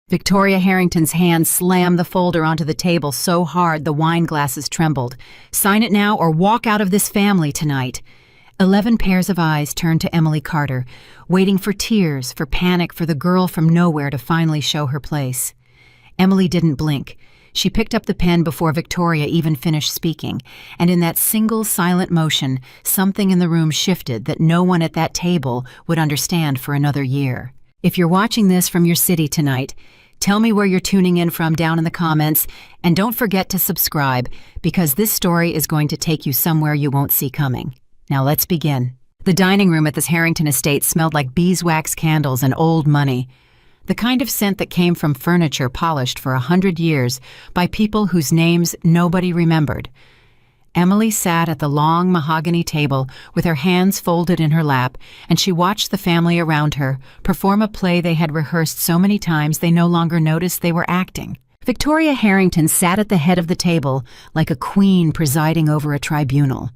Victoria Harrington's hand slammed the folder onto the table so hard the wine glasses trembled. "Sign it now or walk out of this family tonight." 11 pairs of eyes turned to Emily Carter, waiting for tears, for panic, for the girl from nowhere to finally show her place. Emily didn't blink. She picked up the pen before Victoria even finished speaking, and in that single silent motion, something in the room shifted that no one at that table would understand for another year. If you're watching this from your city tonight, tell me where you're tuning in from down in the comments, and don't forget to subscribe, because this story is going to take you somewhere you won't see coming. Now let's begin. The dining room at this Harrington estate smelled like beeswax candles and old money, the kind of scent that came from furniture polished for 100 years by people whose names nobody remembered. Emily sat at the long mahogany table with her hands folded in her lap, and she watched the family around her perform a play they had rehearsed so many times they no longer noticed they were acting. Victoria Harrington sat at the head of the table like a queen presiding over a tribunal.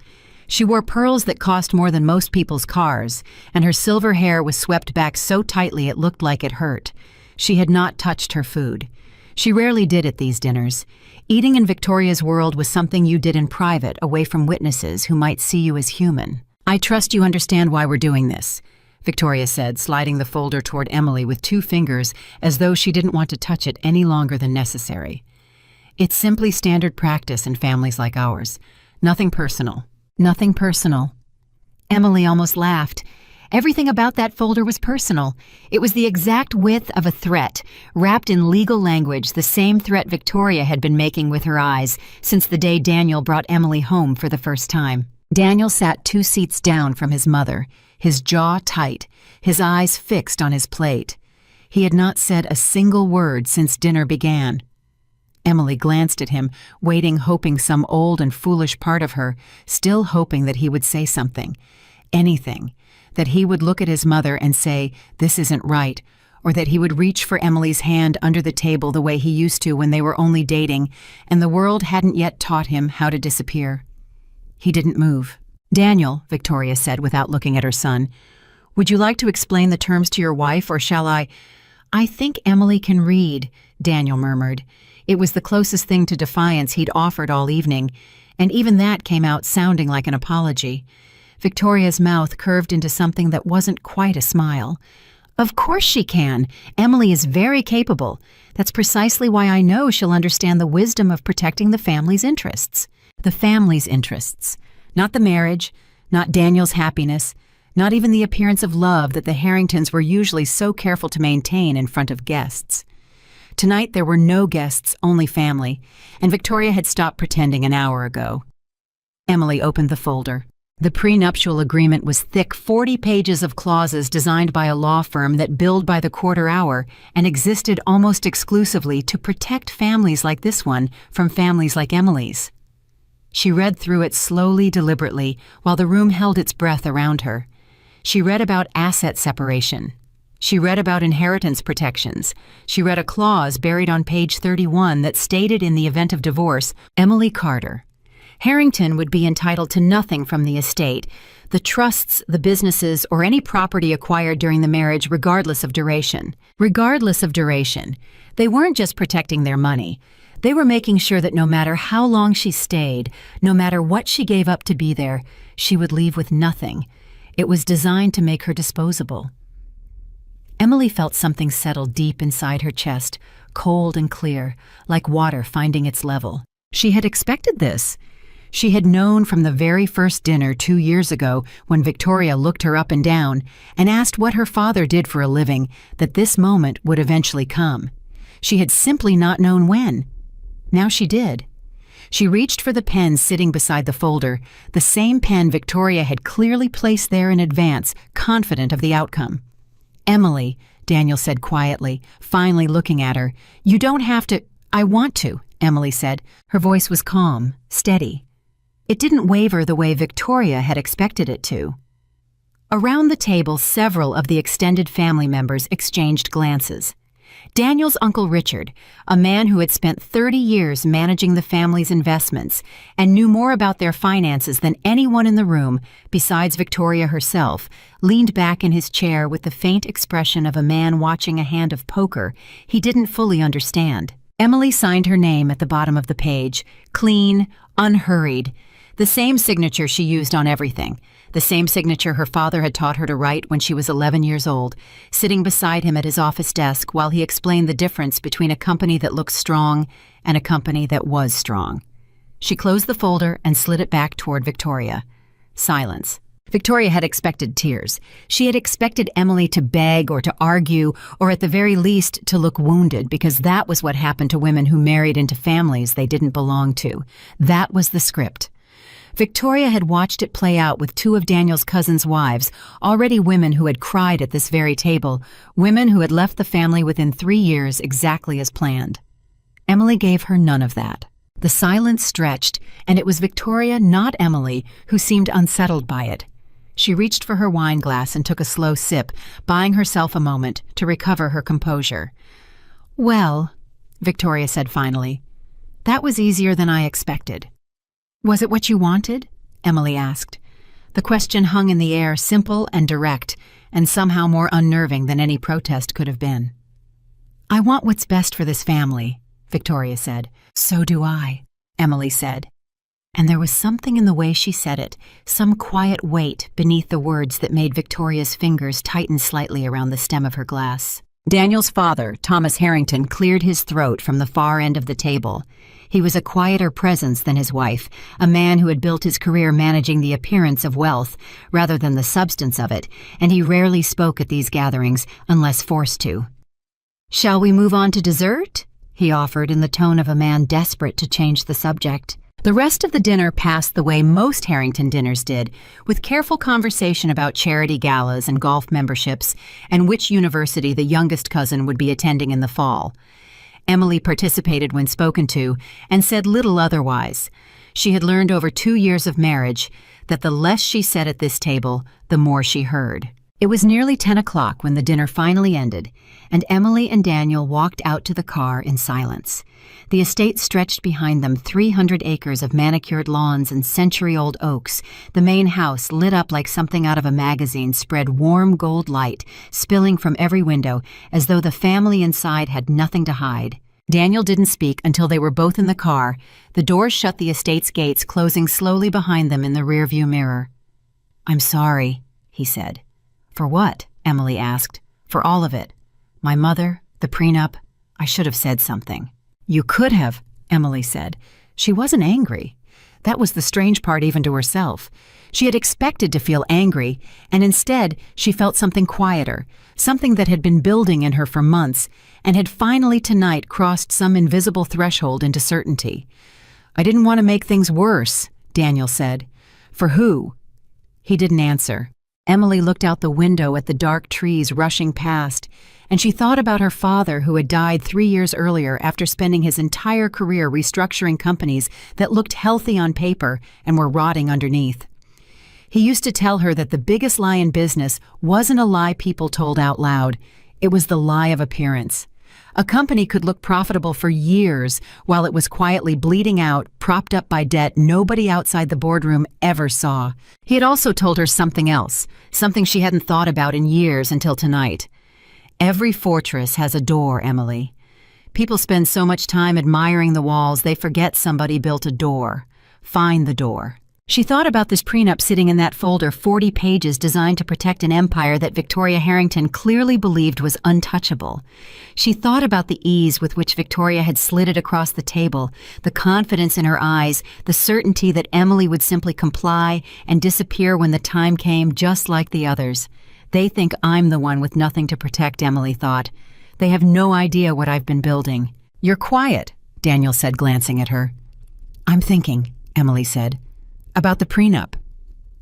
She wore pearls that cost more than most people's cars, and her silver hair was swept back so tightly it looked like it hurt. She had not touched her food. She rarely did at these dinners. Eating in Victoria's world was something you did in private, away from witnesses who might see you as human. "I trust you understand why we're doing this," Victoria said, sliding the folder toward Emily with 2 fingers as though she didn't want to touch it any longer than necessary. "It's simply standard practice in families like ours. Nothing personal. Nothing personal." Emily almost laughed. Everything about that folder was personal. It was the exact width of a threat, wrapped in legal language, the same threat Victoria had been making with her eyes since the day Daniel brought Emily home for the first time. Daniel sat 2 seats down from his mother, his jaw tight, his eyes fixed on his plate. He had not said a single word since dinner began. Emily glanced at him, waiting, hoping some old and foolish part of her, still hoping that he would say something, anything, that he would look at his mother and say, "This isn't right," or that he would reach for Emily's hand under the table the way he used to when they were only dating, and the world hadn't yet taught him how to disappear. He didn't move. "Daniel," Victoria said without looking at her son, "would you like to explain the terms to your wife, or shall I?" "I think Emily can read," Daniel murmured. It was the closest thing to defiance he'd offered all evening, and even that came out sounding like an apology. Victoria's mouth curved into something that wasn't quite a smile. "Of course she can. Emily is very capable. That's precisely why I know she'll understand the wisdom of protecting the family's interests." The family's interests. Not the marriage, not Daniel's happiness, not even the appearance of love that the Harringtons were usually so careful to maintain in front of guests. Tonight there were no guests, only family, and Victoria had stopped pretending an hour ago. Emily opened the folder. The prenuptial agreement was thick, 40 pages of clauses designed by a law firm that billed by the quarter hour and existed almost exclusively to protect families like this one from families like Emily's. She read through it slowly, deliberately, while the room held its breath around her. She read about asset separation. She read about inheritance protections. She read a clause buried on page 31 that stated in the event of divorce, Emily Carter, Harrington would be entitled to nothing from the estate, the trusts, the businesses, or any property acquired during the marriage regardless of duration. Regardless of duration. They weren't just protecting their money. They were making sure that no matter how long she stayed, no matter what she gave up to be there, she would leave with nothing. It was designed to make her disposable. Emily felt something settle deep inside her chest, cold and clear, like water finding its level. She had expected this. She had known from the very first dinner 2 years ago, when Victoria looked her up and down and asked what her father did for a living, that this moment would eventually come. She had simply not known when. Now she did. She reached for the pen sitting beside the folder, the same pen Victoria had clearly placed there in advance, confident of the outcome. "Emily," Daniel said quietly, finally looking at her, "you don't have to—" "I want to," Emily said. Her voice was calm, steady. It didn't waver the way Victoria had expected it to. Around the table, several of the extended family members exchanged glances. Daniel's Uncle Richard, a man who had spent 30 years managing the family's investments and knew more about their finances than anyone in the room besides Victoria herself, leaned back in his chair with the faint expression of a man watching a hand of poker he didn't fully understand. Emily signed her name at the bottom of the page, clean, unhurried, the same signature she used on everything, the same signature her father had taught her to write when she was 11 years old, sitting beside him at his office desk while he explained the difference between a company that looked strong and a company that was strong. She closed the folder and slid it back toward Victoria. Silence. Victoria had expected tears. She had expected Emily to beg or to argue, or at the very least to look wounded, because that was what happened to women who married into families they didn't belong to. That was the script. Victoria had watched it play out with two of Daniel's cousins' wives, already women who had cried at this very table, women who had left the family within 3 years exactly as planned. Emily gave her none of that. The silence stretched, and it was Victoria, not Emily, who seemed unsettled by it. She reached for her wine glass and took a slow sip, buying herself a moment to recover her composure. "Well," Victoria said finally, "that was easier than I expected." "Was it what you wanted?" Emily asked. The question hung in the air, simple and direct, and somehow more unnerving than any protest could have been. "I want what's best for this family," Victoria said. "So do I," Emily said. And there was something in the way she said it, some quiet weight beneath the words that made Victoria's fingers tighten slightly around the stem of her glass. Daniel's father, Thomas Harrington, cleared his throat from the far end of the table. He was a quieter presence than his wife, a man who had built his career managing the appearance of wealth rather than the substance of it, and he rarely spoke at these gatherings unless forced to. "Shall we move on to dessert?" he offered in the tone of a man desperate to change the subject. The rest of the dinner passed the way most Harrington dinners did, with careful conversation about charity galas and golf memberships and which university the youngest cousin would be attending in the fall. Emily participated when spoken to and said little otherwise. She had learned over 2 years of marriage that the less she said at this table, the more she heard. It was nearly 10 o'clock when the dinner finally ended, and Emily and Daniel walked out to the car in silence. The estate stretched behind them 300 acres of manicured lawns and century-old oaks. The main house, lit up like something out of a magazine, spread warm gold light, spilling from every window, as though the family inside had nothing to hide. Daniel didn't speak until they were both in the car. The doors shut the estate's gates, closing slowly behind them in the rearview mirror. "I'm sorry," he said. "For what?" Emily asked. "For all of it. My mother, the prenup. I should have said something." "You could have," Emily said. She wasn't angry. That was the strange part even to herself. She had expected to feel angry, and instead she felt something quieter, something that had been building in her for months, and had finally tonight crossed some invisible threshold into certainty. "I didn't want to make things worse," Daniel said. "For who?" He didn't answer. Emily looked out the window at the dark trees rushing past, and she thought about her father who had died 3 years earlier after spending his entire career restructuring companies that looked healthy on paper and were rotting underneath. He used to tell her that the biggest lie in business wasn't a lie people told out loud, it was the lie of appearance. A company could look profitable for years while it was quietly bleeding out, propped up by debt nobody outside the boardroom ever saw. He had also told her something else, something she hadn't thought about in years until tonight. Every fortress has a door, Emily. People spend so much time admiring the walls they forget somebody built a door. Find the door. She thought about this prenup sitting in that folder, 40 pages designed to protect an empire that Victoria Harrington clearly believed was untouchable. She thought about the ease with which Victoria had slid it across the table, the confidence in her eyes, the certainty that Emily would simply comply and disappear when the time came, just like the others. "They think I'm the one with nothing to protect," Emily thought. "They have no idea what I've been building." "You're quiet," Daniel said, glancing at her. "I'm thinking," Emily said. "About the prenup.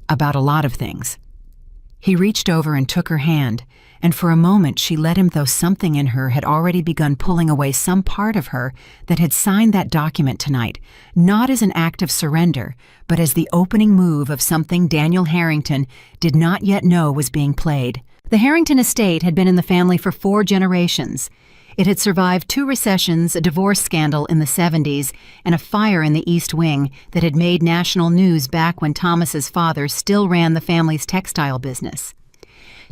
About a lot of things." He reached over and took her hand, and for a moment she let him, though something in her had already begun pulling away some part of her that had signed that document tonight, not as an act of surrender, but as the opening move of something Daniel Harrington did not yet know was being played. The Harrington estate had been in the family for 4 generations. It had survived 2 recessions, a divorce scandal in the 70s, and a fire in the East Wing that had made national news back when Thomas's father still ran the family's textile business.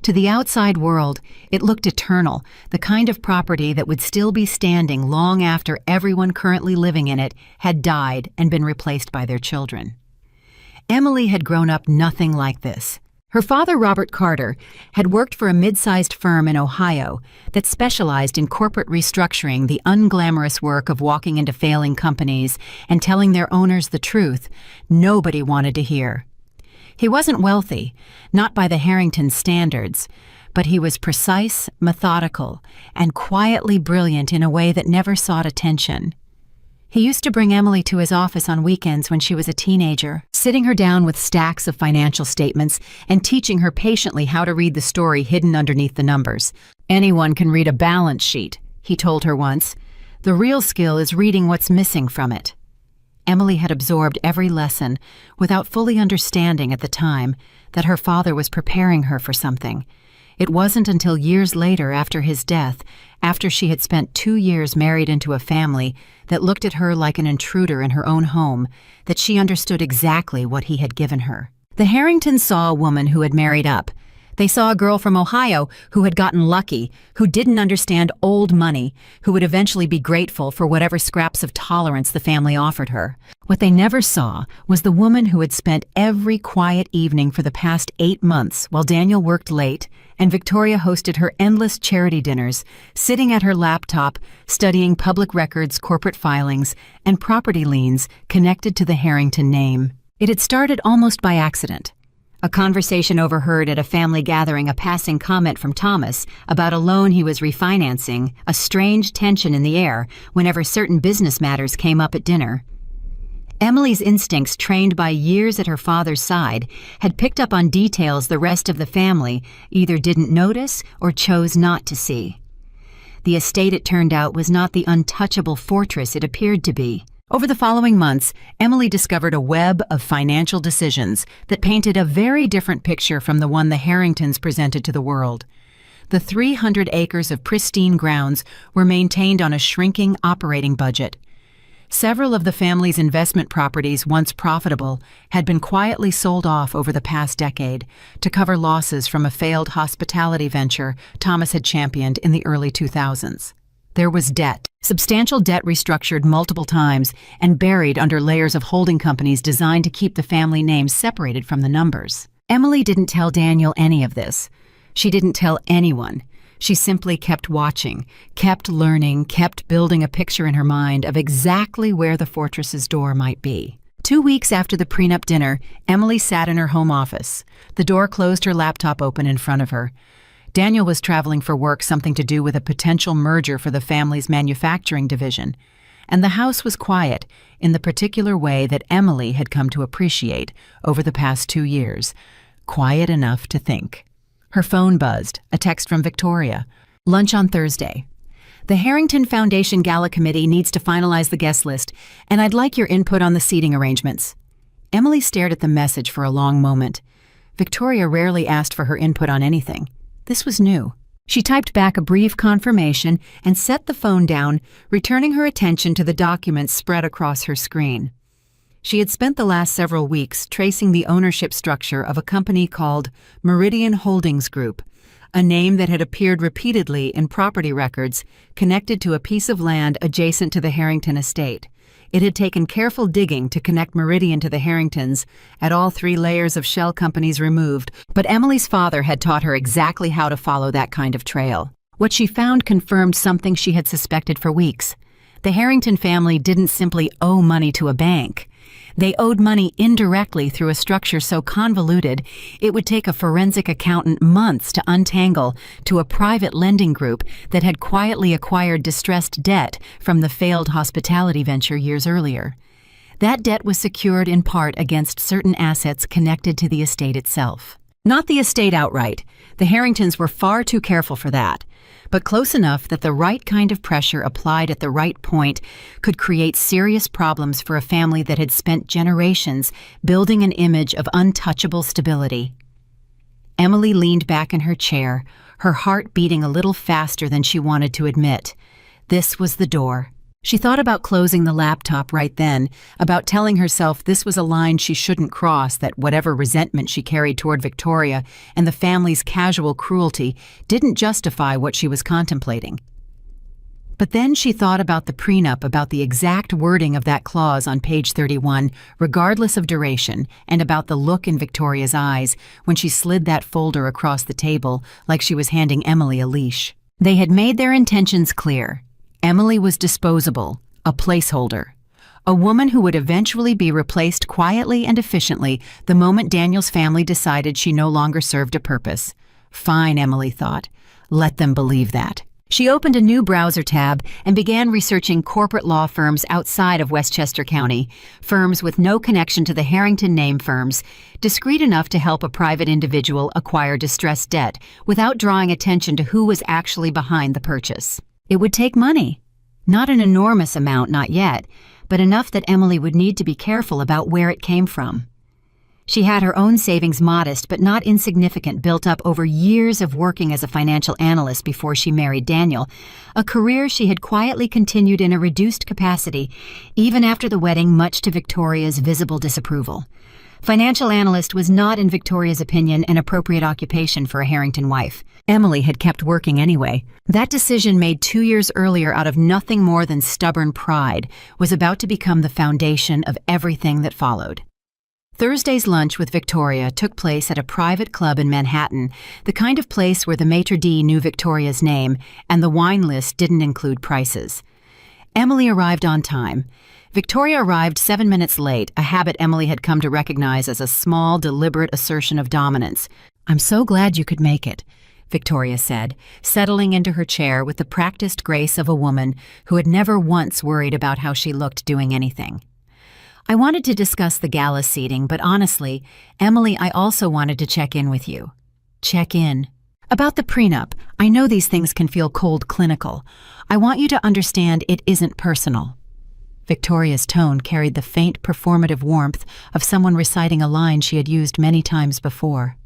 To the outside world, it looked eternal, the kind of property that would still be standing long after everyone currently living in it had died and been replaced by their children. Emily had grown up nothing like this. Her father, Robert Carter, had worked for a mid-sized firm in Ohio that specialized in corporate restructuring, the unglamorous work of walking into failing companies and telling their owners the truth nobody wanted to hear. He wasn't wealthy, not by the Harrington standards, but he was precise, methodical, and quietly brilliant in a way that never sought attention. He used to bring Emily to his office on weekends when she was a teenager, sitting her down with stacks of financial statements and teaching her patiently how to read the story hidden underneath the numbers. "Anyone can read a balance sheet," he told her once. "The real skill is reading what's missing from it." Emily had absorbed every lesson without fully understanding at the time that her father was preparing her for something. It wasn't until years later, after his death, after she had spent 2 years married into a family that looked at her like an intruder in her own home, that she understood exactly what he had given her. The Harringtons saw a woman who had married up. They saw a girl from Ohio who had gotten lucky, who didn't understand old money, who would eventually be grateful for whatever scraps of tolerance the family offered her. What they never saw was the woman who had spent every quiet evening for the past 8 months while Daniel worked late and Victoria hosted her endless charity dinners, sitting at her laptop, studying public records, corporate filings, and property liens connected to the Harrington name. It had started almost by accident. A conversation overheard at a family gathering, a passing comment from Thomas about a loan he was refinancing, a strange tension in the air whenever certain business matters came up at dinner. Emily's instincts, trained by years at her father's side, had picked up on details the rest of the family either didn't notice or chose not to see. The estate, it turned out, was not the untouchable fortress it appeared to be. Over the following months, Emily discovered a web of financial decisions that painted a very different picture from the one the Harringtons presented to the world. The 300 acres of pristine grounds were maintained on a shrinking operating budget. Several of the family's investment properties, once profitable, had been quietly sold off over the past decade to cover losses from a failed hospitality venture Thomas had championed in the early 2000s. There was debt, substantial debt restructured multiple times and buried under layers of holding companies designed to keep the family name separated from the numbers. Emily didn't tell Daniel any of this. She didn't tell anyone. She simply kept watching, kept learning, kept building a picture in her mind of exactly where the fortress's door might be. 2 weeks after the prenup dinner, Emily sat in her home office. The door closed, her laptop open in front of her. Daniel was traveling for work, something to do with a potential merger for the family's manufacturing division. And the house was quiet in the particular way that Emily had come to appreciate over the past 2 years. Quiet enough to think. Her phone buzzed, a text from Victoria. "Lunch on Thursday. The Harrington Foundation Gala Committee needs to finalize the guest list, and I'd like your input on the seating arrangements." Emily stared at the message for a long moment. Victoria rarely asked for her input on anything. This was new. She typed back a brief confirmation and set the phone down, returning her attention to the documents spread across her screen. She had spent the last several weeks tracing the ownership structure of a company called Meridian Holdings Group, a name that had appeared repeatedly in property records connected to a piece of land adjacent to the Harrington estate. It had taken careful digging to connect Meridian to the Harringtons, at all 3 layers of shell companies removed, but Emily's father had taught her exactly how to follow that kind of trail. What she found confirmed something she had suspected for weeks. The Harrington family didn't simply owe money to a bank. They owed money indirectly through a structure so convoluted it would take a forensic accountant months to untangle, to a private lending group that had quietly acquired distressed debt from the failed hospitality venture years earlier. That debt was secured in part against certain assets connected to the estate itself. Not the estate outright. The Harringtons were far too careful for that, but close enough that the right kind of pressure applied at the right point could create serious problems for a family that had spent generations building an image of untouchable stability. Emily leaned back in her chair, her heart beating a little faster than she wanted to admit. This was the door. She thought about closing the laptop right then, about telling herself this was a line she shouldn't cross, that whatever resentment she carried toward Victoria and the family's casual cruelty didn't justify what she was contemplating. But then she thought about the prenup, about the exact wording of that clause on page 31, regardless of duration, and about the look in Victoria's eyes when she slid that folder across the table like she was handing Emily a leash. They had made their intentions clear. Emily was disposable, a placeholder, a woman who would eventually be replaced quietly and efficiently the moment Daniel's family decided she no longer served a purpose. Fine, Emily thought. Let them believe that. She opened a new browser tab and began researching corporate law firms outside of Westchester County, firms with no connection to the Harrington name firms, discreet enough to help a private individual acquire distressed debt without drawing attention to who was actually behind the purchase. It would take money. Not an enormous amount, not yet, but enough that Emily would need to be careful about where it came from. She had her own savings, modest but not insignificant, built up over years of working as a financial analyst before she married Daniel, a career she had quietly continued in a reduced capacity, even after the wedding, much to Victoria's visible disapproval. Financial analyst was not, in Victoria's opinion, an appropriate occupation for a Harrington wife. Emily had kept working anyway. That decision, made 2 years earlier out of nothing more than stubborn pride, was about to become the foundation of everything that followed. Thursday's lunch with Victoria took place at a private club in Manhattan, the kind of place where the maitre d' knew Victoria's name and the wine list didn't include prices. Emily arrived on time. Victoria arrived 7 minutes late, a habit Emily had come to recognize as a small, deliberate assertion of dominance. "I'm so glad you could make it," Victoria said, settling into her chair with the practiced grace of a woman who had never once worried about how she looked doing anything. "I wanted to discuss the gala seating, but honestly, Emily, I also wanted to check in with you." "Check in?" "About the prenup. I know these things can feel cold clinical. I want you to understand it isn't personal." Victoria's tone carried the faint performative warmth of someone reciting a line she had used many times before.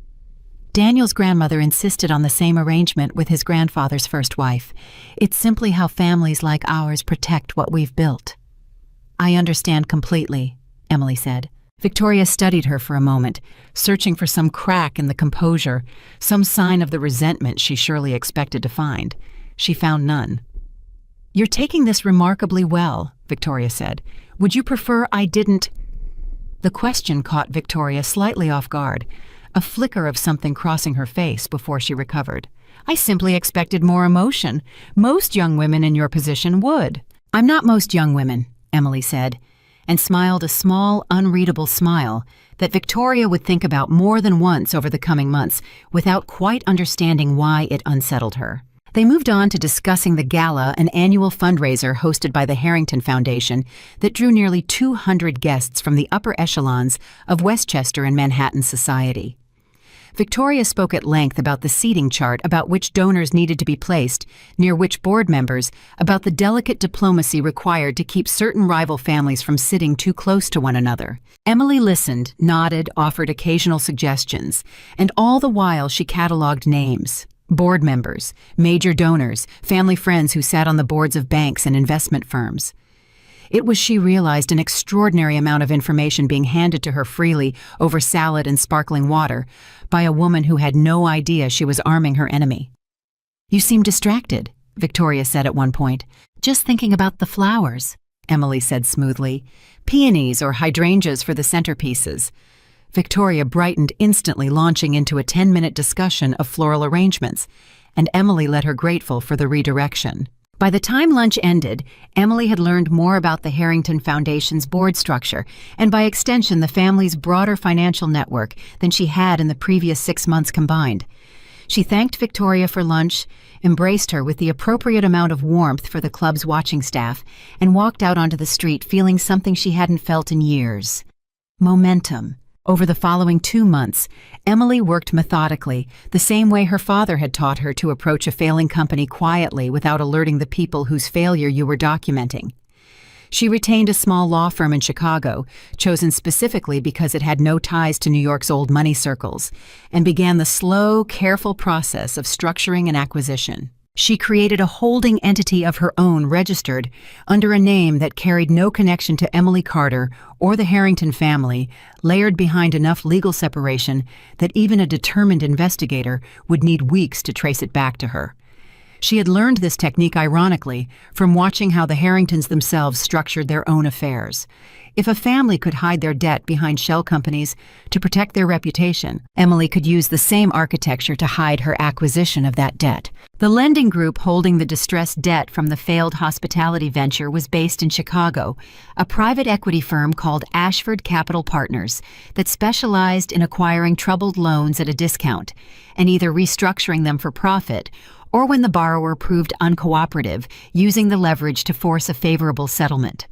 Daniel's grandmother insisted on the same arrangement with his grandfather's first wife. It's simply how families like ours protect what we've built. "I understand completely," Emily said. Victoria studied her for a moment, searching for some crack in the composure, some sign of the resentment she surely expected to find. She found none. "You're taking this remarkably well," Victoria said. "Would you prefer I didn't—" The question caught Victoria slightly off guard, a flicker of something crossing her face before she recovered. "I simply expected more emotion. Most young women in your position would." "I'm not most young women," Emily said, and smiled a small, unreadable smile that Victoria would think about more than once over the coming months without quite understanding why it unsettled her. They moved on to discussing the gala, an annual fundraiser hosted by the Harrington Foundation that drew nearly 200 guests from the upper echelons of Westchester and Manhattan society. Victoria spoke at length about the seating chart, about which donors needed to be placed, near which board members, about the delicate diplomacy required to keep certain rival families from sitting too close to one another. Emily listened, nodded, offered occasional suggestions, and all the while she catalogued names. Board members, major donors, family friends who sat on the boards of banks and investment firms. It was, she realized, an extraordinary amount of information being handed to her freely over salad and sparkling water by a woman who had no idea she was arming her enemy. "You seem distracted," Victoria said at one point. "Just thinking about the flowers," Emily said smoothly. "Peonies or hydrangeas for the centerpieces." Victoria brightened instantly, launching into a 10-minute discussion of floral arrangements, and Emily let her grateful for the redirection. By the time lunch ended, Emily had learned more about the Harrington Foundation's board structure, and by extension the family's broader financial network, than she had in the previous 6 months combined. She thanked Victoria for lunch, embraced her with the appropriate amount of warmth for the club's watching staff, and walked out onto the street feeling something she hadn't felt in years. Momentum. Over the following 2 months, Emily worked methodically, the same way her father had taught her to approach a failing company quietly without alerting the people whose failure you were documenting. She retained a small law firm in Chicago, chosen specifically because it had no ties to New York's old money circles, and began the slow, careful process of structuring an acquisition. She created a holding entity of her own registered under a name that carried no connection to Emily Carter or the Harrington family, layered behind enough legal separation that even a determined investigator would need weeks to trace it back to her. She had learned this technique, ironically, from watching how the Harringtons themselves structured their own affairs. If a family could hide their debt behind shell companies to protect their reputation, Emily could use the same architecture to hide her acquisition of that debt. The lending group holding the distressed debt from the failed hospitality venture was based in Chicago, a private equity firm called Ashford Capital Partners that specialized in acquiring troubled loans at a discount and either restructuring them for profit or, when the borrower proved uncooperative, using the leverage to force a favorable settlement.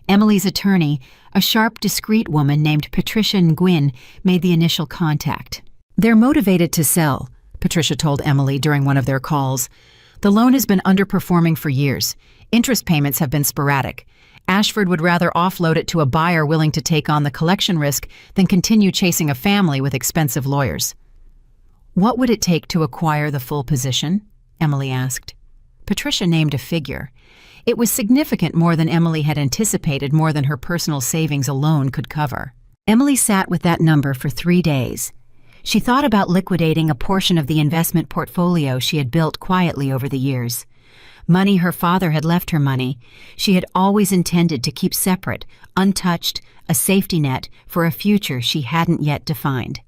Emily's attorney, a sharp, discreet woman named Patricia Nguyen, made the initial contact. "They're motivated to sell," Patricia told Emily during one of their calls. "The loan has been underperforming for years. Interest payments have been sporadic. Ashford would rather offload it to a buyer willing to take on the collection risk than continue chasing a family with expensive lawyers." "What would it take to acquire the full position?" Emily asked. Patricia named a figure. It was significant, more than Emily had anticipated, more than her personal savings alone could cover. Emily sat with that number for 3 days. She thought about liquidating a portion of the investment portfolio she had built quietly over the years. Money her father had left her, money she had always intended to keep separate, untouched, a safety net for a future she hadn't yet defined.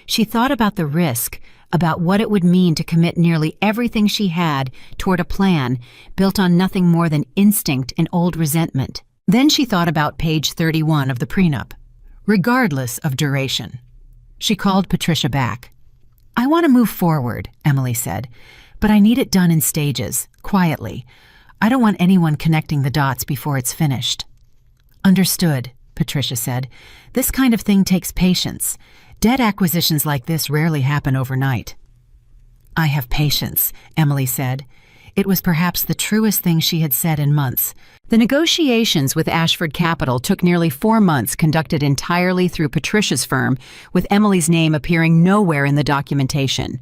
She thought about the risk, about what it would mean to commit nearly everything she had toward a plan built on nothing more than instinct and old resentment. Then she thought about page 31 of the prenup, regardless of duration. She called Patricia back. "I want to move forward," Emily said, "but I need it done in stages, quietly. I don't want anyone connecting the dots before it's finished." "Understood," Patricia said. "This kind of thing takes patience. Debt acquisitions like this rarely happen overnight." "I have patience," Emily said. It was perhaps the truest thing she had said in months. The negotiations with Ashford Capital took nearly 4 months, conducted entirely through Patricia's firm, with Emily's name appearing nowhere in the documentation.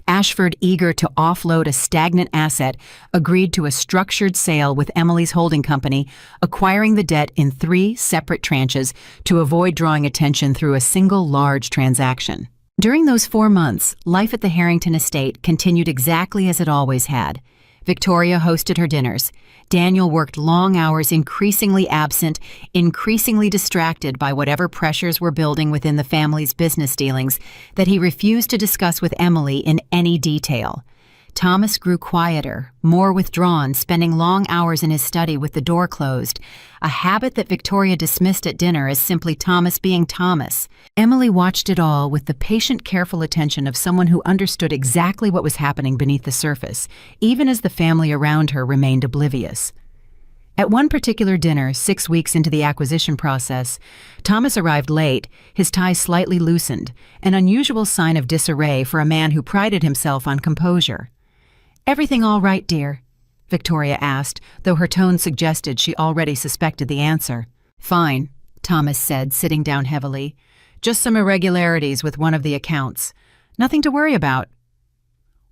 Ashford, eager to offload a stagnant asset, agreed to a structured sale with Emily's holding company, acquiring the debt in 3 separate tranches to avoid drawing attention through a single large transaction. During those 4 months, life at the Harrington estate continued exactly as it always had. Victoria hosted her dinners. Daniel worked long hours, increasingly absent, increasingly distracted by whatever pressures were building within the family's business dealings that he refused to discuss with Emily in any detail. Thomas grew quieter, more withdrawn, spending long hours in his study with the door closed, a habit that Victoria dismissed at dinner as simply Thomas being Thomas. Emily watched it all with the patient, careful attention of someone who understood exactly what was happening beneath the surface, even as the family around her remained oblivious. At one particular dinner, 6 weeks into the acquisition process, Thomas arrived late, his tie slightly loosened, an unusual sign of disarray for a man who prided himself on composure. "Everything all right, dear?" Victoria asked, though her tone suggested she already suspected the answer. "Fine," Thomas said, sitting down heavily. "Just some irregularities with one of the accounts. Nothing to worry about."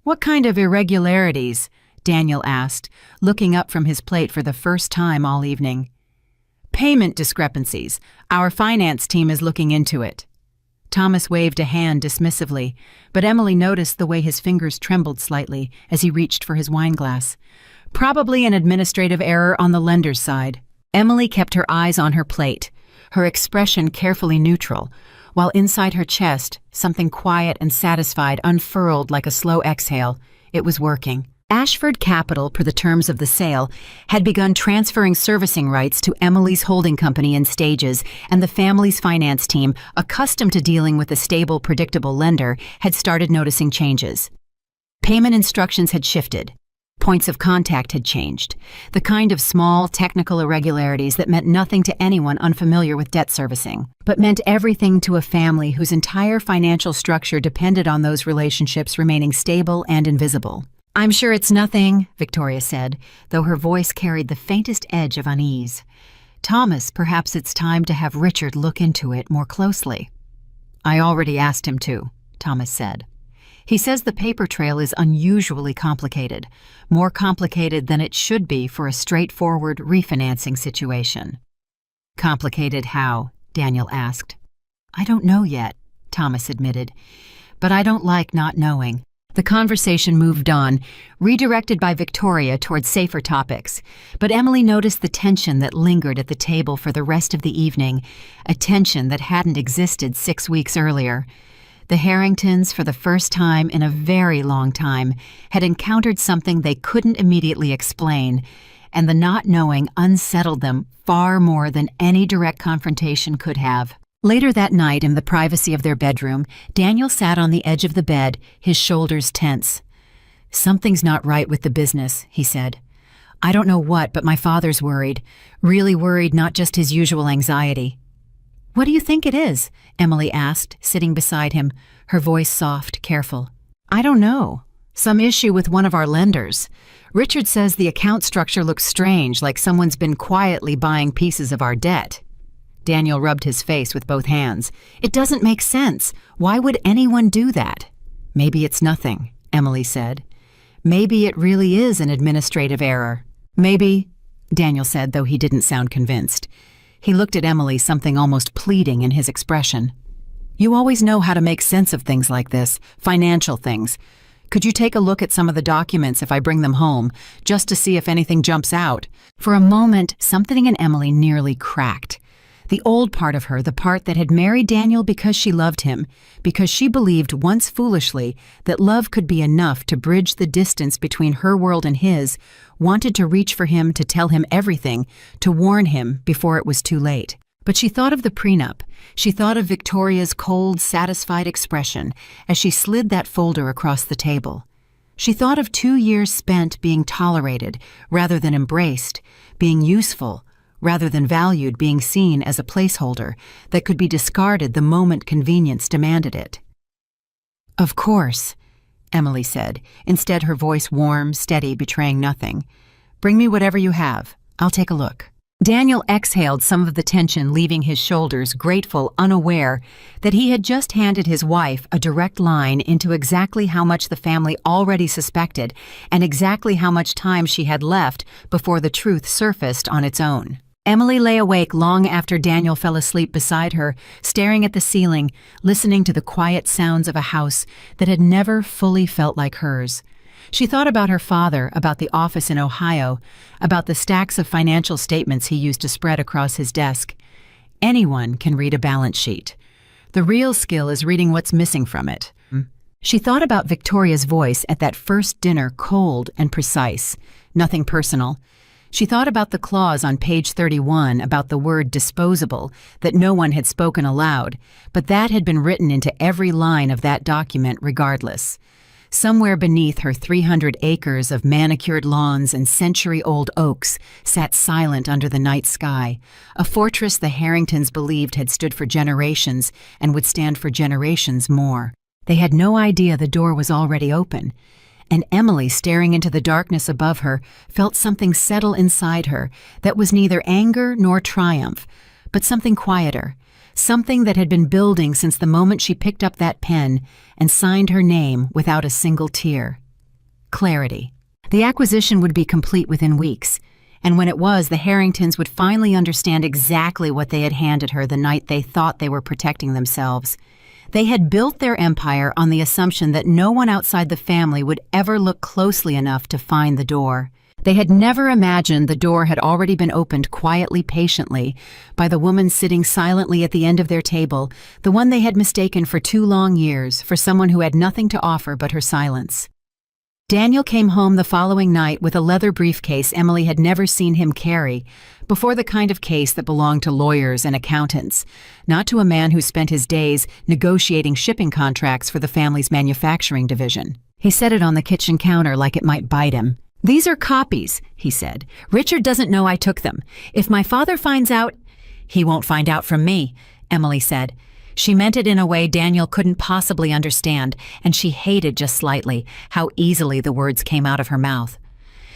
"What kind of irregularities?" Daniel asked, looking up from his plate for the first time all evening. "Payment discrepancies. Our finance team is looking into it." Thomas waved a hand dismissively, but Emily noticed the way his fingers trembled slightly as he reached for his wineglass. "Probably an administrative error on the lender's side." Emily kept her eyes on her plate, her expression carefully neutral, while inside her chest, something quiet and satisfied unfurled like a slow exhale. It was working. Ashford Capital, per the terms of the sale, had begun transferring servicing rights to Emily's holding company in stages, and the family's finance team, accustomed to dealing with a stable, predictable lender, had started noticing changes. Payment instructions had shifted. Points of contact had changed. The kind of small, technical irregularities that meant nothing to anyone unfamiliar with debt servicing, but meant everything to a family whose entire financial structure depended on those relationships remaining stable and invisible. "I'm sure it's nothing," Victoria said, though her voice carried the faintest edge of unease. Thomas, perhaps it's time to have Richard look into it more closely. I already asked him to, Thomas said. He says the paper trail is unusually complicated, more complicated than it should be for a straightforward refinancing situation. Complicated how? Daniel asked. I don't know yet, Thomas admitted, but I don't like not knowing. The conversation moved on, redirected by Victoria toward safer topics, but Emily noticed the tension that lingered at the table for the rest of the evening, a tension that hadn't existed 6 weeks earlier. The Harringtons, for the first time in a very long time, had encountered something they couldn't immediately explain, and the not knowing unsettled them far more than any direct confrontation could have. Later that night, in the privacy of their bedroom, Daniel sat on the edge of the bed, his shoulders tense. Something's not right with the business, he said. I don't know what, but my father's worried. Really worried, not just his usual anxiety. What do you think it is? Emily asked, sitting beside him, her voice soft, careful. I don't know. Some issue with one of our lenders. Richard says the account structure looks strange, like someone's been quietly buying pieces of our debt. Daniel rubbed his face with both hands. It doesn't make sense. Why would anyone do that? Maybe it's nothing, Emily said. Maybe it really is an administrative error. Maybe, Daniel said, though he didn't sound convinced. He looked at Emily, something almost pleading in his expression. You always know how to make sense of things like this, financial things. Could you take a look at some of the documents if I bring them home, just to see if anything jumps out? For a moment, something in Emily nearly cracked. The old part of her, the part that had married Daniel because she loved him, because she believed once foolishly that love could be enough to bridge the distance between her world and his, wanted to reach for him, to tell him everything, to warn him before it was too late. But she thought of the prenup. She thought of Victoria's cold, satisfied expression as she slid that folder across the table. She thought of 2 years spent being tolerated rather than embraced, being useful rather than valued, being seen as a placeholder that could be discarded the moment convenience demanded it. Of course, Emily said, instead her voice warm, steady, betraying nothing. Bring me whatever you have. I'll take a look. Daniel exhaled some of the tension, leaving his shoulders grateful, unaware that he had just handed his wife a direct line into exactly how much the family already suspected and exactly how much time she had left before the truth surfaced on its own. Emily lay awake long after Daniel fell asleep beside her, staring at the ceiling, listening to the quiet sounds of a house that had never fully felt like hers. She thought about her father, about the office in Ohio, about the stacks of financial statements he used to spread across his desk. Anyone can read a balance sheet. The real skill is reading what's missing from it. She thought about Victoria's voice at that first dinner, cold and precise, nothing personal. She thought about the clause on page 31 about the word disposable that no one had spoken aloud, but that had been written into every line of that document regardless. Somewhere beneath her 300 acres of manicured lawns and century-old oaks sat silent under the night sky, a fortress the Harringtons believed had stood for generations and would stand for generations more. They had no idea the door was already open. And Emily, staring into the darkness above her, felt something settle inside her that was neither anger nor triumph, but something quieter, something that had been building since the moment she picked up that pen and signed her name without a single tear. Clarity. The acquisition would be complete within weeks, and when it was, the Harringtons would finally understand exactly what they had handed her the night they thought they were protecting themselves. They had built their empire on the assumption that no one outside the family would ever look closely enough to find the door. They had never imagined the door had already been opened quietly, patiently, by the woman sitting silently at the end of their table, the one they had mistaken for 2 long years for someone who had nothing to offer but her silence. Daniel came home the following night with a leather briefcase Emily had never seen him carry, before the kind of case that belonged to lawyers and accountants, not to a man who spent his days negotiating shipping contracts for the family's manufacturing division. He set it on the kitchen counter like it might bite him. "These are copies," he said. "Richard doesn't know I took them. If my father finds out—" "He won't find out from me," Emily said. She meant it in a way Daniel couldn't possibly understand, and she hated just slightly how easily the words came out of her mouth.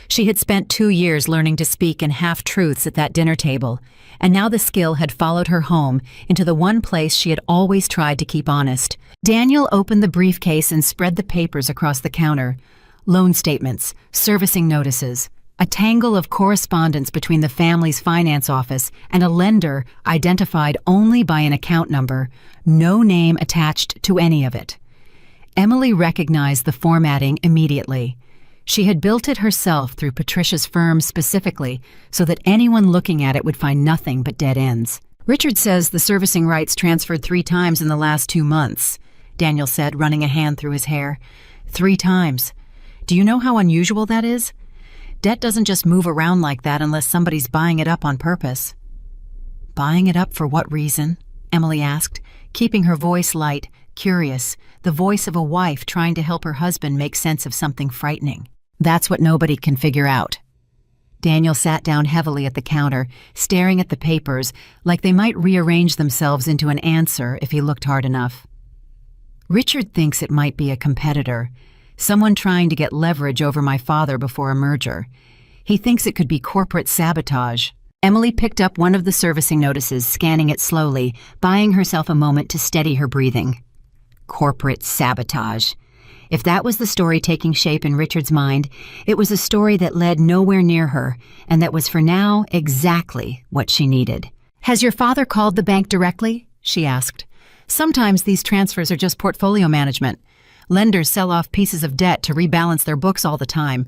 She had spent 2 years learning to speak in half-truths at that dinner table, and now the skill had followed her home into the one place she had always tried to keep honest. Daniel opened the briefcase and spread the papers across the counter. Loan statements, servicing notices, a tangle of correspondence between the family's finance office and a lender identified only by an account number, no name attached to any of it. Emily recognized the formatting immediately. She had built it herself through Patricia's firm specifically so that anyone looking at it would find nothing but dead ends. Richard says the servicing rights transferred 3 times in the last 2 months, Daniel said, running a hand through his hair. 3 times. Do you know how unusual that is? Debt doesn't just move around like that unless somebody's buying it up on purpose. Buying it up for what reason? Emily asked, keeping her voice light, curious, the voice of a wife trying to help her husband make sense of something frightening. That's what nobody can figure out. Daniel sat down heavily at the counter, staring at the papers like they might rearrange themselves into an answer if he looked hard enough. Richard thinks it might be a competitor, someone trying to get leverage over my father before a merger. He thinks it could be corporate sabotage. Emily picked up one of the servicing notices, scanning it slowly, buying herself a moment to steady her breathing. Corporate sabotage. If that was the story taking shape in Richard's mind, it was a story that led nowhere near her, and that was for now exactly what she needed. "Has your father called the bank directly?" she asked. "Sometimes these transfers are just portfolio management. Lenders sell off pieces of debt to rebalance their books all the time.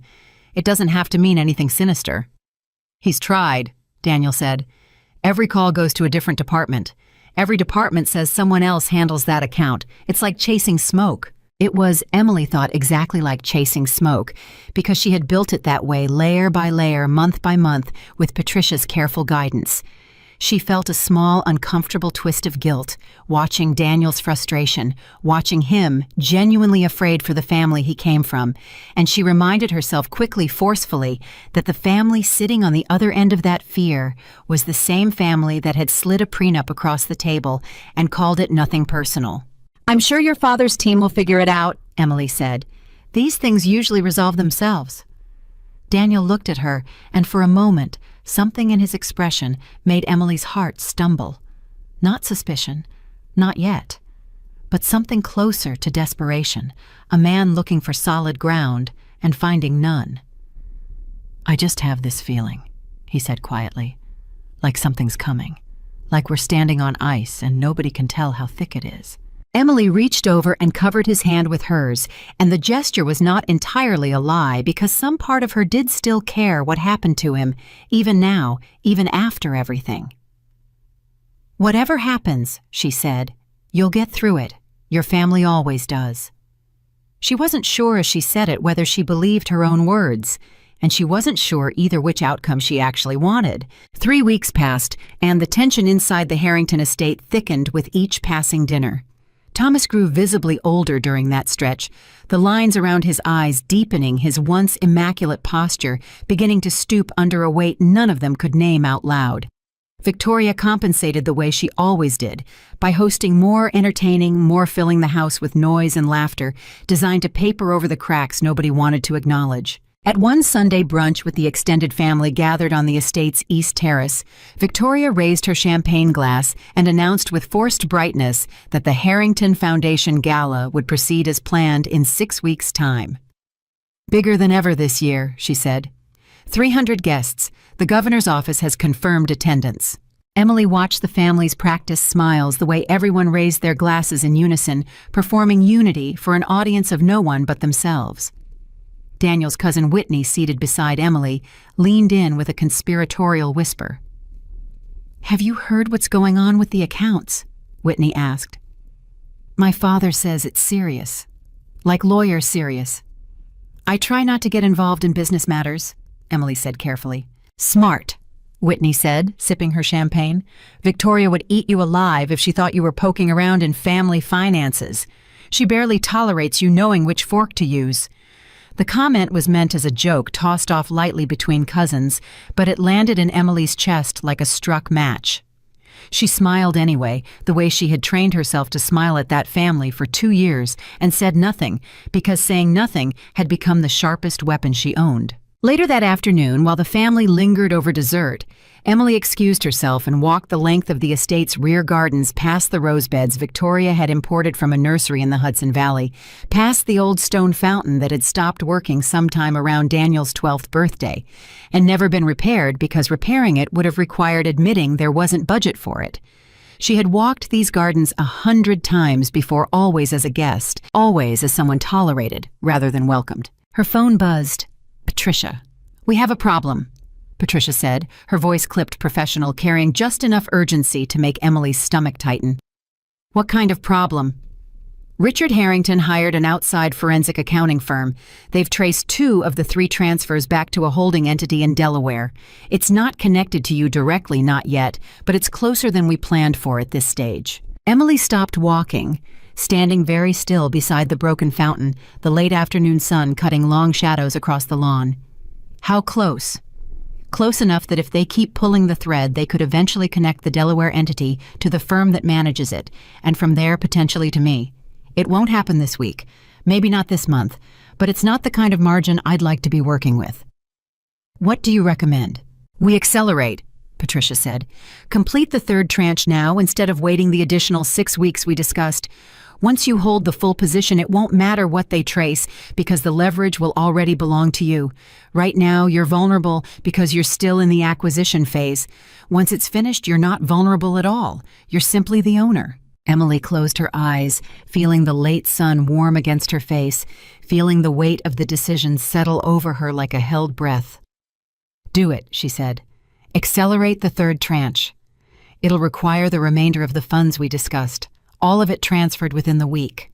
It doesn't have to mean anything sinister." "He's tried," Daniel said. "Every call goes to a different department. Every department says someone else handles that account. It's like chasing smoke." It was, Emily thought, exactly like chasing smoke, because she had built it that way, layer by layer, month by month, with Patricia's careful guidance. She felt a small, uncomfortable twist of guilt, watching Daniel's frustration, watching him, genuinely afraid for the family he came from, and she reminded herself quickly, forcefully, that the family sitting on the other end of that fear was the same family that had slid a prenup across the table and called it nothing personal. "I'm sure your father's team will figure it out," Emily said. "These things usually resolve themselves." Daniel looked at her, and for a moment, something in his expression made Emily's heart stumble. Not suspicion, not yet, but something closer to desperation, a man looking for solid ground and finding none. "I just have this feeling," he said quietly, "like something's coming, like we're standing on ice and nobody can tell how thick it is." Emily reached over and covered his hand with hers, and the gesture was not entirely a lie because some part of her did still care what happened to him, even now, even after everything. "Whatever happens," she said, "you'll get through it. Your family always does." She wasn't sure as she said it whether she believed her own words, and she wasn't sure either which outcome she actually wanted. 3 weeks passed, and the tension inside the Harrington estate thickened with each passing dinner. Thomas grew visibly older during that stretch, the lines around his eyes deepening, his once immaculate posture beginning to stoop under a weight none of them could name out loud. Victoria compensated the way she always did, by hosting more entertaining, more filling the house with noise and laughter, designed to paper over the cracks nobody wanted to acknowledge. At one Sunday brunch with the extended family gathered on the estate's east terrace, Victoria raised her champagne glass and announced with forced brightness that the Harrington Foundation Gala would proceed as planned in 6 weeks' time. "Bigger than ever this year," she said. 300 guests. The governor's office has confirmed attendance." Emily watched the family's practice smiles the way everyone raised their glasses in unison, performing unity for an audience of no one but themselves. Daniel's cousin Whitney, seated beside Emily, leaned in with a conspiratorial whisper. "Have you heard what's going on with the accounts?" Whitney asked. "My father says it's serious. Like lawyer serious. I try not to get involved in business matters," Emily said carefully. "Smart," Whitney said, sipping her champagne. "Victoria would eat you alive if she thought you were poking around in family finances. She barely tolerates you knowing which fork to use." The comment was meant as a joke tossed off lightly between cousins, but it landed in Emily's chest like a struck match. She smiled anyway, the way she had trained herself to smile at that family for 2 years, and said nothing, because saying nothing had become the sharpest weapon she owned. Later that afternoon, while the family lingered over dessert, Emily excused herself and walked the length of the estate's rear gardens past the rose beds Victoria had imported from a nursery in the Hudson Valley, past the old stone fountain that had stopped working sometime around Daniel's 12th birthday, and never been repaired because repairing it would have required admitting there wasn't budget for it. She had walked these gardens 100 times before, always as a guest, always as someone tolerated rather than welcomed. Her phone buzzed. Patricia. "We have a problem," Patricia said, her voice clipped professional, carrying just enough urgency to make Emily's stomach tighten. "What kind of problem?" "Richard Harrington hired an outside forensic accounting firm. They've traced 2 of the 3 transfers back to a holding entity in Delaware. It's not connected to you directly, not yet, but it's closer than we planned for at this stage." Emily stopped walking, standing very still beside the broken fountain, the late afternoon sun cutting long shadows across the lawn. "How close?" "Close enough that if they keep pulling the thread, they could eventually connect the Delaware entity to the firm that manages it, and from there potentially to me. It won't happen this week, maybe not this month, but it's not the kind of margin I'd like to be working with." "What do you recommend?" "We accelerate," Patricia said. "Complete the 3rd tranche now instead of waiting the additional 6 weeks we discussed. Once you hold the full position, it won't matter what they trace because the leverage will already belong to you. Right now, you're vulnerable because you're still in the acquisition phase. Once it's finished, you're not vulnerable at all. You're simply the owner." Emily closed her eyes, feeling the late sun warm against her face, feeling the weight of the decision settle over her like a held breath. "Do it," she said. "Accelerate the 3rd tranche. It'll require the remainder of the funds we discussed. All of it transferred within the week."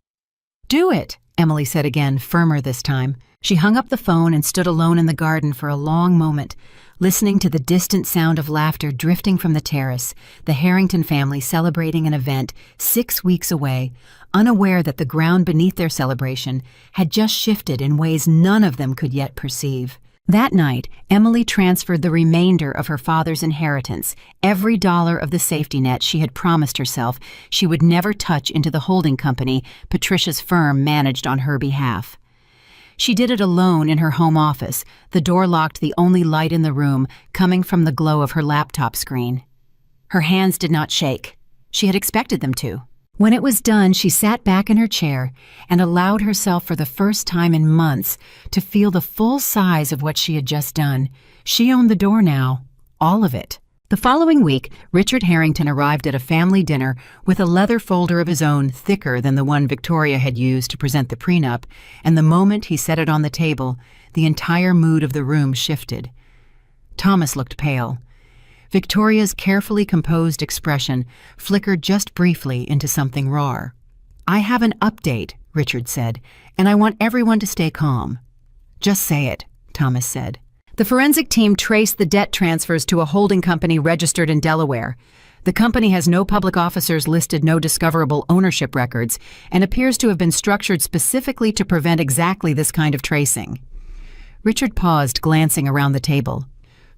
"Do it," Emily said again, firmer this time. She hung up the phone and stood alone in the garden for a long moment, listening to the distant sound of laughter drifting from the terrace, the Harrington family celebrating an event 6 weeks away, unaware that the ground beneath their celebration had just shifted in ways none of them could yet perceive. That night, Emily transferred the remainder of her father's inheritance, every dollar of the safety net she had promised herself she would never touch, into the holding company Patricia's firm managed on her behalf. She did it alone in her home office, the door locked, the only light in the room coming from the glow of her laptop screen. Her hands did not shake. She had expected them to. When it was done, she sat back in her chair and allowed herself for the first time in months to feel the full size of what she had just done. She owned the door now, all of it. The following week, Richard Harrington arrived at a family dinner with a leather folder of his own, thicker than the one Victoria had used to present the prenup, and the moment he set it on the table, the entire mood of the room shifted. Thomas looked pale. Victoria's carefully composed expression flickered just briefly into something raw. "I have an update," Richard said, "and I want everyone to stay calm." "Just say it," Thomas said. The forensic team traced the debt transfers to a holding company registered in Delaware. The company has no public officers listed, no discoverable ownership records, and appears to have been structured specifically to prevent exactly this kind of tracing. Richard paused, glancing around the table.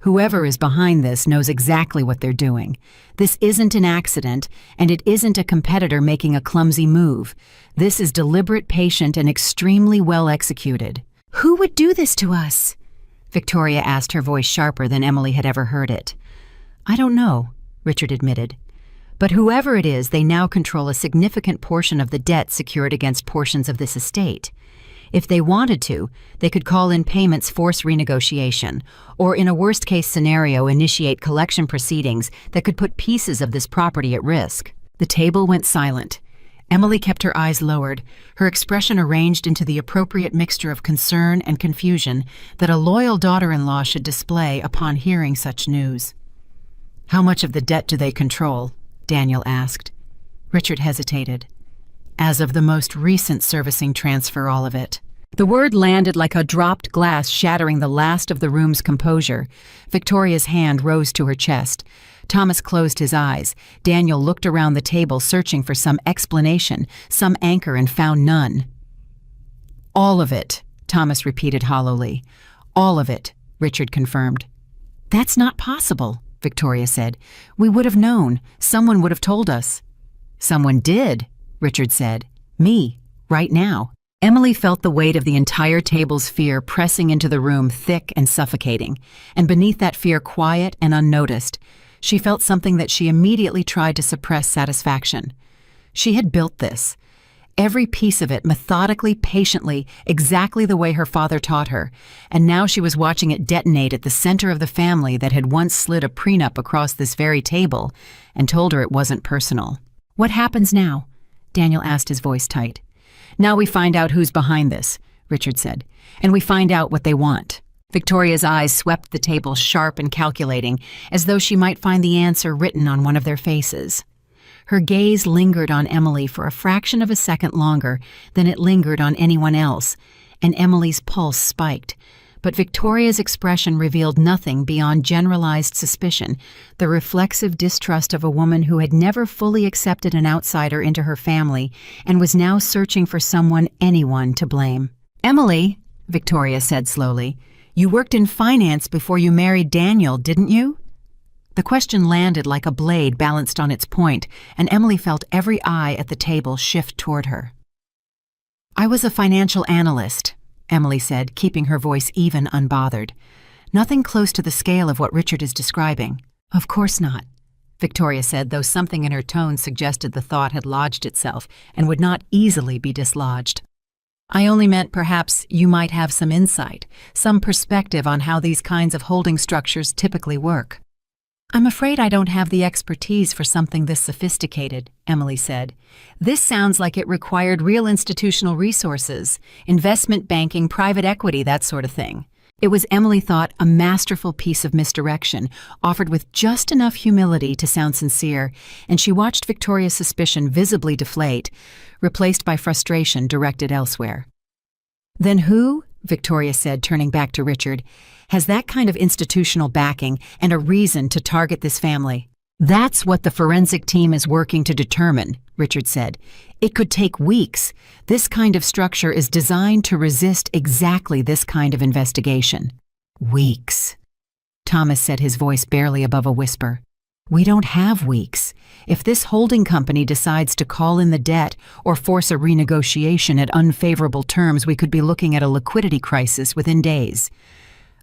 "Whoever is behind this knows exactly what they're doing. This isn't an accident, and it isn't a competitor making a clumsy move. This is deliberate, patient, and extremely well executed." "Who would do this to us?" Victoria asked, her voice sharper than Emily had ever heard it. "I don't know," Richard admitted. "But whoever it is, they now control a significant portion of the debt secured against portions of this estate. If they wanted to, they could call in payments, force renegotiation, or in a worst-case scenario initiate collection proceedings that could put pieces of this property at risk." The table went silent. Emily kept her eyes lowered, her expression arranged into the appropriate mixture of concern and confusion that a loyal daughter-in-law should display upon hearing such news. "How much of the debt do they control?" Daniel asked. Richard hesitated. "As of the most recent servicing transfer, all of it." The word landed like a dropped glass, shattering the last of the room's composure. Victoria's hand rose to her chest. Thomas closed his eyes. Daniel looked around the table, searching for some explanation, some anchor, and found none. "All of it," Thomas repeated hollowly. "All of it," Richard confirmed. "That's not possible," Victoria said. "We would have known. Someone would have told us." "Someone did," Richard said. "Me, right now." Emily felt the weight of the entire table's fear pressing into the room thick and suffocating, and beneath that fear quiet and unnoticed, she felt something that she immediately tried to suppress: satisfaction. She had built this, every piece of it methodically, patiently, exactly the way her father taught her, and now she was watching it detonate at the center of the family that had once slid a prenup across this very table and told her it wasn't personal. "What happens now?" Daniel asked, his voice tight. "Now we find out who's behind this," Richard said, "and we find out what they want." Victoria's eyes swept the table, sharp and calculating, as though she might find the answer written on one of their faces. Her gaze lingered on Emily for a fraction of a second longer than it lingered on anyone else, and Emily's pulse spiked. But Victoria's expression revealed nothing beyond generalized suspicion, the reflexive distrust of a woman who had never fully accepted an outsider into her family and was now searching for anyone to blame. "Emily," Victoria said slowly, "you worked in finance before you married Daniel, didn't you?" The question landed like a blade balanced on its point, and Emily felt every eye at the table shift toward her. "I was a financial analyst," Emily said, keeping her voice even, unbothered. "Nothing close to the scale of what Richard is describing." "Of course not," Victoria said, though something in her tone suggested the thought had lodged itself and would not easily be dislodged. "I only meant perhaps you might have some insight, some perspective on how these kinds of holding structures typically work." "I'm afraid I don't have the expertise for something this sophisticated," Emily said. "This sounds like it required real institutional resources, investment banking, private equity, that sort of thing." It was, Emily thought, a masterful piece of misdirection, offered with just enough humility to sound sincere, and she watched Victoria's suspicion visibly deflate, replaced by frustration directed elsewhere. "Then who," Victoria said, turning back to Richard, "has that kind of institutional backing and a reason to target this family?" "That's what the forensic team is working to determine," Richard said. "It could take weeks. This kind of structure is designed to resist exactly this kind of investigation." "Weeks," Thomas said, his voice barely above a whisper. "We don't have weeks. If this holding company decides to call in the debt or force a renegotiation at unfavorable terms, we could be looking at a liquidity crisis within days."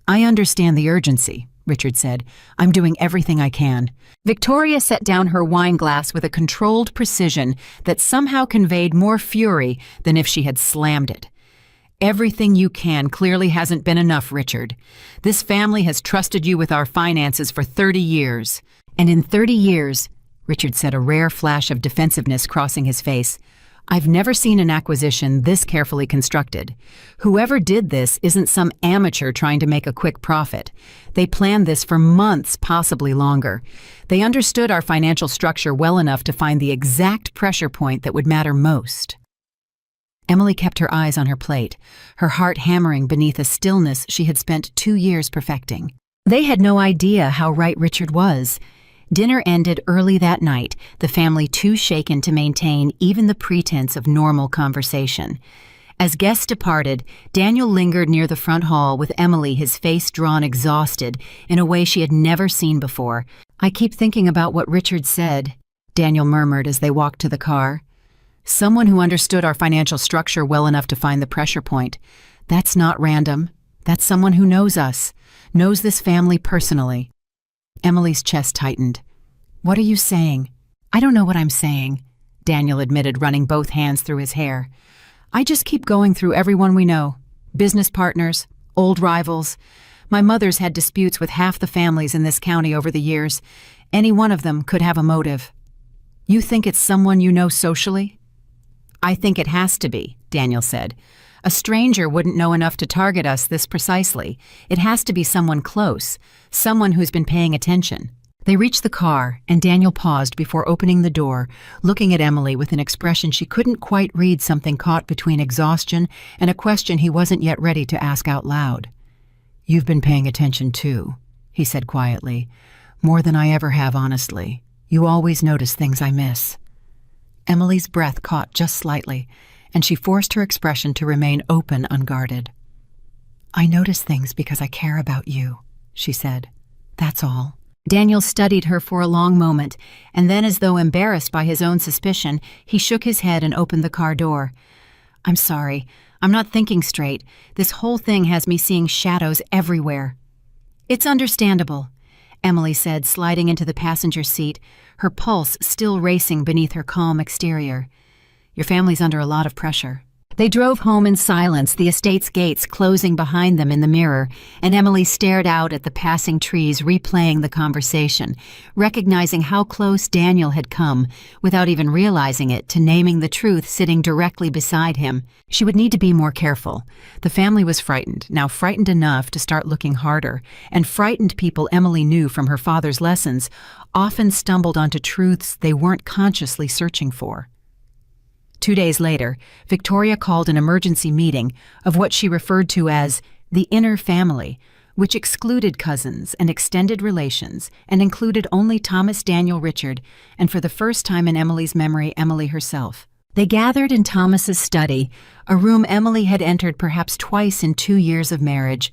"I understand the urgency," Richard said. "I'm doing everything I can." Victoria set down her wine glass with a controlled precision that somehow conveyed more fury than if she had slammed it. "Everything you can clearly hasn't been enough, Richard. This family has trusted you with our finances for 30 years. And in 30 years, Richard said, a rare flash of defensiveness crossing his face, "I've never seen an acquisition this carefully constructed. Whoever did this isn't some amateur trying to make a quick profit. They planned this for months, possibly longer. They understood our financial structure well enough to find the exact pressure point that would matter most." Emily kept her eyes on her plate, her heart hammering beneath a stillness she had spent 2 years perfecting. They had no idea how right Richard was. Dinner ended early that night, the family too shaken to maintain even the pretense of normal conversation. As guests departed, Daniel lingered near the front hall with Emily, his face drawn exhausted in a way she had never seen before. "I keep thinking about what Richard said," Daniel murmured as they walked to the car. "Someone who understood our financial structure well enough to find the pressure point. That's not random. That's someone who knows us, knows this family personally." Emily's chest tightened. "What are you saying?" "I don't know what I'm saying," Daniel admitted, running both hands through his hair. "I just keep going through everyone we know. Business partners, old rivals. My mother's had disputes with half the families in this county over the years. Any one of them could have a motive." "You think it's someone you know socially?" "I think it has to be," Daniel said. "A stranger wouldn't know enough to target us this precisely. It has to be someone close, someone who's been paying attention." They reached the car, and Daniel paused before opening the door, looking at Emily with an expression she couldn't quite read, something caught between exhaustion and a question he wasn't yet ready to ask out loud. "You've been paying attention too," he said quietly. "More than I ever have, honestly. You always notice things I miss." Emily's breath caught just slightly, and she forced her expression to remain open, unguarded. "I notice things because I care about you," she said. "That's all." Daniel studied her for a long moment, and then, as though embarrassed by his own suspicion, he shook his head and opened the car door. I'm sorry. I'm not thinking straight. This whole thing has me seeing shadows everywhere. It's understandable, Emily said, sliding into the passenger seat, her pulse still racing beneath her calm exterior. Your family's under a lot of pressure. They drove home in silence, the estate's gates closing behind them in the mirror, and Emily stared out at the passing trees, replaying the conversation, recognizing how close Daniel had come, without even realizing it, to naming the truth sitting directly beside him. She would need to be more careful. The family was frightened, now frightened enough to start looking harder, and frightened people Emily knew from her father's lessons often stumbled onto truths they weren't consciously searching for. 2 days later, Victoria called an emergency meeting of what she referred to as the inner family, which excluded cousins and extended relations and included only Thomas Daniel Richard and, for the first time in Emily's memory, Emily herself. They gathered in Thomas's study, a room Emily had entered perhaps twice in 2 years of marriage,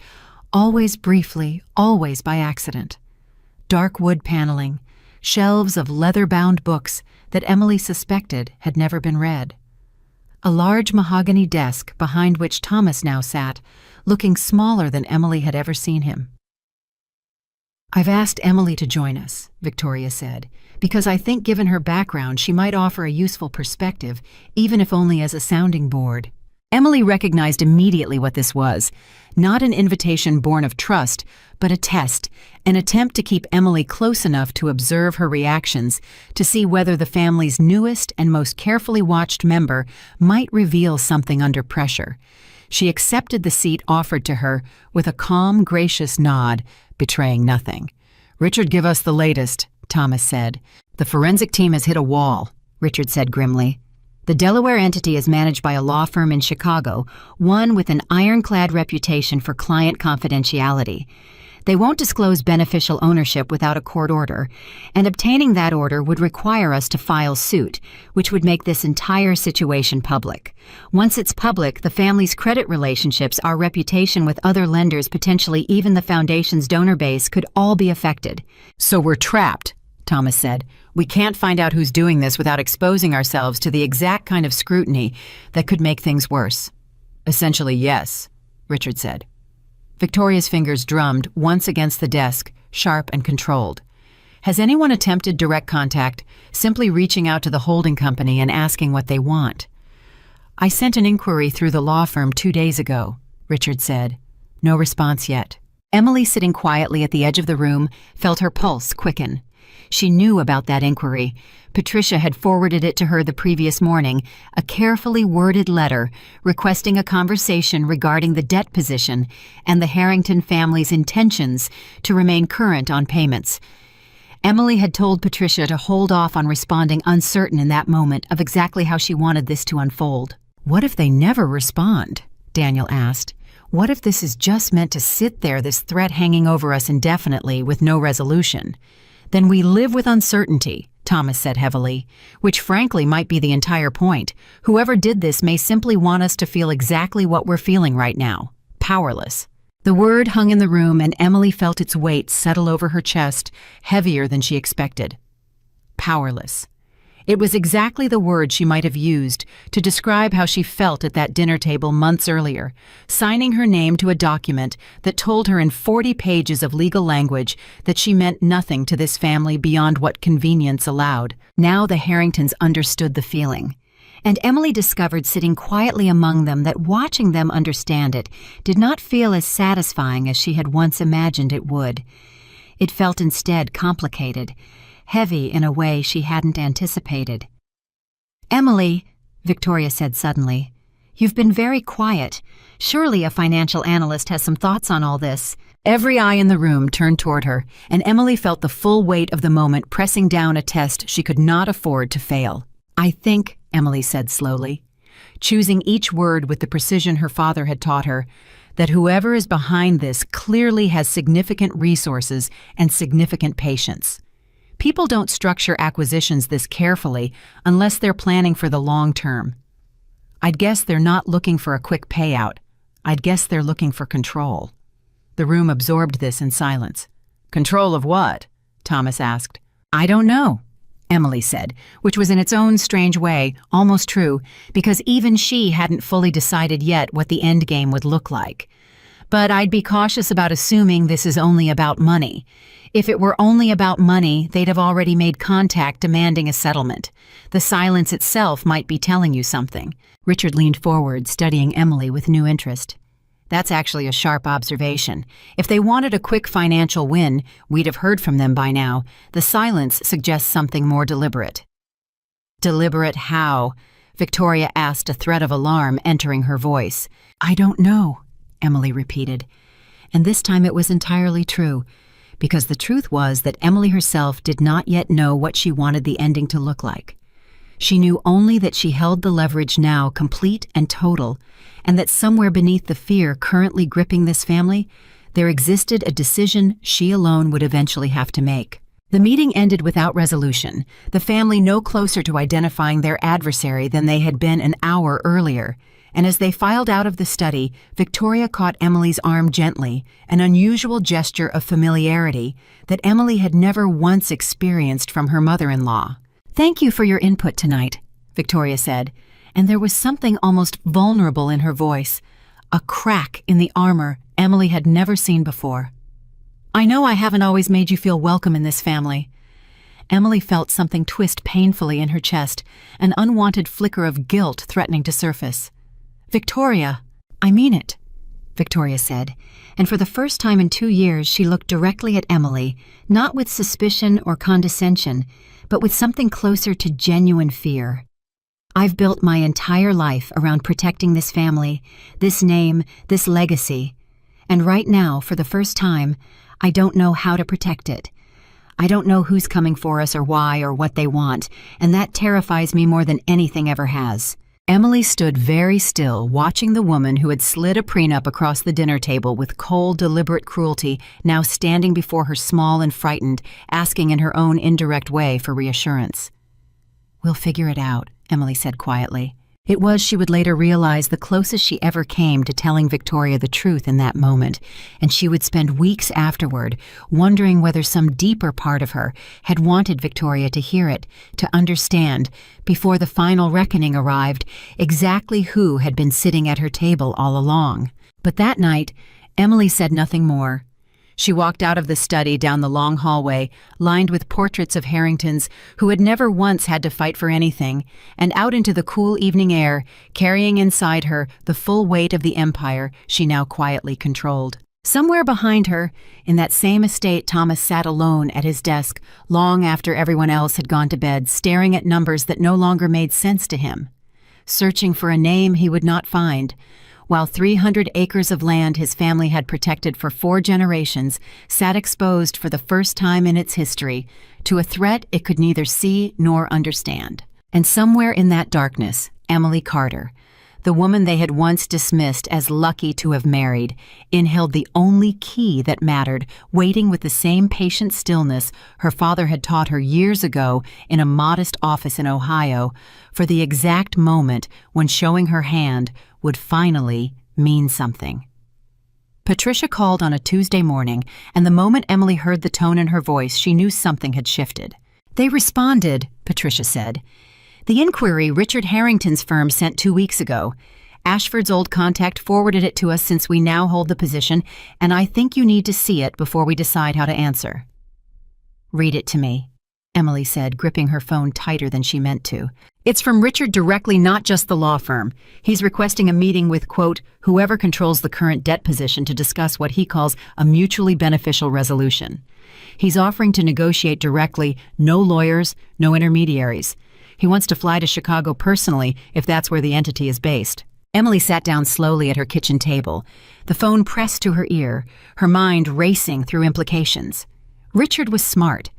always briefly, always by accident. Dark wood paneling, shelves of leather-bound books that Emily suspected had never been read. A large mahogany desk behind which Thomas now sat, looking smaller than Emily had ever seen him. I've asked Emily to join us, Victoria said, because I think given her background she might offer a useful perspective, even if only as a sounding board. Emily recognized immediately what this was, not an invitation born of trust, but a test, an attempt to keep Emily close enough to observe her reactions, to see whether the family's newest and most carefully watched member might reveal something under pressure. She accepted the seat offered to her with a calm, gracious nod, betraying nothing. "Richard, give us the latest," Thomas said. "The forensic team has hit a wall," Richard said grimly. The Delaware entity is managed by a law firm in Chicago, one with an ironclad reputation for client confidentiality. They won't disclose beneficial ownership without a court order, and obtaining that order would require us to file suit, which would make this entire situation public. Once it's public, the family's credit relationships, our reputation with other lenders, potentially even the foundation's donor base, could all be affected. "So we're trapped," Thomas said. "We can't find out who's doing this without exposing ourselves to the exact kind of scrutiny that could make things worse." "Essentially, yes," Richard said. Victoria's fingers drummed once against the desk, sharp and controlled. "Has anyone attempted direct contact, simply reaching out to the holding company and asking what they want?" "I sent an inquiry through the law firm 2 days ago," Richard said. No response yet. Emily, sitting quietly at the edge of the room, felt her pulse quicken. She knew about that inquiry. Patricia had forwarded it to her the previous morning, a carefully worded letter requesting a conversation regarding the debt position and the Harrington family's intentions to remain current on payments. Emily had told Patricia to hold off on responding, uncertain in that moment of exactly how she wanted this to unfold. "What if they never respond?" Daniel asked. "What if this is just meant to sit there, this threat hanging over us indefinitely with no resolution?" "Then we live with uncertainty," Thomas said heavily, "which frankly might be the entire point. Whoever did this may simply want us to feel exactly what we're feeling right now, powerless." The word hung in the room, and Emily felt its weight settle over her chest, heavier than she expected. Powerless. It was exactly the word she might have used to describe how she felt at that dinner table months earlier, signing her name to a document that told her in 40 pages of legal language that she meant nothing to this family beyond what convenience allowed. Now the Harringtons understood the feeling. And Emily discovered sitting quietly among them that watching them understand it did not feel as satisfying as she had once imagined it would. It felt instead complicated, heavy in a way she hadn't anticipated. "Emily," Victoria said suddenly, "you've been very quiet. Surely a financial analyst has some thoughts on all this." Every eye in the room turned toward her, and Emily felt the full weight of the moment pressing down a test she could not afford to fail. "I think," Emily said slowly, choosing each word with the precision her father had taught her, "that whoever is behind this clearly has significant resources and significant patience. People don't structure acquisitions this carefully unless they're planning for the long term. I'd guess they're not looking for a quick payout. I'd guess they're looking for control." The room absorbed this in silence. "Control of what?" Thomas asked. "I don't know." Emily said, which was in its own strange way almost true, because even she hadn't fully decided yet what the endgame would look like. But I'd be cautious about assuming this is only about money. If it were only about money, they'd have already made contact demanding a settlement. The silence itself might be telling you something. Richard leaned forward, studying Emily with new interest. That's actually a sharp observation. If they wanted a quick financial win, we'd have heard from them by now. The silence suggests something more deliberate. Deliberate how? Victoria asked, a thread of alarm entering her voice. I don't know, Emily repeated. And this time it was entirely true, because the truth was that Emily herself did not yet know what she wanted the ending to look like. She knew only that she held the leverage now complete and total, and that somewhere beneath the fear currently gripping this family, there existed a decision she alone would eventually have to make. The meeting ended without resolution, the family no closer to identifying their adversary than they had been an hour earlier, and as they filed out of the study, Victoria caught Emily's arm gently, an unusual gesture of familiarity that Emily had never once experienced from her mother-in-law. Thank you for your input tonight, Victoria said, and there was something almost vulnerable in her voice, a crack in the armor Emily had never seen before. I know I haven't always made you feel welcome in this family. Emily felt something twist painfully in her chest, an unwanted flicker of guilt threatening to surface. Victoria, I mean it, Victoria said, and for the first time in 2 years she looked directly at Emily, not with suspicion or condescension, but with something closer to genuine fear. I've built my entire life around protecting this family, this name, this legacy, and right now, for the first time, I don't know how to protect it. I don't know who's coming for us or why or what they want, and that terrifies me more than anything ever has. Emily stood very still, watching the woman who had slid a prenup across the dinner table with cold, deliberate cruelty, now standing before her small and frightened, asking in her own indirect way for reassurance. We'll figure it out, Emily said quietly. It was, she would later realize, the closest she ever came to telling Victoria the truth in that moment, and she would spend weeks afterward wondering whether some deeper part of her had wanted Victoria to hear it, to understand, before the final reckoning arrived, exactly who had been sitting at her table all along. But that night, Emily said nothing more. She walked out of the study down the long hallway, lined with portraits of Harringtons who had never once had to fight for anything, and out into the cool evening air, carrying inside her the full weight of the empire she now quietly controlled. Somewhere behind her, in that same estate, Thomas sat alone at his desk long after everyone else had gone to bed, staring at numbers that no longer made sense to him, searching for a name he would not find, while 300 acres of land his family had protected for 4 generations sat exposed for the first time in its history to a threat it could neither see nor understand. And somewhere in that darkness, Emily Carter, the woman they had once dismissed as lucky to have married, inhaled the only key that mattered, waiting with the same patient stillness her father had taught her years ago in a modest office in Ohio, for the exact moment when showing her hand would finally mean something. Patricia called on a Tuesday morning, and the moment Emily heard the tone in her voice, she knew something had shifted. They responded, Patricia said. The inquiry Richard Harrington's firm sent 2 weeks ago. Ashford's old contact forwarded it to us since we now hold the position, and I think you need to see it before we decide how to answer. Read it to me, Emily said, gripping her phone tighter than she meant to. It's from Richard directly, not just the law firm. He's requesting a meeting with, quote, whoever controls the current debt position to discuss what he calls a mutually beneficial resolution. He's offering to negotiate directly, no lawyers, no intermediaries. He wants to fly to Chicago personally if that's where the entity is based. Emily sat down slowly at her kitchen table, the phone pressed to her ear, her mind racing through implications. Richard was smart.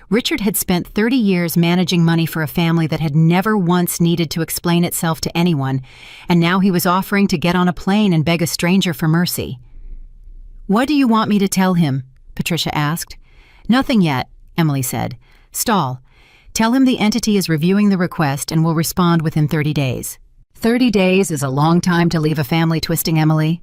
Richard had spent 30 years managing money for a family that had never once needed to explain itself to anyone, and now he was offering to get on a plane and beg a stranger for mercy. What do you want me to tell him? Patricia asked. Nothing yet, Emily said. Stall. Tell him the entity is reviewing the request and will respond within 30 days. 30 days is a long time to leave a family twisting, Emily.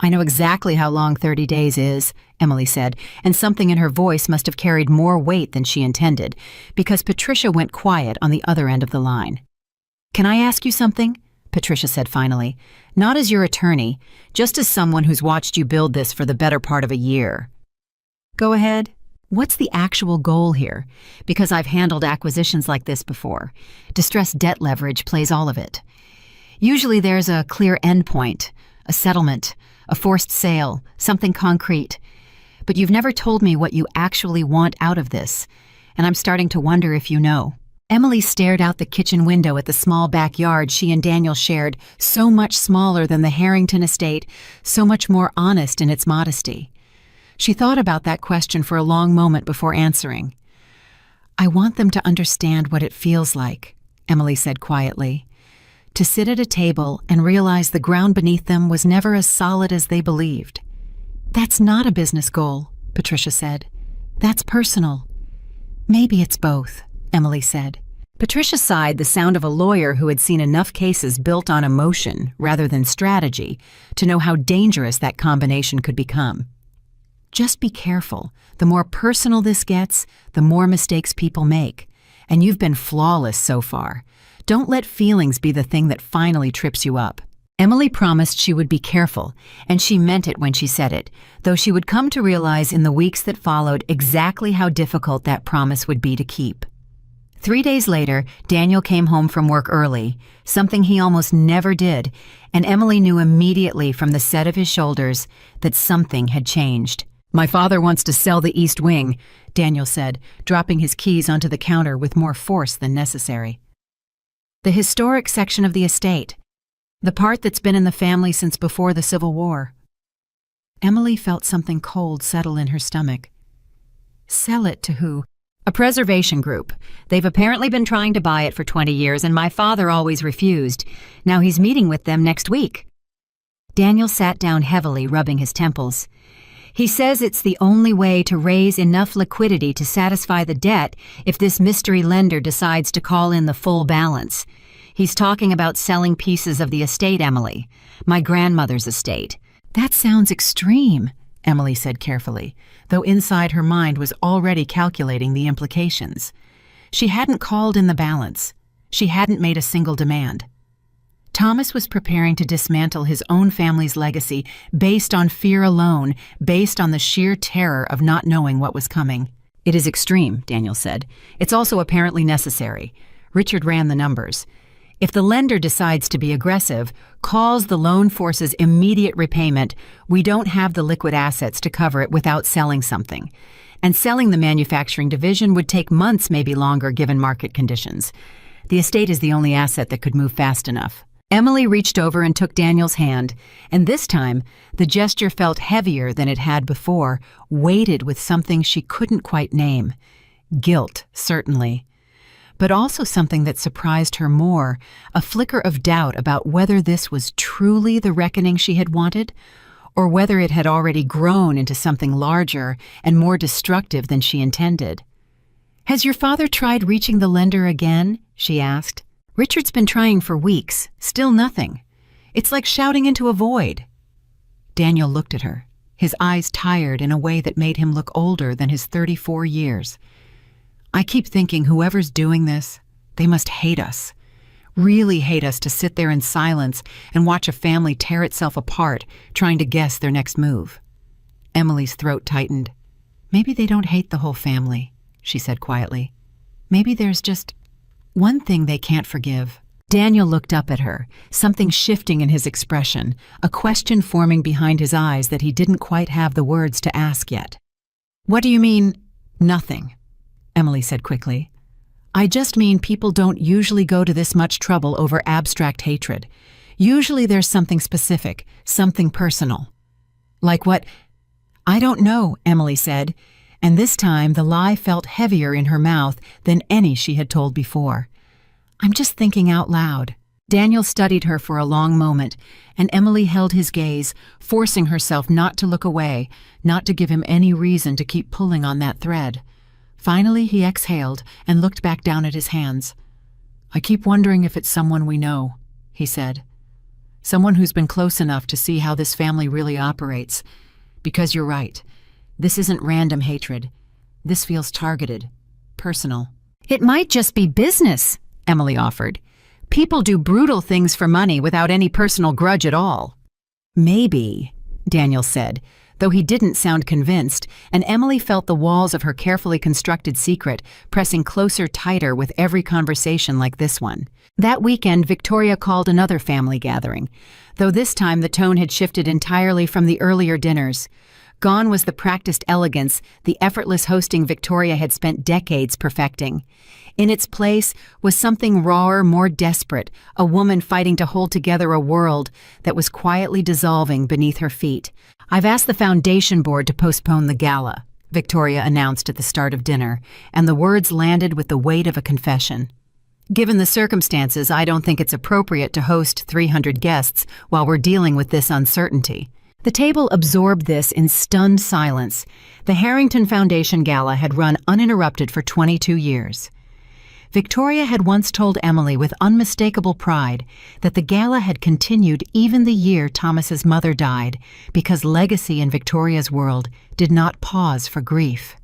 I know exactly how long 30 days is, Emily said, and something in her voice must have carried more weight than she intended, because Patricia went quiet on the other end of the line. Can I ask you something? Patricia said finally. Not as your attorney, just as someone who's watched you build this for the better part of a year. Go ahead. What's the actual goal here? Because I've handled acquisitions like this before. Distressed debt leverage plays all of it. Usually there's a clear endpoint, a settlement, a forced sale, something concrete. But you've never told me what you actually want out of this, and I'm starting to wonder if you know. Emily stared out the kitchen window at the small backyard she and Daniel shared, so much smaller than the Harrington estate, so much more honest in its modesty. She thought about that question for a long moment before answering. I want them to understand what it feels like, Emily said quietly. To sit at a table and realize the ground beneath them was never as solid as they believed. That's not a business goal, Patricia said. That's personal. Maybe it's both, Emily said. Patricia sighed, the sound of a lawyer who had seen enough cases built on emotion rather than strategy to know how dangerous that combination could become. Just be careful. The more personal this gets, the more mistakes people make. And you've been flawless so far. Don't let feelings be the thing that finally trips you up. Emily promised she would be careful, and she meant it when she said it, though she would come to realize in the weeks that followed exactly how difficult that promise would be to keep. 3 days later, Daniel came home from work early, something he almost never did, and Emily knew immediately from the set of his shoulders that something had changed. My father wants to sell the East Wing, Daniel said, dropping his keys onto the counter with more force than necessary. The historic section of the estate, the part that's been in the family since before the Civil War. Emily felt something cold settle in her stomach. Sell it to who? A preservation group. They've apparently been trying to buy it for 20 years, and my father always refused. Now he's meeting with them next week. Daniel sat down heavily, rubbing his temples. He says it's the only way to raise enough liquidity to satisfy the debt if this mystery lender decides to call in the full balance. He's talking about selling pieces of the estate, Emily. My grandmother's estate. That sounds extreme, Emily said carefully, though inside her mind was already calculating the implications. She hadn't called in the balance. She hadn't made a single demand. Thomas was preparing to dismantle his own family's legacy based on fear alone, based on the sheer terror of not knowing what was coming. It is extreme, Daniel said. It's also apparently necessary. Richard ran the numbers. If the lender decides to be aggressive, calls the loan force's immediate repayment, we don't have the liquid assets to cover it without selling something. And selling the manufacturing division would take months, maybe longer, given market conditions. The estate is the only asset that could move fast enough. Emily reached over and took Daniel's hand, and this time, the gesture felt heavier than it had before, weighted with something she couldn't quite name. Guilt, certainly. But also something that surprised her more, a flicker of doubt about whether this was truly the reckoning she had wanted, or whether it had already grown into something larger and more destructive than she intended. Has your father tried reaching the lender again? She asked. Richard's been trying for weeks, still nothing. It's like shouting into a void. Daniel looked at her, his eyes tired in a way that made him look older than his 34 years. I keep thinking whoever's doing this, they must hate us. Really hate us to sit there in silence and watch a family tear itself apart, trying to guess their next move. Emily's throat tightened. Maybe they don't hate the whole family, she said quietly. Maybe there's just one thing they can't forgive. Daniel looked up at her, something shifting in his expression, a question forming behind his eyes that he didn't quite have the words to ask yet. What do you mean, nothing? Emily said quickly. I just mean people don't usually go to this much trouble over abstract hatred. Usually there's something specific, something personal. Like what? I don't know, Emily said, and this time the lie felt heavier in her mouth than any she had told before. I'm just thinking out loud. Daniel studied her for a long moment, and Emily held his gaze, forcing herself not to look away, not to give him any reason to keep pulling on that thread. Finally, he exhaled and looked back down at his hands. I keep wondering if it's someone we know, he said. Someone who's been close enough to see how this family really operates. Because you're right. This isn't random hatred. This feels targeted, personal. It might just be business, Emily offered. People do brutal things for money without any personal grudge at all. Maybe, Daniel said, though he didn't sound convinced, and Emily felt the walls of her carefully constructed secret pressing tighter with every conversation like this one. That weekend, Victoria called another family gathering, though this time the tone had shifted entirely from the earlier dinners. Gone was the practiced elegance, the effortless hosting Victoria had spent decades perfecting. In its place was something rawer, more desperate, a woman fighting to hold together a world that was quietly dissolving beneath her feet. "I've asked the foundation board to postpone the gala," Victoria announced at the start of dinner, and the words landed with the weight of a confession. "Given the circumstances, I don't think it's appropriate to host 300 guests while we're dealing with this uncertainty." The table absorbed this in stunned silence. The Harrington Foundation Gala had run uninterrupted for 22 years. Victoria had once told Emily with unmistakable pride that the gala had continued even the year Thomas's mother died, because legacy in Victoria's world did not pause for grief.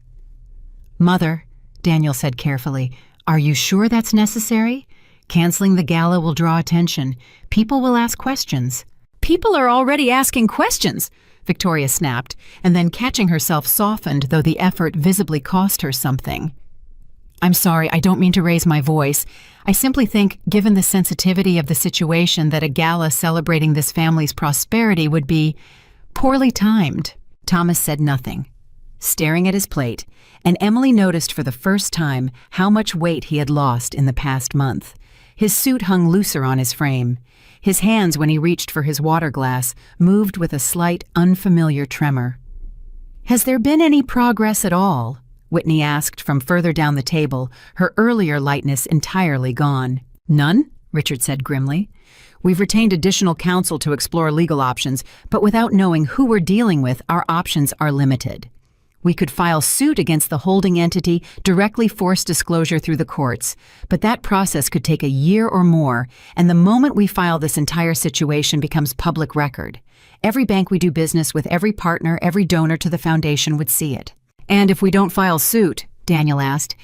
"Mother," Daniel said carefully, "are you sure that's necessary? Canceling the gala will draw attention. People will ask questions." "People are already asking questions," Victoria snapped, and then catching herself softened, though the effort visibly cost her something. "I'm sorry, I don't mean to raise my voice. I simply think, given the sensitivity of the situation, that a gala celebrating this family's prosperity would be poorly timed." Thomas said nothing, staring at his plate, and Emily noticed for the first time how much weight he had lost in the past month. His suit hung looser on his frame. His hands, when he reached for his water glass, moved with a slight, unfamiliar tremor. "Has there been any progress at all?" Whitney asked from further down the table, her earlier lightness entirely gone. "None," Richard said grimly. "We've retained additional counsel to explore legal options, but without knowing who we're dealing with, our options are limited. We could file suit against the holding entity, directly force disclosure through the courts, but that process could take a year or more, and the moment we file, this entire situation becomes public record. Every bank we do business with, every partner, every donor to the foundation would see it." "And if we don't file suit?" Daniel asked.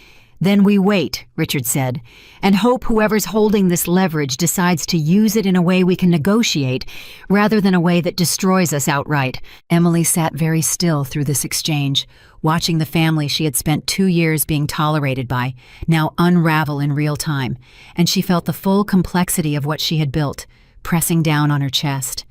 "Then we wait," Richard said, "and hope whoever's holding this leverage decides to use it in a way we can negotiate, rather than a way that destroys us outright." Emily sat very still through this exchange, watching the family she had spent 2 years being tolerated by now unravel in real time, and she felt the full complexity of what she had built, pressing down on her chest.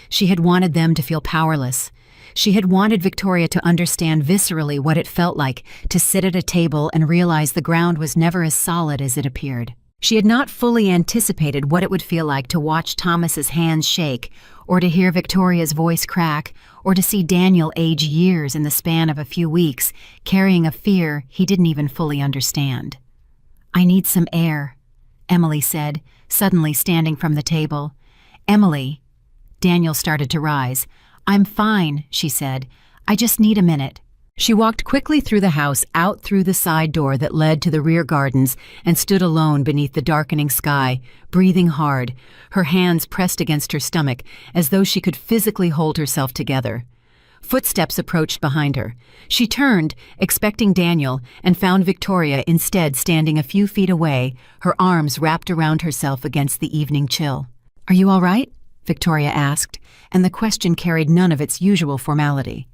She had wanted them to feel powerless. She had wanted Victoria to understand viscerally what it felt like to sit at a table and realize the ground was never as solid as it appeared. She had not fully anticipated what it would feel like to watch Thomas's hands shake, or to hear Victoria's voice crack, or to see Daniel age years in the span of a few weeks, carrying a fear he didn't even fully understand. "I need some air," Emily said, suddenly standing from the table. "Emily." Daniel started to rise. "I'm fine," she said. "I just need a minute." She walked quickly through the house, out through the side door that led to the rear gardens, and stood alone beneath the darkening sky, breathing hard, her hands pressed against her stomach, as though she could physically hold herself together. Footsteps approached behind her. She turned, expecting Daniel, and found Victoria instead standing a few feet away, her arms wrapped around herself against the evening chill. "Are you all right?" Victoria asked, and the question carried none of its usual formality.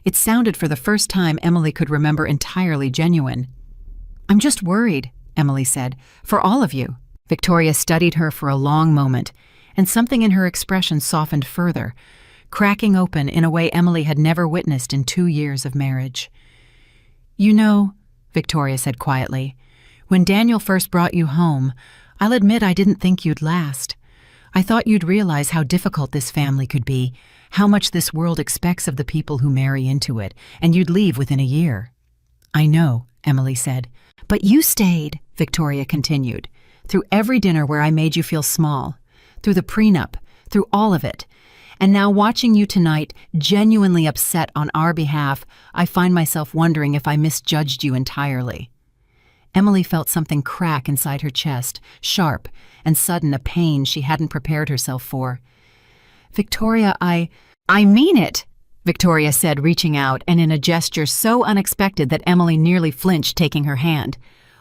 It sounded for the first time Emily could remember entirely genuine. "I'm just worried," Emily said, "for all of you." Victoria studied her for a long moment, and something in her expression softened further, cracking open in a way Emily had never witnessed in 2 years of marriage. "You know," Victoria said quietly, "when Daniel first brought you home, I'll admit I didn't think you'd last. I thought you'd realize how difficult this family could be, how much this world expects of the people who marry into it, and you'd leave within a year." "I know," Emily said. "But you stayed," Victoria continued, "through every dinner where I made you feel small, through the prenup, through all of it. And now watching you tonight, genuinely upset on our behalf, I find myself wondering if I misjudged you entirely." Emily felt something crack inside her chest, sharp and sudden, a pain she hadn't prepared herself for. Victoria, I mean it, Victoria said, reaching out and in a gesture so unexpected that Emily nearly flinched, taking her hand.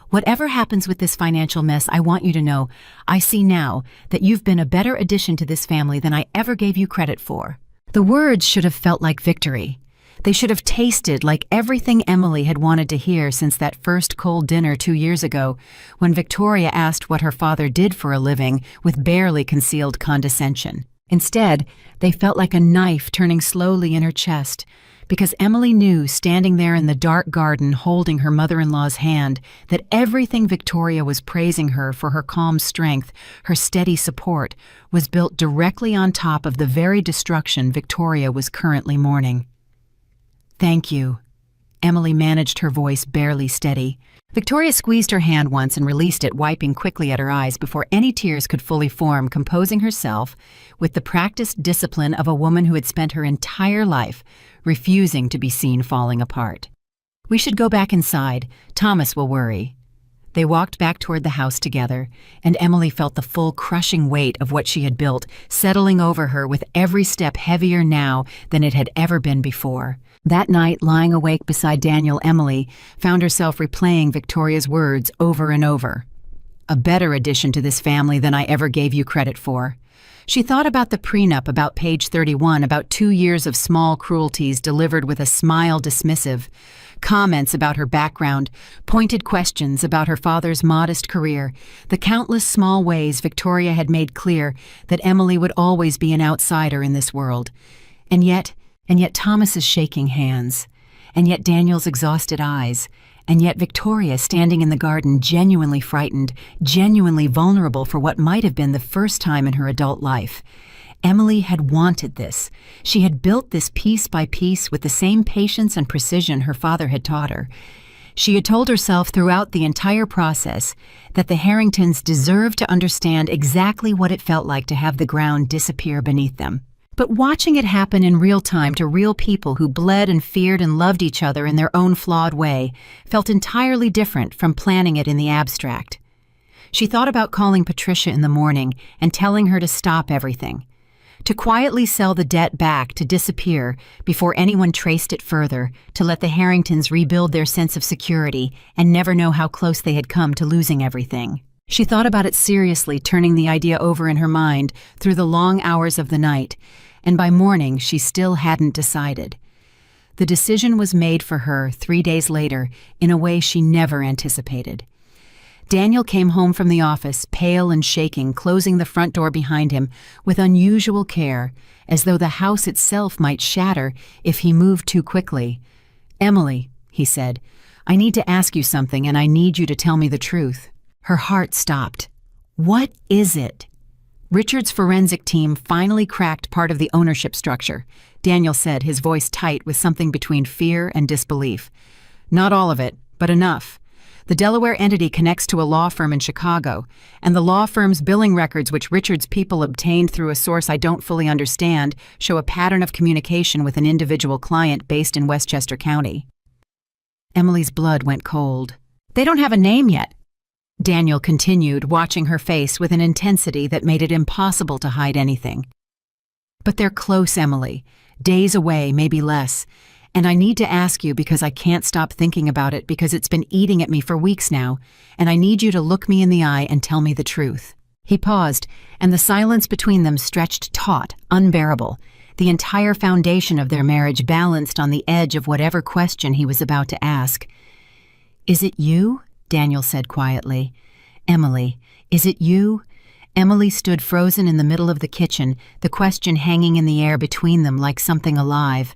Whatever happens with this financial mess, I want you to know, I see now that you've been a better addition to this family than I ever gave you credit for. The words should have felt like victory. They should have tasted like everything Emily had wanted to hear since that first cold dinner 2 years ago, when Victoria asked what her father did for a living with barely concealed condescension. Instead, they felt like a knife turning slowly in her chest, because Emily knew, standing there in the dark garden holding her mother-in-law's hand, that everything Victoria was praising her for, her calm strength, her steady support, was built directly on top of the very destruction Victoria was currently mourning. "Thank you." Emily managed her voice barely steady. Victoria squeezed her hand once and released it, wiping quickly at her eyes before any tears could fully form, composing herself with the practiced discipline of a woman who had spent her entire life refusing to be seen falling apart. "We should go back inside. Thomas will worry." They walked back toward the house together, and Emily felt the full crushing weight of what she had built settling over her with every step heavier now than it had ever been before. That night, lying awake beside Daniel, Emily found herself replaying Victoria's words over and over. "A better addition to this family than I ever gave you credit for." She thought about the prenup, about page 31, about 2 years of small cruelties delivered with a smile dismissive, comments about her background, pointed questions about her father's modest career, the countless small ways Victoria had made clear that Emily would always be an outsider in this world. And yet Thomas's shaking hands, and yet Daniel's exhausted eyes, and yet Victoria standing in the garden genuinely frightened, genuinely vulnerable for what might have been the first time in her adult life. Emily had wanted this. She had built this piece by piece with the same patience and precision her father had taught her. She had told herself throughout the entire process that the Harringtons deserved to understand exactly what it felt like to have the ground disappear beneath them. But watching it happen in real time to real people who bled and feared and loved each other in their own flawed way felt entirely different from planning it in the abstract. She thought about calling Patricia in the morning and telling her to stop everything, to quietly sell the debt back, to disappear before anyone traced it further, to let the Harringtons rebuild their sense of security and never know how close they had come to losing everything. She thought about it seriously, turning the idea over in her mind through the long hours of the night, and by morning she still hadn't decided. The decision was made for her 3 days later in a way she never anticipated. Daniel came home from the office, pale and shaking, closing the front door behind him with unusual care, as though the house itself might shatter if he moved too quickly. "Emily," he said, "I need to ask you something, and I need you to tell me the truth." Her heart stopped. "What is it?" "Richard's forensic team finally cracked part of the ownership structure," Daniel said, his voice tight with something between fear and disbelief. "Not all of it, but enough. The Delaware entity connects to a law firm in Chicago, and the law firm's billing records, which Richard's people obtained through a source I don't fully understand, show a pattern of communication with an individual client based in Westchester County." Emily's blood went cold. "They don't have a name yet," Daniel continued, watching her face with an intensity that made it impossible to hide anything. "But they're close, Emily. Days away, maybe less. And I need to ask you because I can't stop thinking about it, because it's been eating at me for weeks now, and I need you to look me in the eye and tell me the truth." He paused, and the silence between them stretched taut, unbearable, the entire foundation of their marriage balanced on the edge of whatever question he was about to ask. "Is it you?" Daniel said quietly. "Emily, is it you?" Emily stood frozen in the middle of the kitchen, the question hanging in the air between them like something alive.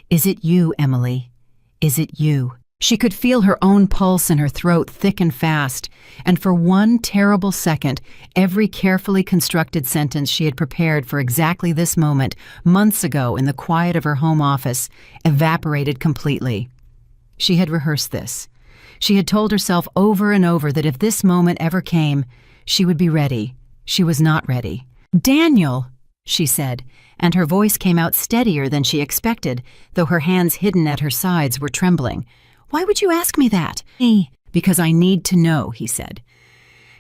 "Is it you, Emily? Is it you?" She could feel her own pulse in her throat thicken fast, and for one terrible second, every carefully constructed sentence she had prepared for exactly this moment, months ago in the quiet of her home office, evaporated completely. She had rehearsed this. She had told herself over and over that if this moment ever came, she would be ready. She was not ready. "Daniel," she said, and her voice came out steadier than she expected, though her hands hidden at her sides were trembling. "Why would you ask me that?" "Because I need to know," he said.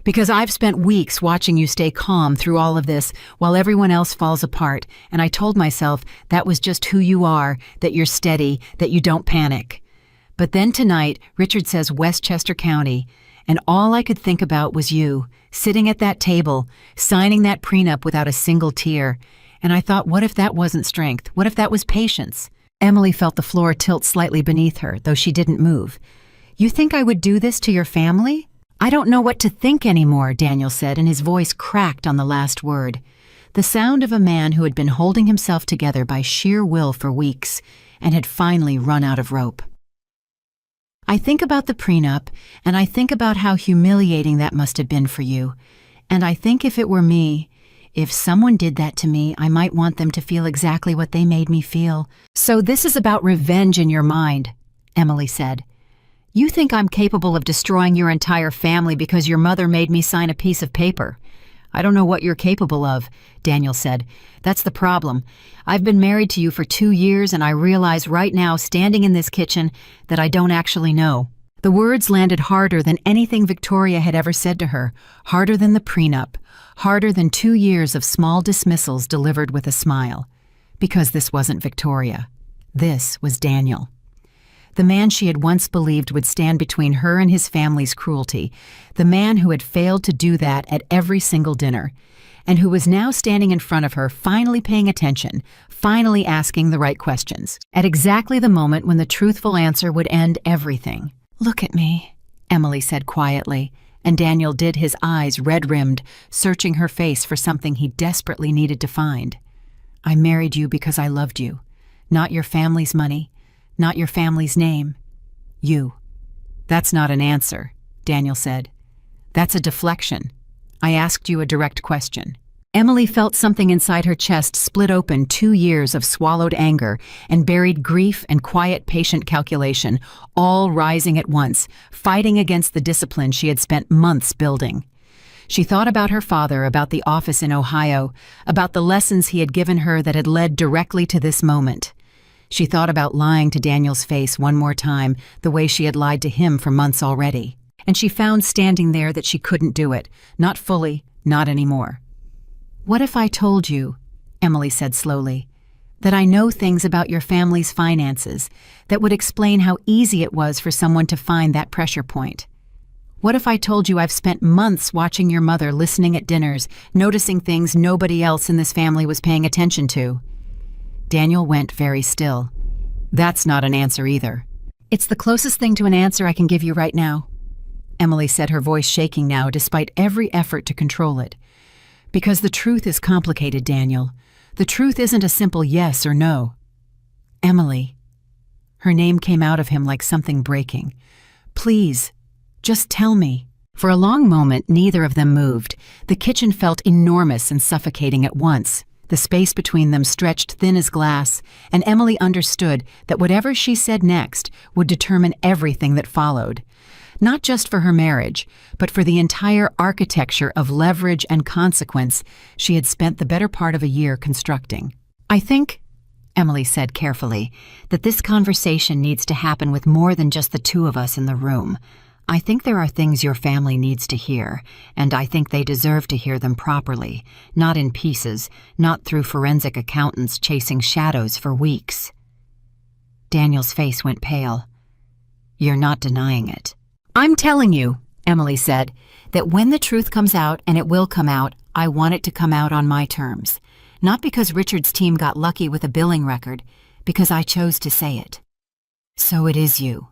Because I've spent weeks watching you stay calm through all of this while everyone else falls apart, and I told myself that was just who you are, that you're steady, that you don't panic. But then tonight, Richard says Westchester County, and all I could think about was you, sitting at that table, signing that prenup without a single tear. And I thought, what if that wasn't strength? What if that was patience? Emily felt the floor tilt slightly beneath her, though she didn't move. You think I would do this to your family? I don't know what to think anymore, Daniel said, and his voice cracked on the last word. The sound of a man who had been holding himself together by sheer will for weeks and had finally run out of rope. I think about the prenup, and I think about how humiliating that must have been for you. And I think if it were me, if someone did that to me, I might want them to feel exactly what they made me feel. So this is about revenge in your mind, Emily said. You think I'm capable of destroying your entire family because your mother made me sign a piece of paper. I don't know what you're capable of, Daniel said. That's the problem. I've been married to you for 2 years, and I realize right now, standing in this kitchen, that I don't actually know. The words landed harder than anything Victoria had ever said to her, harder than the prenup, harder than 2 years of small dismissals delivered with a smile. Because this wasn't Victoria. This was Daniel. The man she had once believed would stand between her and his family's cruelty, the man who had failed to do that at every single dinner, and who was now standing in front of her, finally paying attention, finally asking the right questions, at exactly the moment when the truthful answer would end everything. Look at me, Emily said quietly, and Daniel did, his eyes red-rimmed, searching her face for something he desperately needed to find. I married you because I loved you, not your family's money, not your family's name. You. That's not an answer, Daniel said. That's a deflection. I asked you a direct question. Emily felt something inside her chest split open, 2 years of swallowed anger and buried grief and quiet, patient calculation, all rising at once, fighting against the discipline she had spent months building. She thought about her father, about the office in Ohio, about the lessons he had given her that had led directly to this moment. She thought about lying to Daniel's face one more time, the way she had lied to him for months already. And she found standing there that she couldn't do it. Not fully, not anymore. What if I told you, Emily said slowly, that I know things about your family's finances that would explain how easy it was for someone to find that pressure point? What if I told you I've spent months watching your mother, listening at dinners, noticing things nobody else in this family was paying attention to? Daniel went very still. That's not an answer either. It's the closest thing to an answer I can give you right now, Emily said, her voice shaking now despite every effort to control it. Because the truth is complicated, Daniel. The truth isn't a simple yes or no. Emily. Her name came out of him like something breaking. Please, just tell me. For a long moment, neither of them moved. The kitchen felt enormous and suffocating at once. The space between them stretched thin as glass, and Emily understood that whatever she said next would determine everything that followed. Not just for her marriage, but for the entire architecture of leverage and consequence she had spent the better part of a year constructing. I think, Emily said carefully, that this conversation needs to happen with more than just the two of us in the room. I think there are things your family needs to hear, and I think they deserve to hear them properly, not in pieces, not through forensic accountants chasing shadows for weeks. Daniel's face went pale. You're not denying it. I'm telling you, Emily said, that when the truth comes out, and it will come out, I want it to come out on my terms. Not because Richard's team got lucky with a billing record, because I chose to say it. So it is you.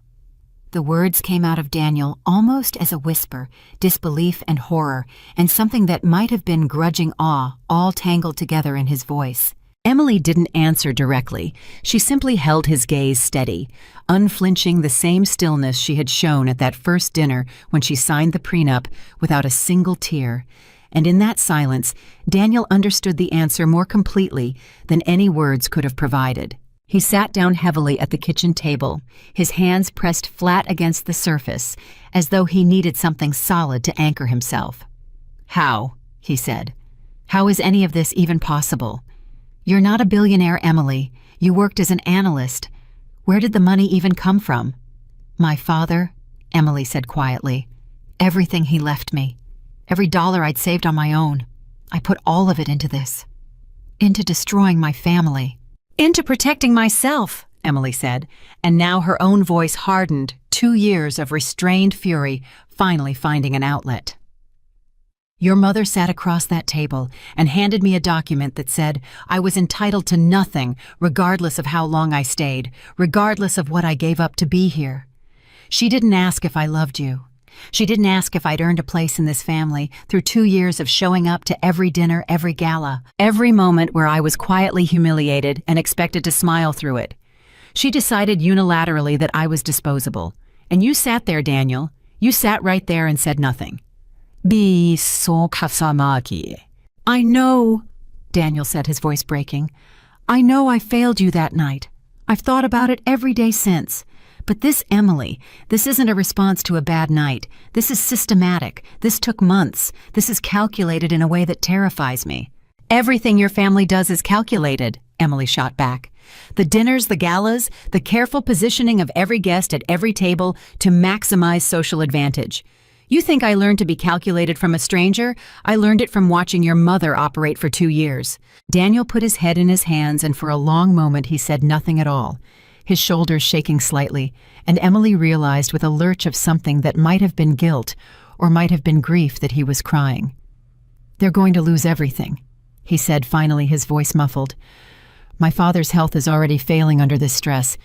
The words came out of Daniel almost as a whisper, disbelief and horror, and something that might have been grudging awe, all tangled together in his voice. Emily didn't answer directly. She simply held his gaze steady, unflinching, the same stillness she had shown at that first dinner when she signed the prenup without a single tear. And in that silence, Daniel understood the answer more completely than any words could have provided. He sat down heavily at the kitchen table, his hands pressed flat against the surface, as though he needed something solid to anchor himself. How? He said. How is any of this even possible? You're not a billionaire, Emily. You worked as an analyst. Where did the money even come from? My father, Emily said quietly. Everything he left me. every dollar I'd saved on my own. I put all of it into this. Into destroying my family. Into protecting myself, Emily said, and now her own voice hardened, 2 years of restrained fury finally finding an outlet. Your mother sat across that table and handed me a document that said I was entitled to nothing regardless of how long I stayed, regardless of what I gave up to be here. She didn't ask if I loved you. She didn't ask if I'd earned a place in this family through 2 years of showing up to every dinner, every gala, every moment where I was quietly humiliated and expected to smile through it. She decided unilaterally that I was disposable. And you sat there, Daniel. You sat right there and said nothing. Be so kasamaki. I know, Daniel said, his voice breaking. I know I failed you that night. I've thought about it every day since. But this Emily, this isn't a response to a bad night. This is systematic. This took months. This is calculated in a way that terrifies me. Everything your family does is calculated, Emily shot back. The dinners, the galas, the careful positioning of every guest at every table to maximize social advantage. You think I learned to be calculated from a stranger? I learned it from watching your mother operate for 2 years. Daniel put his head in his hands, and for a long moment he said nothing at all, his shoulders shaking slightly, and Emily realized with a lurch of something that might have been guilt or might have been grief that he was crying. They're going to lose everything, he said, finally, his voice muffled. My father's health is already failing under this stress.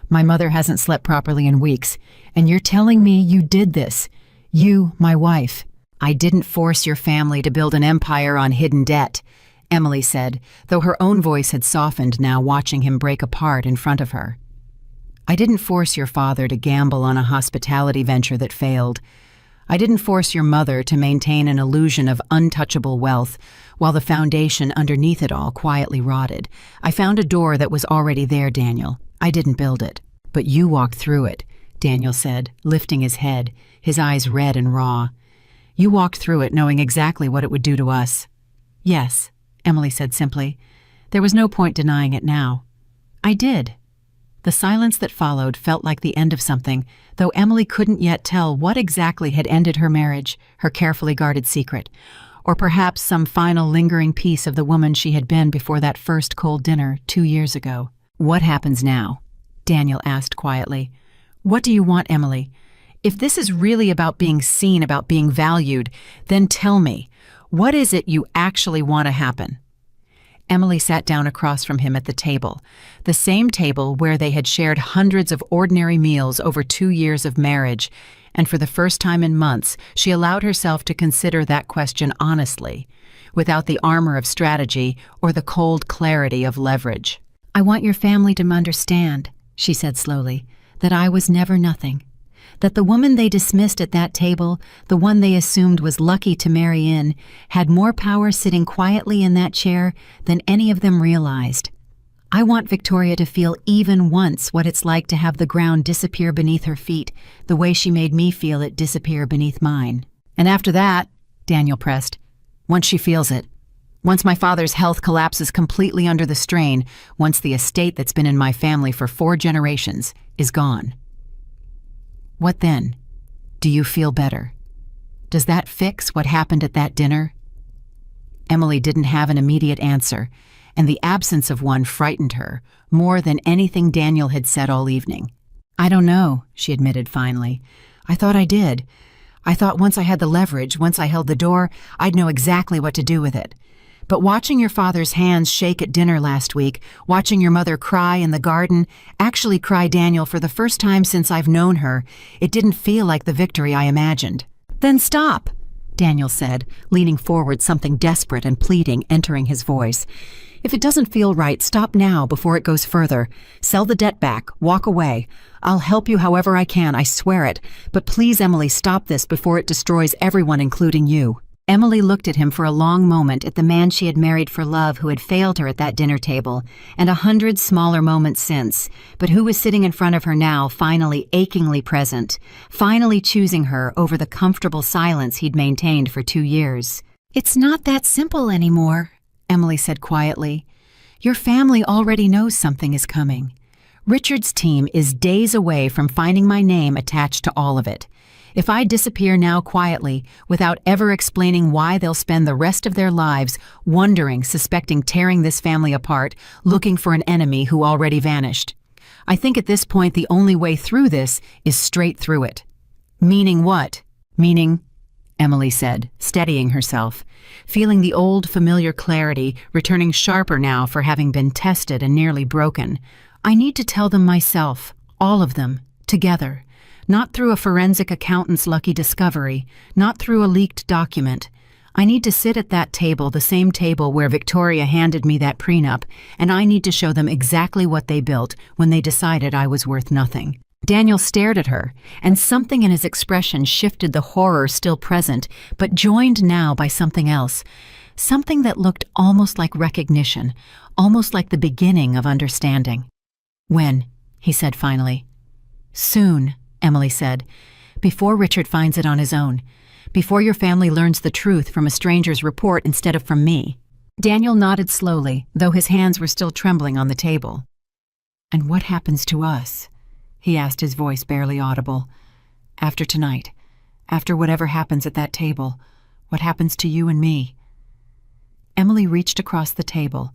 My mother hasn't slept properly in weeks, and you're telling me you did this. You, my wife. I didn't force your family to build an empire on hidden debt, Emily said, though her own voice had softened now watching him break apart in front of her. I didn't force your father to gamble on a hospitality venture that failed. I didn't force your mother to maintain an illusion of untouchable wealth while the foundation underneath it all quietly rotted. I found a door that was already there, Daniel. I didn't build it, but you walked through it, Daniel said, lifting his head, his eyes red and raw. You walked through it knowing exactly what it would do to us. Yes, Emily said simply. There was no point denying it now. I did. The silence that followed felt like the end of something, though Emily couldn't yet tell what exactly had ended her marriage, her carefully guarded secret, or perhaps some final lingering piece of the woman she had been before that first cold dinner 2 years ago. What happens now? Daniel asked quietly. What do you want, Emily? If this is really about being seen, about being valued, then tell me, what is it you actually want to happen? Emily sat down across from him at the table, the same table where they had shared hundreds of ordinary meals over 2 years of marriage, and for the first time in months, she allowed herself to consider that question honestly, without the armor of strategy or the cold clarity of leverage. I want your family to understand, she said slowly, that I was never nothing. That the woman they dismissed at that table, the one they assumed was lucky to marry in, had more power sitting quietly in that chair than any of them realized. I want Victoria to feel even once what it's like to have the ground disappear beneath her feet, the way she made me feel it disappear beneath mine. And after that, Daniel pressed, once she feels it, once my father's health collapses completely under the strain, once the estate that's been in my family for 4 generations is gone. What then? Do you feel better? Does that fix what happened at that dinner? Emily didn't have an immediate answer, and the absence of one frightened her more than anything Daniel had said all evening. I don't know, she admitted finally. I thought I did. I thought once I had the leverage, once I held the door, I'd know exactly what to do with it. But watching your father's hands shake at dinner last week, watching your mother cry in the garden, actually cry, Daniel, for the first time since I've known her, it didn't feel like the victory I imagined. Then stop, Daniel said, leaning forward, something desperate and pleading entering his voice. If it doesn't feel right, stop now before it goes further. Sell the debt back, walk away. I'll help you however I can, I swear it. But please, Emily, stop this before it destroys everyone, including you. Emily looked at him for a long moment, at the man she had married for love who had failed her at that dinner table, and 100 smaller moments since, but who was sitting in front of her now, finally achingly present, finally choosing her over the comfortable silence he'd maintained for 2 years. It's not that simple anymore, Emily said quietly. Your family already knows something is coming. Richard's team is days away from finding my name attached to all of it. If I disappear now quietly, without ever explaining why they'll spend the rest of their lives wondering, suspecting, tearing this family apart, looking for an enemy who already vanished. I think at this point the only way through this is straight through it. Meaning what? Meaning, Emily said, steadying herself, feeling the old familiar clarity returning sharper now for having been tested and nearly broken. I need to tell them myself, all of them, together. Not through a forensic accountant's lucky discovery, not through a leaked document. I need to sit at that table, the same table where Victoria handed me that prenup, and I need to show them exactly what they built when they decided I was worth nothing. Daniel stared at her, and something in his expression shifted the horror still present, but joined now by something else. Something that looked almost like recognition, almost like the beginning of understanding. "When?" he said finally. "Soon," Emily said. "Before Richard finds it on his own. Before your family learns the truth from a stranger's report instead of from me." Daniel nodded slowly, though his hands were still trembling on the table. "And what happens to us?" he asked, his voice barely audible. "After tonight, after whatever happens at that table, what happens to you and me?" Emily reached across the table,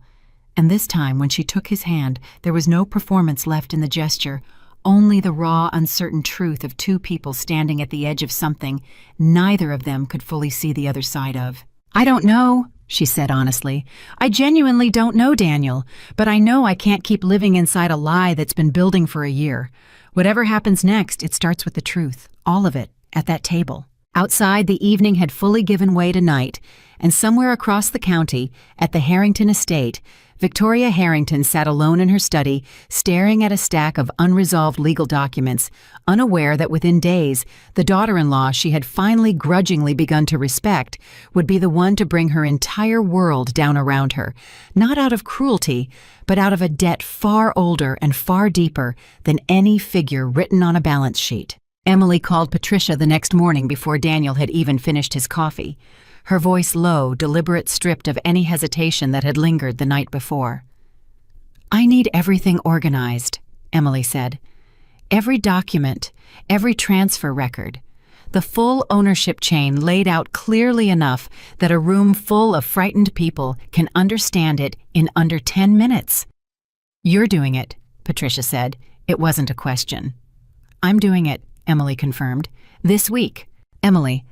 and this time when she took his hand, there was no performance left in the gesture, only the raw, uncertain truth of two people standing at the edge of something neither of them could fully see the other side of. "I don't know," she said honestly. "I genuinely don't know, Daniel, but I know I can't keep living inside a lie that's been building for a year. Whatever happens next, it starts with the truth, all of it, at that table." Outside, the evening had fully given way to night, and somewhere across the county, at the Harrington estate, Victoria Harrington sat alone in her study, staring at a stack of unresolved legal documents, unaware that within days, the daughter-in-law she had finally grudgingly begun to respect would be the one to bring her entire world down around her, not out of cruelty, but out of a debt far older and far deeper than any figure written on a balance sheet. Emily called Patricia the next morning before Daniel had even finished his coffee, her voice low, deliberate, stripped of any hesitation that had lingered the night before. "I need everything organized," Emily said. "Every document, every transfer record, the full ownership chain laid out clearly enough that a room full of frightened people can understand it in under 10 minutes. "You're doing it," Patricia said. It wasn't a question. "I'm doing it," Emily confirmed. "This week. Emily,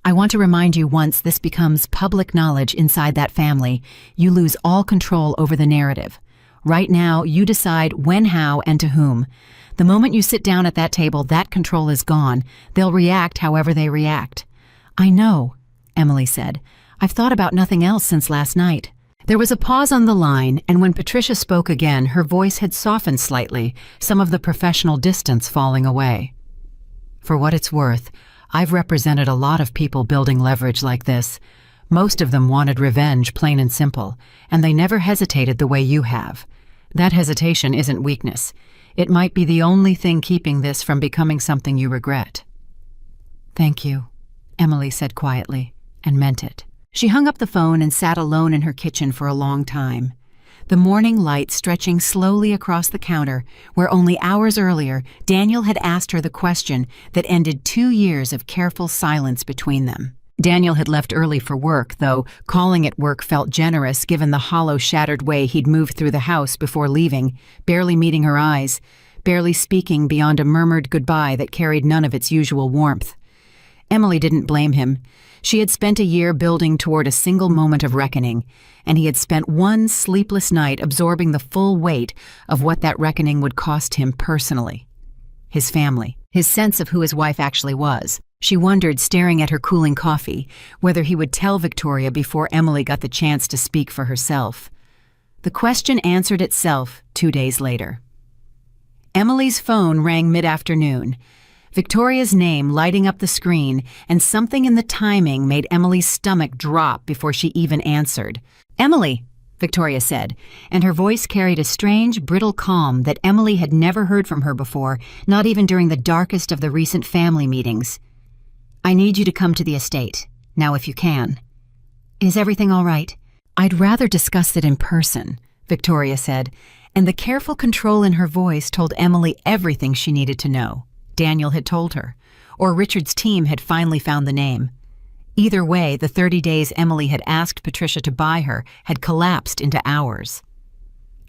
I want to remind you, once this becomes public knowledge inside that family, you lose all control over the narrative. Right now, you decide when, how, and to whom. The moment you sit down at that table, that control is gone. They'll react however they react." "I know," Emily said. "I've thought about nothing else since last night." There was a pause on the line, and when Patricia spoke again, her voice had softened slightly, some of the professional distance falling away. "For what it's worth, I've represented a lot of people building leverage like this. Most of them wanted revenge, plain and simple, and they never hesitated the way you have. That hesitation isn't weakness. It might be the only thing keeping this from becoming something you regret." "Thank you," Emily said quietly, and meant it. She hung up the phone and sat alone in her kitchen for a long time, the morning light stretching slowly across the counter where only hours earlier Daniel had asked her the question that ended 2 years of careful silence between them. Daniel had left early for work, though calling it work felt generous given the hollow, shattered way he'd moved through the house before leaving, barely meeting her eyes, barely speaking beyond a murmured goodbye that carried none of its usual warmth. Emily didn't blame him. She had spent a year building toward a single moment of reckoning, and he had spent one sleepless night absorbing the full weight of what that reckoning would cost him personally. His family, his sense of who his wife actually was. She wondered, staring at her cooling coffee, whether he would tell Victoria before Emily got the chance to speak for herself. The question answered itself 2 days later. Emily's phone rang mid-afternoon, Victoria's name lighting up the screen, and something in the timing made Emily's stomach drop before she even answered. "Emily," Victoria said, and her voice carried a strange, brittle calm that Emily had never heard from her before, not even during the darkest of the recent family meetings. "I need you to come to the estate, now if you can." "Is everything all right?" "I'd rather discuss it in person," Victoria said, and the careful control in her voice told Emily everything she needed to know. Daniel had told her. or Richard's team had finally found the name. Either way, the 30 days Emily had asked Patricia to buy her had collapsed into hours.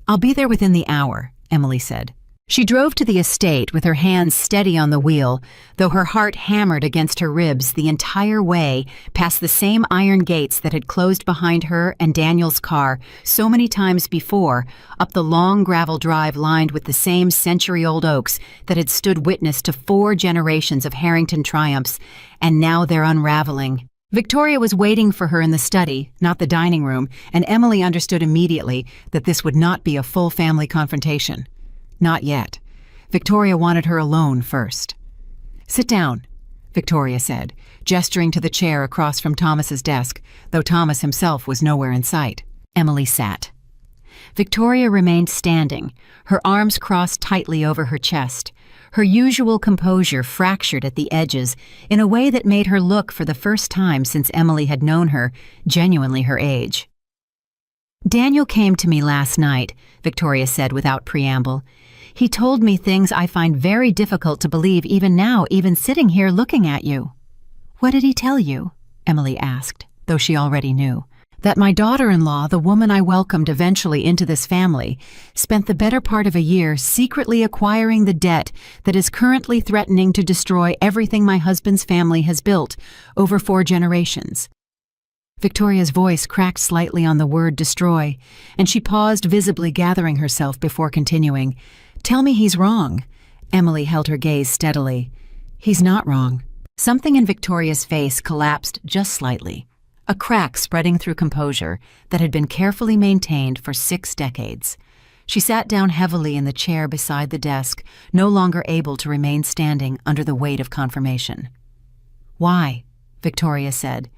"I'll be there within the hour," Emily said. She drove to the estate with her hands steady on the wheel, though her heart hammered against her ribs the entire way past the same iron gates that had closed behind her and Daniel's car so many times before, up the long gravel drive lined with the same century-old oaks that had stood witness to 4 generations of Harrington triumphs, and now they're unraveling. Victoria was waiting for her in the study, not the dining room, and Emily understood immediately that this would not be a full family confrontation. Not yet. Victoria wanted her alone first. "Sit down," Victoria said, gesturing to the chair across from Thomas's desk, though Thomas himself was nowhere in sight. Emily sat. Victoria remained standing, her arms crossed tightly over her chest, her usual composure fractured at the edges in a way that made her look, for the first time since Emily had known her, genuinely her age. "Daniel came to me last night," Victoria said without preamble. "He told me things I find very difficult to believe even now, even sitting here looking at you." "What did he tell you?" Emily asked, though she already knew. "That my daughter-in-law, the woman I welcomed eventually into this family, spent the better part of a year secretly acquiring the debt that is currently threatening to destroy everything my husband's family has built over 4 generations. Victoria's voice cracked slightly on the word destroy, and she paused, visibly gathering herself before continuing. "Tell me he's wrong." Emily held her gaze steadily. "He's not wrong." Something in Victoria's face collapsed just slightly, a crack spreading through composure that had been carefully maintained for 6 decades. She sat down heavily in the chair beside the desk, no longer able to remain standing under the weight of confirmation. "Why?" Victoria said,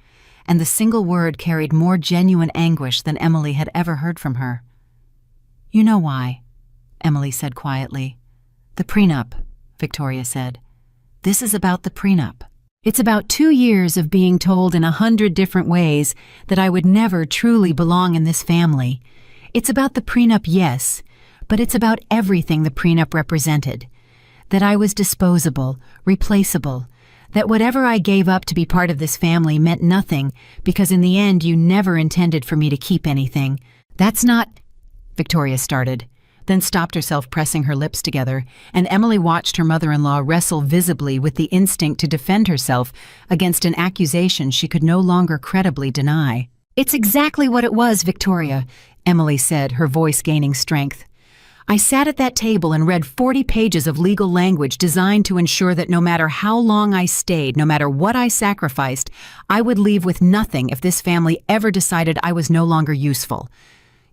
and the single word carried more genuine anguish than Emily had ever heard from her. "You know why," Emily said quietly. "The prenup," Victoria said. "This is about the prenup. It's about 2 years of being told in 100 different ways that I would never truly belong in this family. It's about the prenup, yes, but it's about everything the prenup represented. That I was disposable, replaceable, that whatever I gave up to be part of this family meant nothing because in the end you never intended for me to keep anything. That's not—" Victoria started, then stopped herself, pressing her lips together, and Emily watched her mother-in-law wrestle visibly with the instinct to defend herself against an accusation she could no longer credibly deny. "It's exactly what it was, Victoria," Emily said, her voice gaining strength. "I sat at that table and read 40 pages of legal language designed to ensure that no matter how long I stayed, no matter what I sacrificed, I would leave with nothing if this family ever decided I was no longer useful.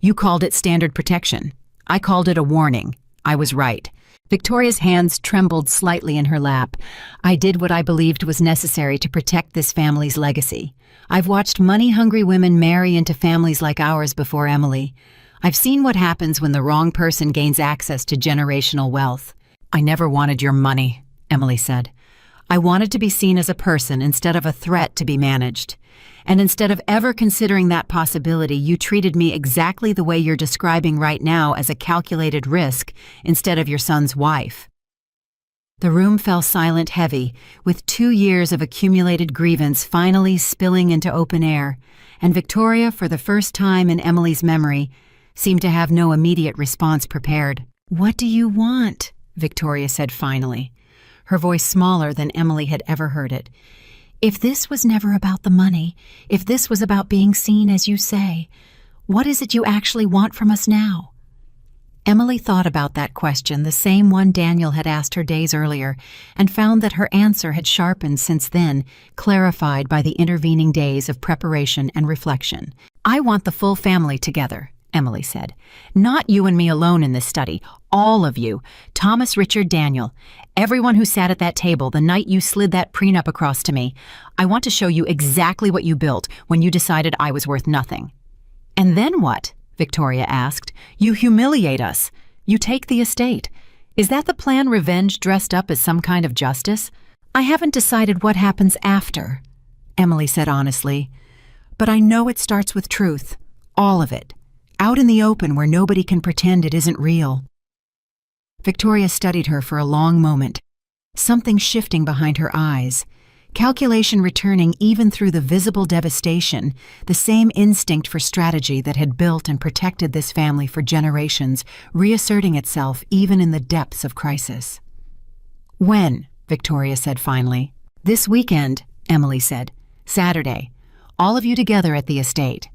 You called it standard protection. I called it a warning. I was right." Victoria's hands trembled slightly in her lap. "I did what I believed was necessary to protect this family's legacy. I've watched money-hungry women marry into families like ours before, Emily. I've seen what happens when the wrong person gains access to generational wealth." "I never wanted your money," Emily said. "I wanted to be seen as a person instead of a threat to be managed. And instead of ever considering that possibility, you treated me exactly the way you're describing right now, as a calculated risk instead of your son's wife." The room fell silent, heavy, with 2 years of accumulated grievance finally spilling into open air, and Victoria, for the first time in Emily's memory, seemed to have no immediate response prepared. "What do you want?" Victoria said finally, her voice smaller than Emily had ever heard it. "If this was never about the money, if this was about being seen as you say, what is it you actually want from us now?" Emily thought about that question, the same one Daniel had asked her days earlier, and found that her answer had sharpened since then, clarified by the intervening days of preparation and reflection. "I want the full family together," Emily said. "Not you and me alone in this study. All of you. Thomas, Richard, Daniel. Everyone who sat at that table the night you slid that prenup across to me. I want to show you exactly what you built when you decided I was worth nothing." "And then what?" Victoria asked. "You humiliate us. You take the estate. Is that the plan, revenge dressed up as some kind of justice?" "I haven't decided what happens after," Emily said honestly. "But I know it starts with truth. All of it. Out in the open where nobody can pretend it isn't real." Victoria studied her for a long moment, something shifting behind her eyes. Calculation returning even through the visible devastation, the same instinct for strategy that had built and protected this family for generations, reasserting itself even in the depths of crisis. "When?" Victoria said finally. "This weekend," Emily said. "Saturday. All of you together at the estate."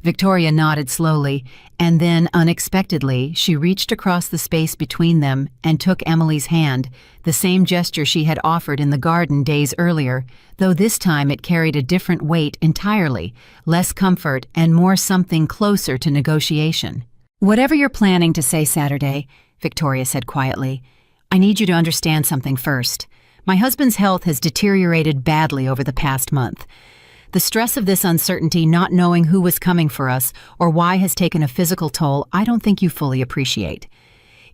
Victoria nodded slowly, and then, unexpectedly, she reached across the space between them and took Emily's hand, the same gesture she had offered in the garden days earlier, though this time it carried a different weight entirely, less comfort and more something closer to negotiation. "Whatever you're planning to say Saturday," Victoria said quietly, "I need you to understand something first. My husband's health has deteriorated badly over the past month. The stress of this uncertainty, not knowing who was coming for us or why, has taken a physical toll I don't think you fully appreciate.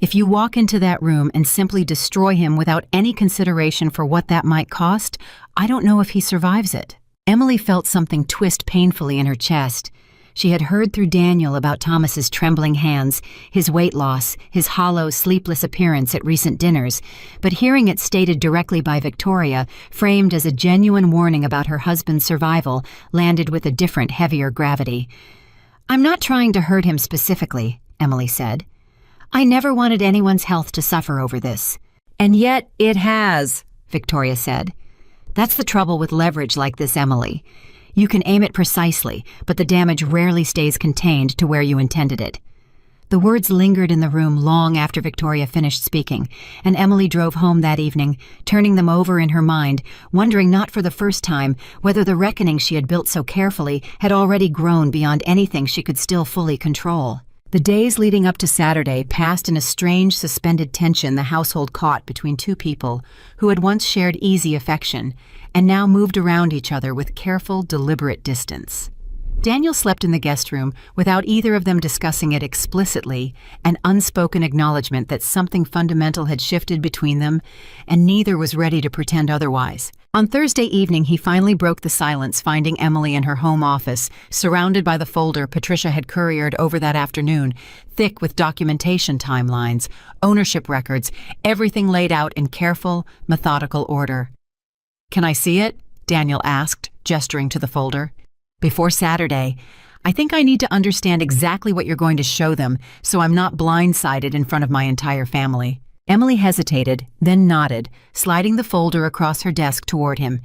If you walk into that room and simply destroy him without any consideration for what that might cost, I don't know if he survives it." Emily felt something twist painfully in her chest. She had heard through Daniel about Thomas's trembling hands, his weight loss, his hollow, sleepless appearance at recent dinners, but hearing it stated directly by Victoria, framed as a genuine warning about her husband's survival, landed with a different, heavier gravity. "I'm not trying to hurt him specifically," Emily said. "I never wanted anyone's health to suffer over this." "And yet it has," Victoria said. "That's the trouble with leverage like this, Emily. You can aim it precisely, but the damage rarely stays contained to where you intended it." The words lingered in the room long after Victoria finished speaking, and Emily drove home that evening, turning them over in her mind, wondering not for the first time whether the reckoning she had built so carefully had already grown beyond anything she could still fully control. The days leading up to Saturday passed in a strange, suspended tension the household caught between two people who had once shared easy affection and now moved around each other with careful, deliberate distance. Daniel slept in the guest room without either of them discussing it explicitly, an unspoken acknowledgement that something fundamental had shifted between them, and neither was ready to pretend otherwise. On Thursday evening, he finally broke the silence, finding Emily in her home office, surrounded by the folder Patricia had couriered over that afternoon, thick with documentation timelines, ownership records, everything laid out in careful, methodical order. "Can I see it?" Daniel asked, gesturing to the folder. "Before Saturday, I think I need to understand exactly what you're going to show them so I'm not blindsided in front of my entire family." Emily hesitated, then nodded, sliding the folder across her desk toward him.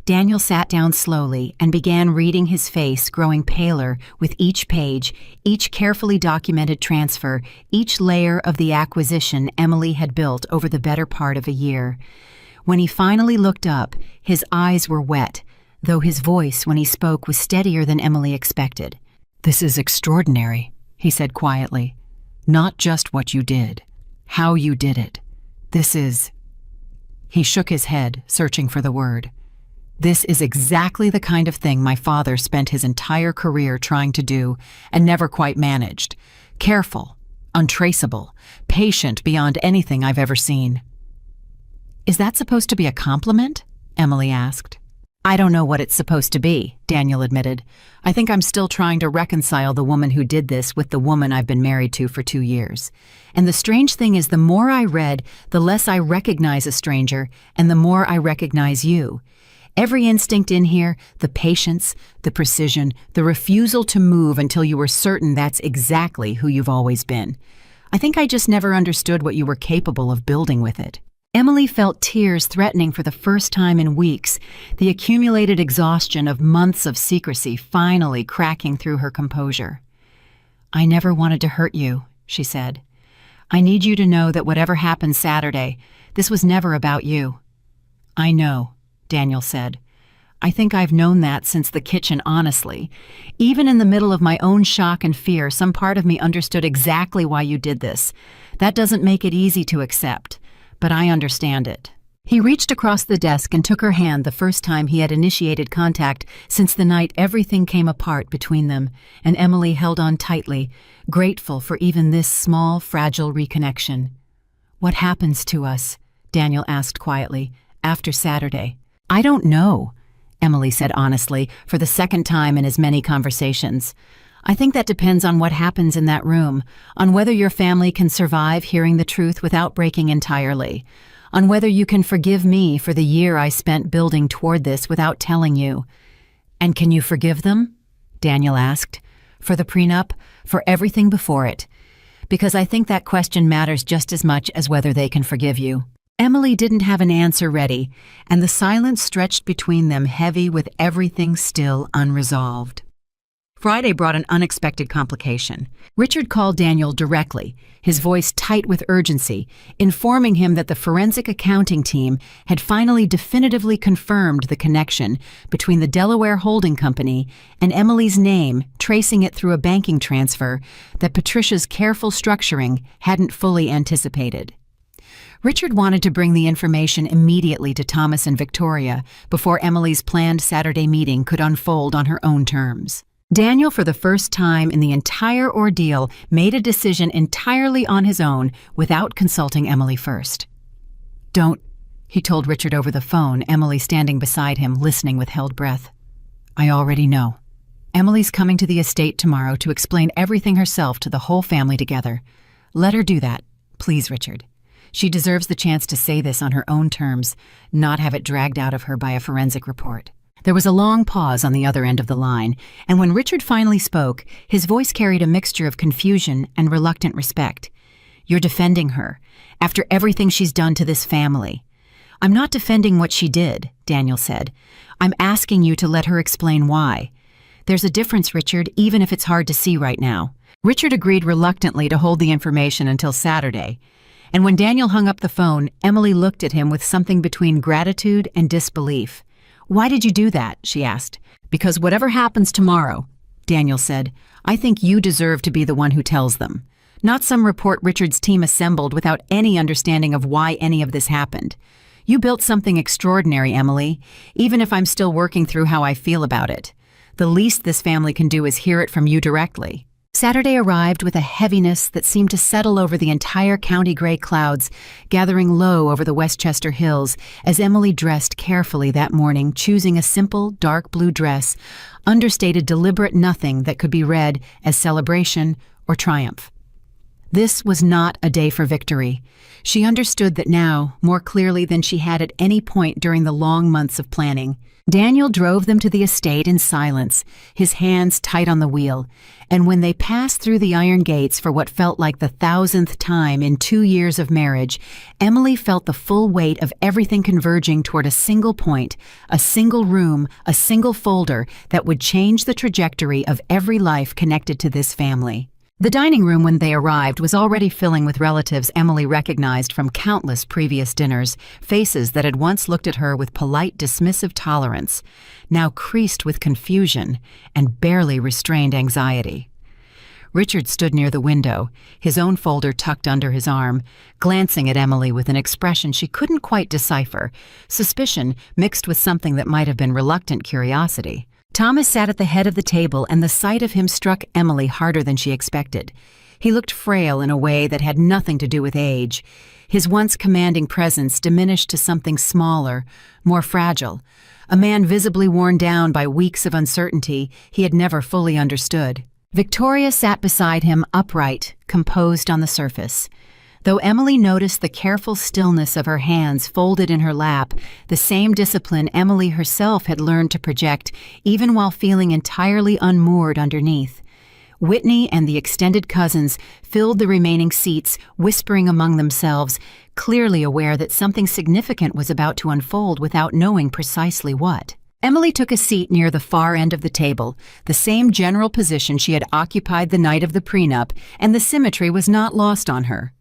Daniel sat down slowly and began reading, his face growing paler with each page, each carefully documented transfer, each layer of the acquisition Emily had built over the better part of a year. When he finally looked up, his eyes were wet, though his voice when he spoke was steadier than Emily expected. "This is extraordinary," he said quietly. "Not just what you did, how you did it. This is—" He shook his head, searching for the word. "This is exactly the kind of thing my father spent his entire career trying to do and never quite managed. Careful, untraceable, patient beyond anything I've ever seen." "Is that supposed to be a compliment?" Emily asked. "I don't know what it's supposed to be," Daniel admitted. "I think I'm still trying to reconcile the woman who did this with the woman I've been married to for 2 years. And the strange thing is, the more I read, the less I recognize a stranger, and the more I recognize you. Every instinct in here, the patience, the precision, the refusal to move until you were certain that's exactly who you've always been. I think I just never understood what you were capable of building with it." Emily felt tears threatening for the first time in weeks, the accumulated exhaustion of months of secrecy finally cracking through her composure. "I never wanted to hurt you," she said. "I need you to know that whatever happened Saturday, this was never about you." "I know," Daniel said. "I think I've known that since the kitchen, honestly. Even in the middle of my own shock and fear, some part of me understood exactly why you did this. That doesn't make it easy to accept, but I understand it." He reached across the desk and took her hand the first time he had initiated contact since the night everything came apart between them, and Emily held on tightly, grateful for even this small, fragile reconnection. "What happens to us?" Daniel asked quietly, "after Saturday?" "I don't know," Emily said honestly, for the second time in as many conversations. "I think that depends on what happens in that room, on whether your family can survive hearing the truth without breaking entirely, on whether you can forgive me for the year I spent building toward this without telling you. And can you forgive them? Daniel asked. For the prenup, for everything before it. Because I think that question matters just as much as whether they can forgive you. Emily didn't have an answer ready, and the silence stretched between them heavy with everything still unresolved. Friday brought an unexpected complication. Richard called Daniel directly, his voice tight with urgency, informing him that the forensic accounting team had finally definitively confirmed the connection between the Delaware holding company and Emily's name, tracing it through a banking transfer that Patricia's careful structuring hadn't fully anticipated. Richard wanted to bring the information immediately to Thomas and Victoria before Emily's planned Saturday meeting could unfold on her own terms. Daniel, for the first time in the entire ordeal, made a decision entirely on his own without consulting Emily first. "Don't," he told Richard over the phone, Emily standing beside him, listening with held breath. "I already know. Emily's coming to the estate tomorrow to explain everything herself to the whole family together. Let her do that, please, Richard. She deserves the chance to say this on her own terms, not have it dragged out of her by a forensic report." There was a long pause on the other end of the line, and when Richard finally spoke, his voice carried a mixture of confusion and reluctant respect. "You're defending her, after everything she's done to this family." "I'm not defending what she did," Daniel said. "I'm asking you to let her explain why. There's a difference, Richard, even if it's hard to see right now." Richard agreed reluctantly to hold the information until Saturday. And when Daniel hung up the phone, Emily looked at him with something between gratitude and disbelief. "Why did you do that?" she asked. "Because whatever happens tomorrow," Daniel said, "I think you deserve to be the one who tells them. Not some report Richard's team assembled without any understanding of why any of this happened. You built something extraordinary, Emily, even if I'm still working through how I feel about it. The least this family can do is hear it from you directly." Saturday arrived with a heaviness that seemed to settle over the entire county gray clouds, gathering low over the Westchester Hills as Emily dressed carefully that morning, choosing a simple, dark blue dress, understated deliberate nothing that could be read as celebration or triumph. This was not a day for victory. She understood that now, more clearly than she had at any point during the long months of planning. Daniel drove them to the estate in silence, his hands tight on the wheel, and when they passed through the iron gates for what felt like the 1,000th time in 2 years of marriage, Emily felt the full weight of everything converging toward a single point, a single room, a single folder that would change the trajectory of every life connected to this family. The dining room when they arrived was already filling with relatives Emily recognized from countless previous dinners, faces that had once looked at her with polite, dismissive tolerance, now creased with confusion and barely restrained anxiety. Richard stood near the window, his own folder tucked under his arm, glancing at Emily with an expression she couldn't quite decipher, suspicion mixed with something that might have been reluctant curiosity. Thomas sat at the head of the table, and the sight of him struck Emily harder than she expected. He looked frail in a way that had nothing to do with age. His once commanding presence diminished to something smaller, more fragile, a man visibly worn down by weeks of uncertainty he had never fully understood. Victoria sat beside him, upright, composed on the surface. Though Emily noticed the careful stillness of her hands folded in her lap, the same discipline Emily herself had learned to project even while feeling entirely unmoored underneath. Whitney and the extended cousins filled the remaining seats, whispering among themselves, clearly aware that something significant was about to unfold without knowing precisely what. Emily took a seat near the far end of the table, the same general position she had occupied the night of the prenup, and the symmetry was not lost on her.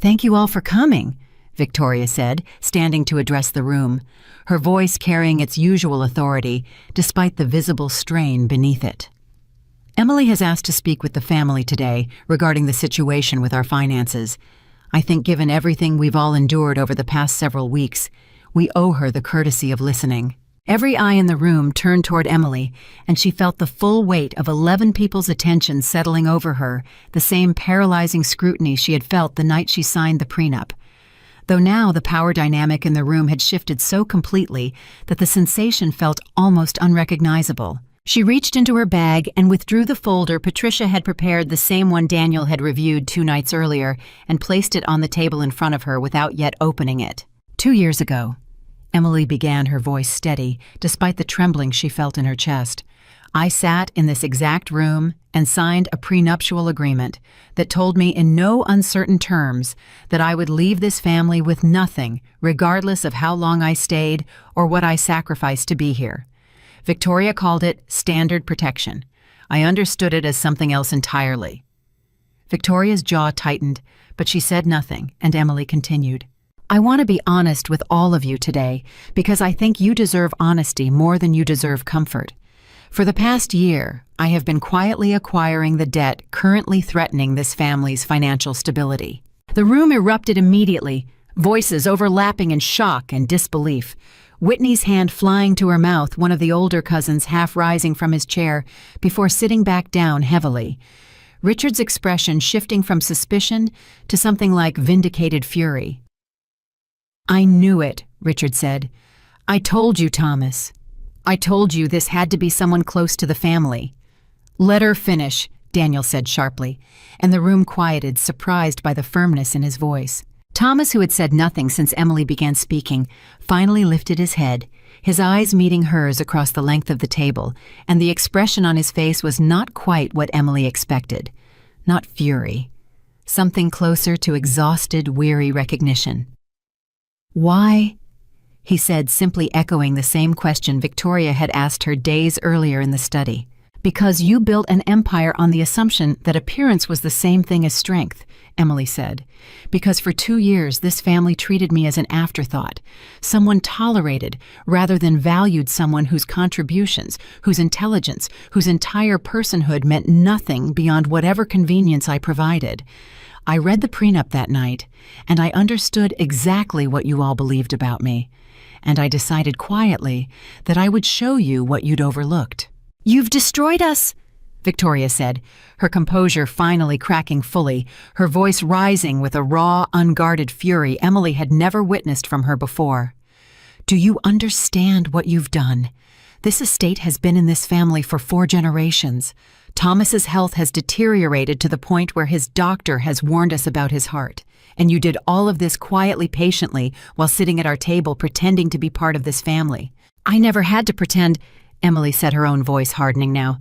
"Thank you all for coming," Victoria said, standing to address the room, her voice carrying its usual authority, despite the visible strain beneath it. "Emily has asked to speak with the family today regarding the situation with our finances. I think given everything we've all endured over the past several weeks, we owe her the courtesy of listening." Every eye in the room turned toward Emily, and she felt the full weight of 11 people's attention settling over her, the same paralyzing scrutiny she had felt the night she signed the prenup. Though now the power dynamic in the room had shifted so completely that the sensation felt almost unrecognizable. She reached into her bag and withdrew the folder Patricia had prepared, the same one Daniel had reviewed 2 nights earlier, and placed it on the table in front of her without yet opening it. 2 years ago, Emily began, her voice steady, despite the trembling she felt in her chest. I sat in this exact room and signed a prenuptial agreement that told me in no uncertain terms that I would leave this family with nothing, regardless of how long I stayed or what I sacrificed to be here. Victoria called it standard protection. I understood it as something else entirely. Victoria's jaw tightened, but she said nothing, and Emily continued. I want to be honest with all of you today because I think you deserve honesty more than you deserve comfort. For the past year, I have been quietly acquiring the debt currently threatening this family's financial stability. The room erupted immediately, voices overlapping in shock and disbelief. Whitney's hand flying to her mouth, one of the older cousins half rising from his chair before sitting back down heavily. Richard's expression shifting from suspicion to something like vindicated fury. I knew it, Richard said. I told you, Thomas. I told you this had to be someone close to the family. Let her finish, Daniel said sharply, and the room quieted, surprised by the firmness in his voice. Thomas, who had said nothing since Emily began speaking, finally lifted his head, his eyes meeting hers across the length of the table, and the expression on his face was not quite what Emily expected. Not fury. Something closer to exhausted, weary recognition. Why? He said, simply echoing the same question Victoria had asked her days earlier in the study. Because you built an empire on the assumption that appearance was the same thing as strength, Emily said. Because for 2 years this family treated me as an afterthought, someone tolerated rather than valued, someone whose contributions, whose intelligence, whose entire personhood meant nothing beyond whatever convenience I provided. I read the prenup that night, and I understood exactly what you all believed about me. And I decided quietly that I would show you what you'd overlooked. You've destroyed us, Victoria said, her composure finally cracking fully, her voice rising with a raw, unguarded fury Emily had never witnessed from her before. Do you understand what you've done? This estate has been in this family for 4 generations. Thomas's health has deteriorated to the point where his doctor has warned us about his heart. And you did all of this quietly, patiently, while sitting at our table pretending to be part of this family. I never had to pretend, Emily said, her own voice hardening now.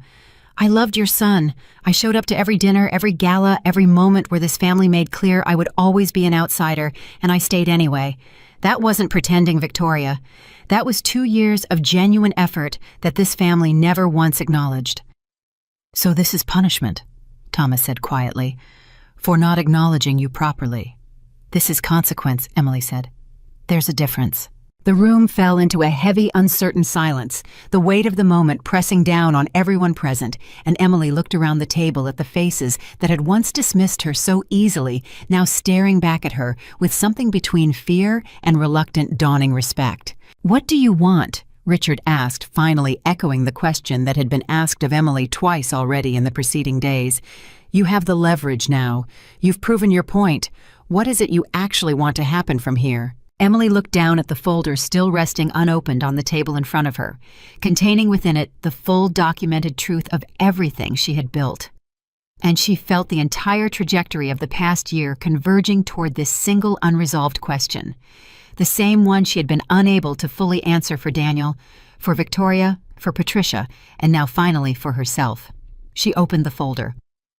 I loved your son. I showed up to every dinner, every gala, every moment where this family made clear I would always be an outsider, and I stayed anyway. That wasn't pretending, Victoria. That was 2 years of genuine effort that this family never once acknowledged. So this is punishment, Thomas said quietly, for not acknowledging you properly. This is consequence, Emily said. There's a difference. The room fell into a heavy, uncertain silence, the weight of the moment pressing down on everyone present, and Emily looked around the table at the faces that had once dismissed her so easily, now staring back at her with something between fear and reluctant dawning respect. What do you want? Richard asked, finally echoing the question that had been asked of Emily twice already in the preceding days. You have the leverage now. You've proven your point. What is it you actually want to happen from here? Emily looked down at the folder still resting unopened on the table in front of her, containing within it the full documented truth of everything she had built. And she felt the entire trajectory of the past year converging toward this single unresolved question. The same one she had been unable to fully answer for Daniel, for Victoria, for Patricia, and now finally for herself. She opened the folder.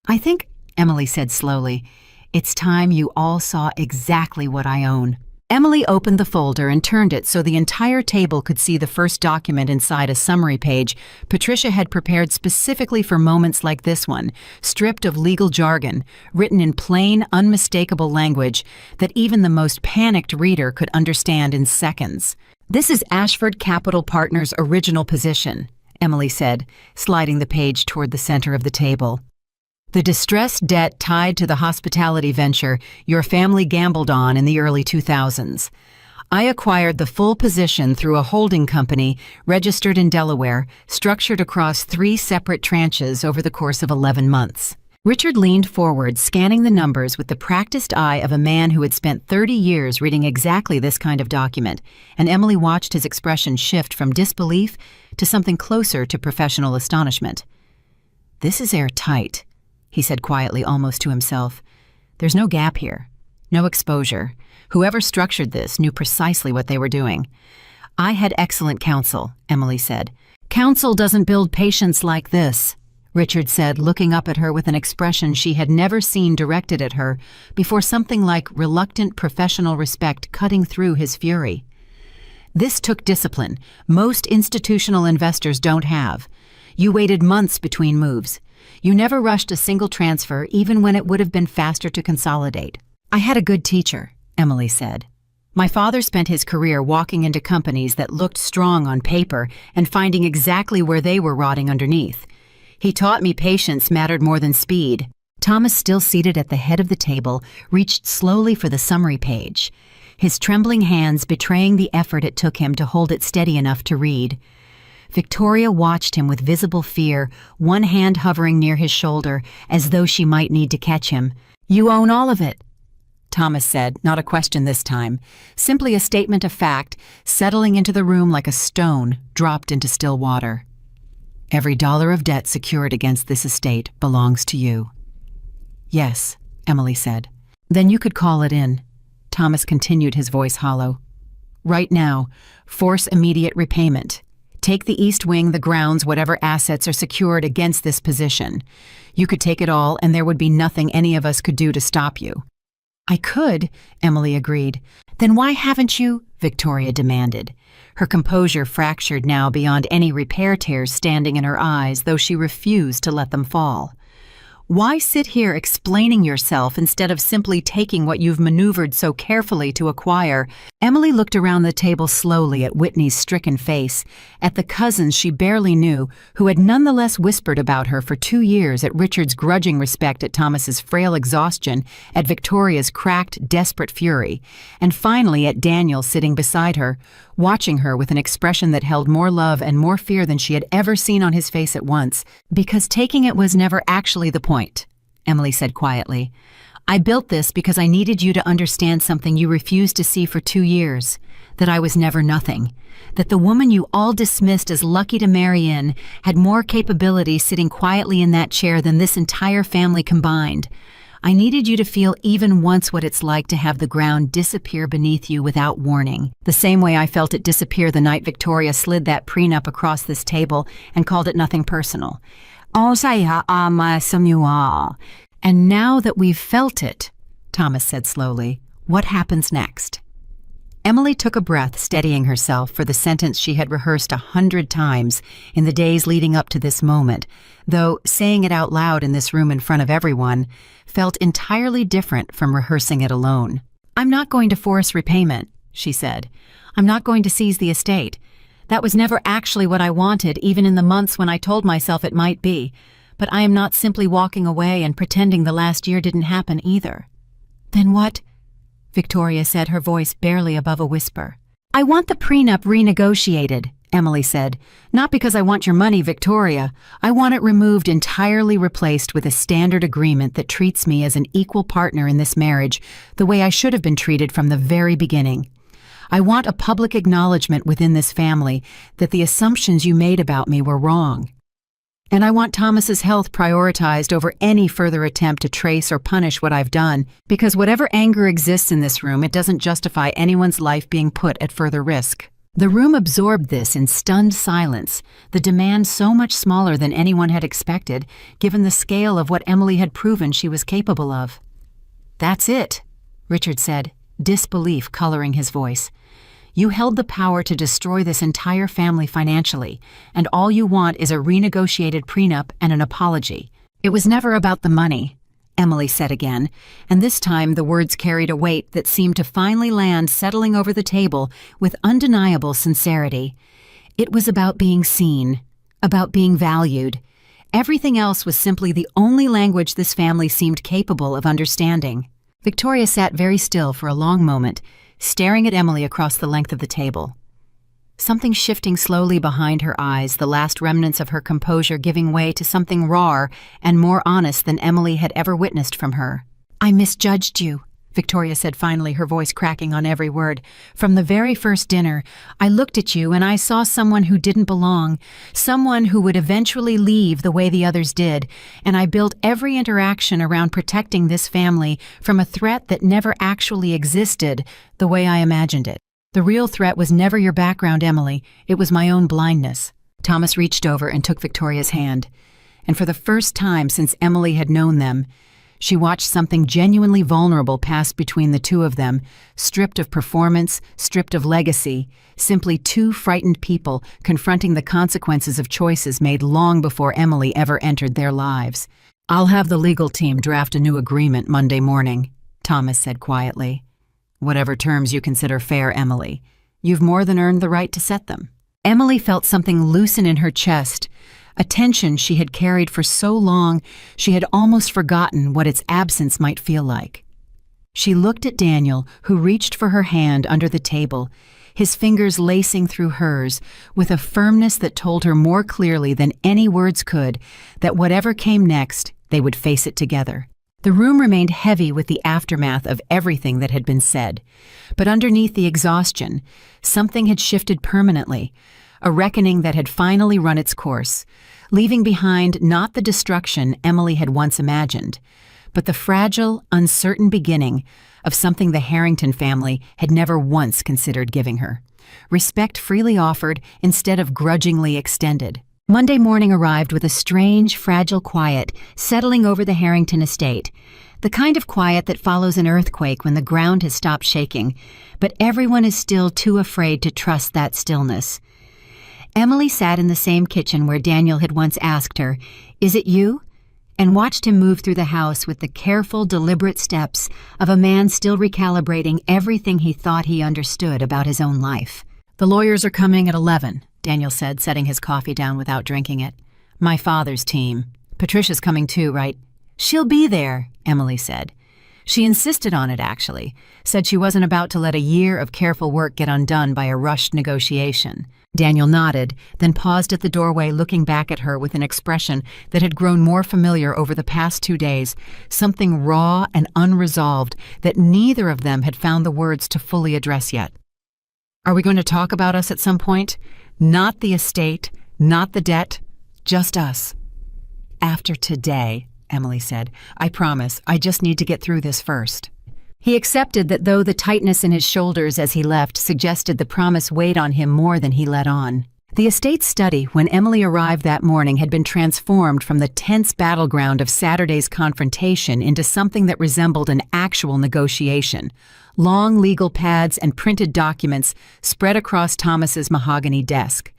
I think, Emily said slowly, it's time you all saw exactly what I own. Emily opened the folder and turned it so the entire table could see the first document inside, a summary page Patricia had prepared specifically for moments like this one, stripped of legal jargon, written in plain, unmistakable language that even the most panicked reader could understand in seconds. This is Ashford Capital Partners' original position, Emily said, sliding the page toward the center of the table. The distressed debt tied to the hospitality venture your family gambled on in the early 2000s. I acquired the full position through a holding company registered in Delaware, structured across 3 separate tranches over the course of 11 months. Richard leaned forward, scanning the numbers with the practiced eye of a man who had spent 30 years reading exactly this kind of document, and Emily watched his expression shift from disbelief to something closer to professional astonishment. This is airtight, he said quietly, almost to himself. There's no gap here. no exposure. Whoever structured this knew precisely what they were doing. I had excellent counsel, Emily said. Counsel doesn't build patience like this, Richard said, looking up at her with an expression she had never seen directed at her before, something like reluctant professional respect cutting through his fury. This took discipline most institutional investors don't have. You waited months between moves. You never rushed a single transfer, even when it would have been faster to consolidate. I had a good teacher, Emily said. My father spent his career walking into companies that looked strong on paper and finding exactly where they were rotting underneath. He taught me patience mattered more than speed. Thomas, still seated at the head of the table, reached slowly for the summary page, his trembling hands betraying the effort it took him to hold it steady enough to read. Victoria watched him with visible fear, one hand hovering near his shoulder, as though she might need to catch him. You own all of it, Thomas said, not a question this time, simply a statement of fact, settling into the room like a stone dropped into still water. Every dollar of debt secured against this estate belongs to you. Yes, Emily said. Then you could call it in. Thomas continued, his voice hollow. Right now, force immediate repayment. Take the East Wing, the grounds, whatever assets are secured against this position. You could take it all, and there would be nothing any of us could do to stop you. I could, Emily agreed. Then why haven't you? Victoria demanded. Her composure fractured now beyond any repair tears standing in her eyes, though she refused to let them fall. Why sit here explaining yourself instead of simply taking what you've maneuvered so carefully to acquire? Emily looked around the table slowly at Whitney's stricken face, at the cousins she barely knew, who had nonetheless whispered about her for 2 years, at Richard's grudging respect, at Thomas's frail exhaustion, at Victoria's cracked, desperate fury, and finally at Daniel sitting beside her, watching her with an expression that held more love and more fear than she had ever seen on his face at once, because taking it was never actually the point, Emily said quietly. I built this because I needed you to understand something you refused to see for 2 years, that I was never nothing, that the woman you all dismissed as lucky to marry in had more capability sitting quietly in that chair than this entire family combined. I needed you to feel even once what it's like to have the ground disappear beneath you without warning, the same way I felt it disappear the night Victoria slid that prenup across this table and called it nothing personal. And now that we've felt it, Thomas said slowly, what happens next? Emily took a breath, steadying herself for the sentence she had rehearsed 100 times in the days leading up to this moment, though saying it out loud in this room in front of everyone felt entirely different from rehearsing it alone. I'm not going to force repayment, she said. I'm not going to seize the estate. That was never actually what I wanted, even in the months when I told myself it might be. But I am not simply walking away and pretending the last year didn't happen either. Then what? Victoria said, her voice barely above a whisper. I want the prenup renegotiated, Emily said. Not because I want your money, Victoria. I want it removed, entirely replaced with a standard agreement that treats me as an equal partner in this marriage, the way I should have been treated from the very beginning. I want a public acknowledgement within this family that the assumptions you made about me were wrong. And I want Thomas's health prioritized over any further attempt to trace or punish what I've done, because whatever anger exists in this room, it doesn't justify anyone's life being put at further risk. The room absorbed this in stunned silence, the demand so much smaller than anyone had expected, given the scale of what Emily had proven she was capable of. That's it, Richard said, disbelief coloring his voice. You held the power to destroy this entire family financially, and all you want is a renegotiated prenup and an apology. It was never about the money, Emily said again, and this time the words carried a weight that seemed to finally land settling over the table with undeniable sincerity. It was about being seen, about being valued. Everything else was simply the only language this family seemed capable of understanding. Victoria sat very still for a long moment, staring at Emily across the length of the table. Something shifting slowly behind her eyes, the last remnants of her composure giving way to something rawer and more honest than Emily had ever witnessed from her. I misjudged you, Victoria said finally, her voice cracking on every word. From the very first dinner, I looked at you and I saw someone who didn't belong, someone who would eventually leave the way the others did, and I built every interaction around protecting this family from a threat that never actually existed the way I imagined it. The real threat was never your background, Emily. It was my own blindness. Thomas reached over and took Victoria's hand, and for the first time since Emily had known them, she watched something genuinely vulnerable pass between the two of them, stripped of performance, stripped of legacy, simply two frightened people confronting the consequences of choices made long before Emily ever entered their lives. "I'll have the legal team draft a new agreement Monday morning," Thomas said quietly. "Whatever terms you consider fair, Emily. You've more than earned the right to set them." Emily felt something loosen in her chest, a tension she had carried for so long she had almost forgotten what its absence might feel like. She looked at Daniel, who reached for her hand under the table, his fingers lacing through hers, with a firmness that told her more clearly than any words could that whatever came next, they would face it together. The room remained heavy with the aftermath of everything that had been said, but underneath the exhaustion, something had shifted permanently, a reckoning that had finally run its course, leaving behind not the destruction Emily had once imagined, but the fragile, uncertain beginning of something the Harrington family had never once considered giving her. Respect freely offered instead of grudgingly extended. Monday morning arrived with a strange, fragile quiet settling over the Harrington estate, the kind of quiet that follows an earthquake when the ground has stopped shaking, but everyone is still too afraid to trust that stillness. Emily sat in the same kitchen where Daniel had once asked her, "Is it you?" and watched him move through the house with the careful, deliberate steps of a man still recalibrating everything he thought he understood about his own life. "The lawyers are coming at 11, Daniel said, setting his coffee down without drinking it. "My father's team. Patricia's coming too, right?" "She'll be there," Emily said. She insisted on it, actually, said she wasn't about to let a year of careful work get undone by a rushed negotiation. Daniel nodded, then paused at the doorway, looking back at her with an expression that had grown more familiar over the past 2 days, something raw and unresolved that neither of them had found the words to fully address yet. "Are we going to talk about us at some point? Not the estate, not the debt, just us." "After today," Emily said. "I promise, I just need to get through this first." He accepted that, though the tightness in his shoulders as he left suggested the promise weighed on him more than he let on. The estate study, when Emily arrived that morning, had been transformed from the tense battleground of Saturday's confrontation into something that resembled an actual negotiation. Long legal pads and printed documents spread across Thomas's mahogany desk.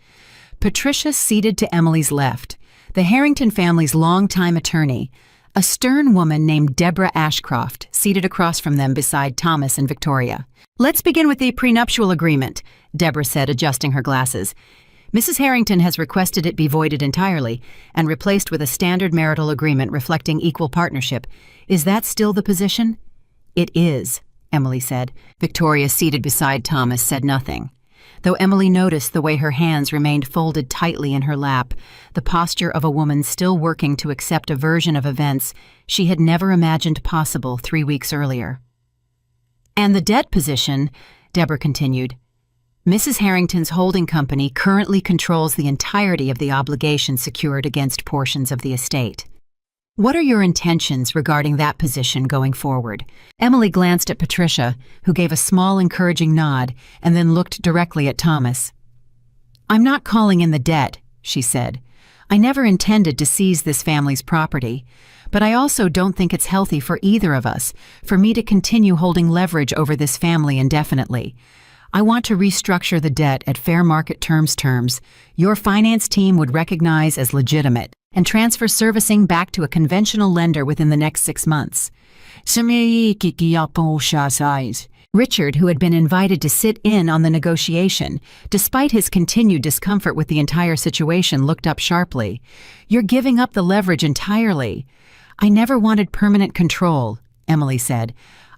Patricia seated to Emily's left, the Harrington family's longtime attorney, a stern woman named Deborah Ashcroft, seated across from them beside Thomas and Victoria. "Let's begin with the prenuptial agreement," Deborah said, adjusting her glasses. "Mrs. Harrington has requested it be voided entirely and replaced with a standard marital agreement reflecting equal partnership. Is that still the position?" "It is," Emily said. Victoria, seated beside Thomas, said nothing, though Emily noticed the way her hands remained folded tightly in her lap, the posture of a woman still working to accept a version of events she had never imagined possible 3 weeks earlier. "And the debt position," Deborah continued. "Mrs. Harrington's holding company currently controls the entirety of the obligation secured against portions of the estate. What are your intentions regarding that position going forward?" Emily glanced at Patricia, who gave a small encouraging nod and then looked directly at Thomas. "I'm not calling in the debt," she said. "I never intended to seize this family's property, but I also don't think it's healthy for either of us for me to continue holding leverage over this family indefinitely. I want to restructure the debt at fair market terms your finance team would recognize as legitimate and transfer servicing back to a conventional lender within the next 6 months." Richard, who had been invited to sit in on the negotiation, despite his continued discomfort with the entire situation, looked up sharply. "You're giving up the leverage entirely." "I never wanted permanent control," Emily said.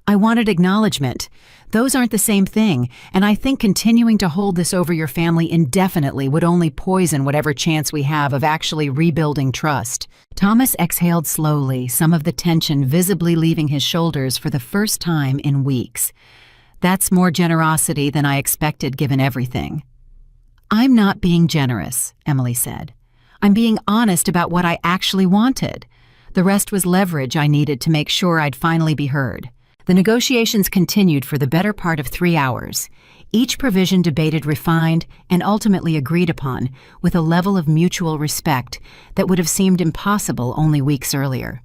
I wanted acknowledgement. Those aren't the same thing, and I think continuing to hold this over your family indefinitely would only poison whatever chance we have of actually rebuilding trust. Thomas exhaled slowly, some of the tension visibly leaving his shoulders for the first time in weeks. That's more generosity than I expected given everything. I'm not being generous, Emily said. I'm being honest about what I actually wanted. The rest was leverage I needed to make sure I'd finally be heard. The negotiations continued for the better part of 3 hours, each provision debated, refined, and ultimately agreed upon with a level of mutual respect that would have seemed impossible only weeks earlier.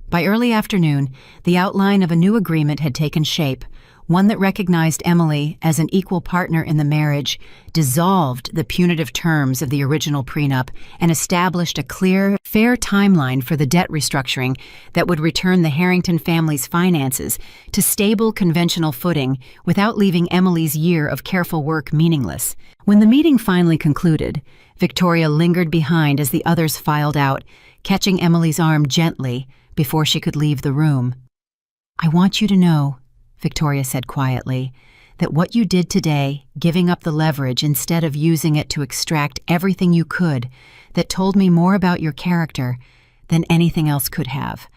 By early afternoon, the outline of a new agreement had taken shape, one that recognized Emily as an equal partner in the marriage, dissolved the punitive terms of the original prenup, and established a clear, fair timeline for the debt restructuring that would return the Harrington family's finances to stable, conventional footing without leaving Emily's year of careful work meaningless. When the meeting finally concluded, Victoria lingered behind as the others filed out, catching Emily's arm gently before she could leave the room. "I want you to know," Victoria said quietly, "that what you did today, giving up the leverage instead of using it to extract everything you could, that told me more about your character than anything else could have.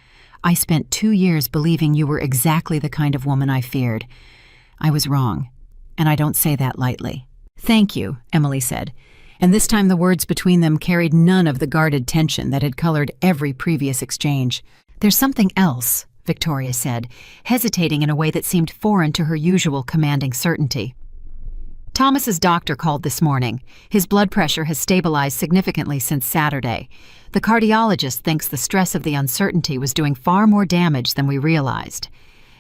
I spent 2 years believing you were exactly the kind of woman I feared. I was wrong, and I don't say that lightly." "Thank you," Emily said, and this time the words between them carried none of the guarded tension that had colored every previous exchange. "There's something else," Victoria said, hesitating in a way that seemed foreign to her usual commanding certainty. "Thomas's doctor called this morning. His blood pressure has stabilized significantly since Saturday. The cardiologist thinks the stress of the uncertainty was doing far more damage than we realized.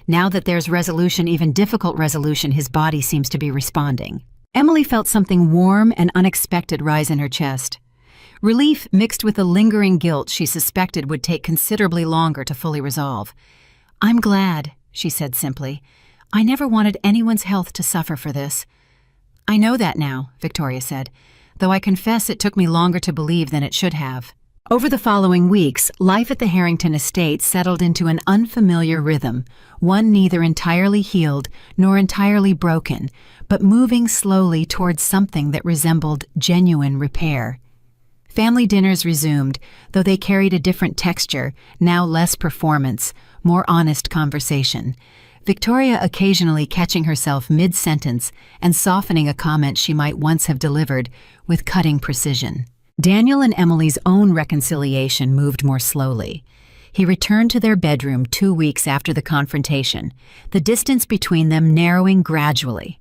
Now that there's resolution, even difficult resolution, his body seems to be responding." Emily felt something warm and unexpected rise in her chest. Relief mixed with the lingering guilt she suspected would take considerably longer to fully resolve. "I'm glad," she said simply. "I never wanted anyone's health to suffer for this." "I know that now," Victoria said, "though I confess it took me longer to believe than it should have." Over the following weeks, life at the Harrington estate settled into an unfamiliar rhythm, one neither entirely healed nor entirely broken, but moving slowly towards something that resembled genuine repair. Family dinners resumed, though they carried a different texture, now less performance, more honest conversation. Victoria occasionally catching herself mid-sentence and softening a comment she might once have delivered with cutting precision. Daniel and Emily's own reconciliation moved more slowly. He returned to their bedroom 2 weeks after the confrontation, the distance between them narrowing gradually.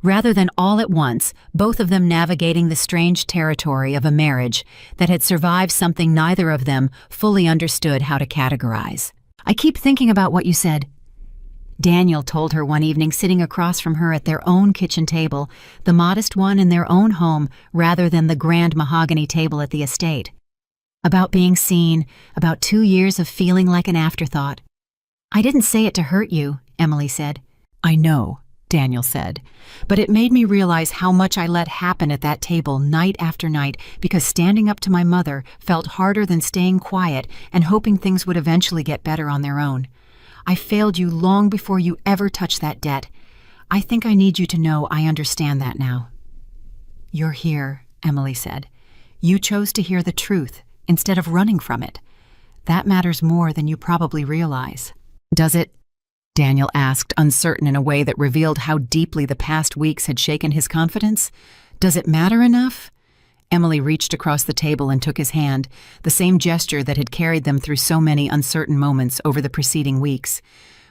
Rather than all at once, both of them navigating the strange territory of a marriage that had survived something neither of them fully understood how to categorize. "I keep thinking about what you said," Daniel told her one evening sitting across from her at their own kitchen table, the modest one in their own home rather than the grand mahogany table at the estate. "About being seen, about 2 years of feeling like an afterthought." "I didn't say it to hurt you," Emily said. "I know," Daniel said, "but it made me realize how much I let happen at that table night after night because standing up to my mother felt harder than staying quiet and hoping things would eventually get better on their own. I failed you long before you ever touched that debt. I think I need you to know I understand that now." "You're here," Emily said. "You chose to hear the truth instead of running from it. That matters more than you probably realize." "Does it?" Daniel asked, uncertain in a way that revealed how deeply the past weeks had shaken his confidence. "Does it matter enough?" Emily reached across the table and took his hand, the same gesture that had carried them through so many uncertain moments over the preceding weeks.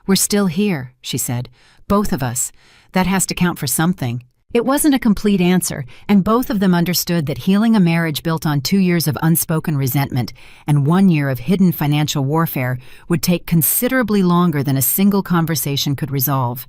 "We're still here," she said. "Both of us. That has to count for something." It wasn't a complete answer, and both of them understood that healing a marriage built on 2 years of unspoken resentment and 1 year of hidden financial warfare would take considerably longer than a single conversation could resolve.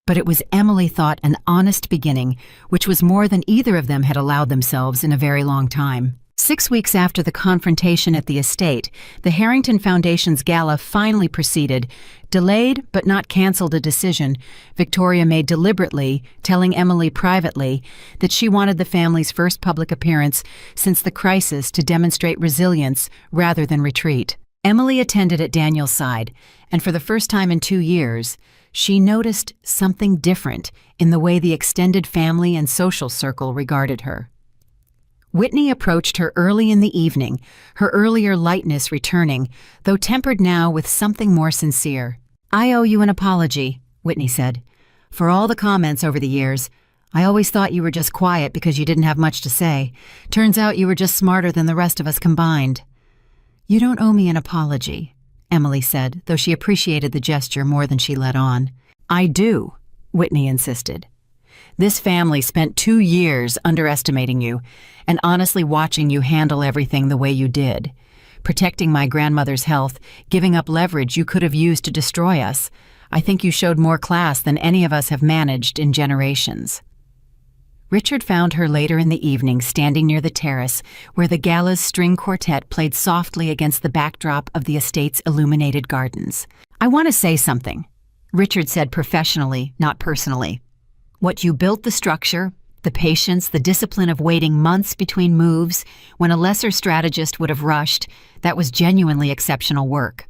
But it was, Emily thought, an honest beginning, which was more than either of them had allowed themselves in a very long time. 6 weeks after the confrontation at the estate, the Harrington Foundation's gala finally proceeded. Delayed but not canceled a decision Victoria made deliberately, telling Emily privately that she wanted the family's first public appearance since the crisis to demonstrate resilience rather than retreat. Emily attended at Daniel's side, and for the first time in 2 years, she noticed something different in the way the extended family and social circle regarded her. Whitney approached her early in the evening, her earlier lightness returning, though tempered now with something more sincere. "I owe you an apology," Whitney said. "For all the comments over the years, I always thought you were just quiet because you didn't have much to say. Turns out you were just smarter than the rest of us combined." "You don't owe me an apology," Emily said, though she appreciated the gesture more than she let on. "I do," Whitney insisted. "This family spent 2 years underestimating you and honestly watching you handle everything the way you did. Protecting my grandmother's health, giving up leverage you could have used to destroy us. I think you showed more class than any of us have managed in generations." Richard found her later in the evening standing near the terrace where the gala's string quartet played softly against the backdrop of the estate's illuminated gardens. "I want to say something," Richard said professionally, not personally. "What you built, the structure, the patience, the discipline of waiting months between moves when a lesser strategist would have rushed, that was genuinely exceptional work.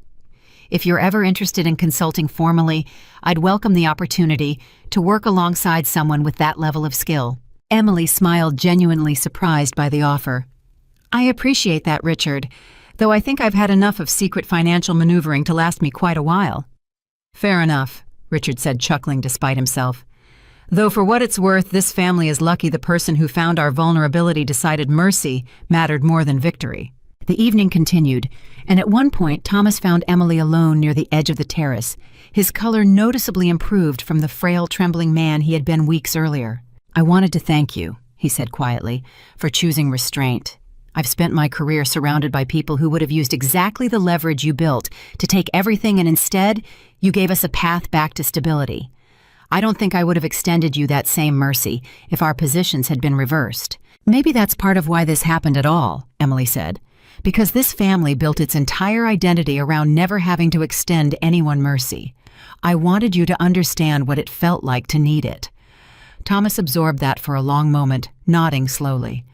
If you're ever interested in consulting formally, I'd welcome the opportunity to work alongside someone with that level of skill." Emily smiled, genuinely surprised by the offer. "I appreciate that, Richard, though I think I've had enough of secret financial maneuvering to last me quite a while." "Fair enough," Richard said, chuckling despite himself. "Though for what it's worth, this family is lucky the person who found our vulnerability decided mercy mattered more than victory." The evening continued, and at one point Thomas found Emily alone near the edge of the terrace, his color noticeably improved from the frail, trembling man he had been weeks earlier. "I wanted to thank you," he said quietly, "for choosing restraint. I've spent my career surrounded by people who would have used exactly the leverage you built to take everything, and instead, you gave us a path back to stability. I don't think I would have extended you that same mercy if our positions had been reversed." "Maybe that's part of why this happened at all," Emily said, "because this family built its entire identity around never having to extend anyone mercy. I wanted you to understand what it felt like to need it." Thomas absorbed that for a long moment, nodding slowly.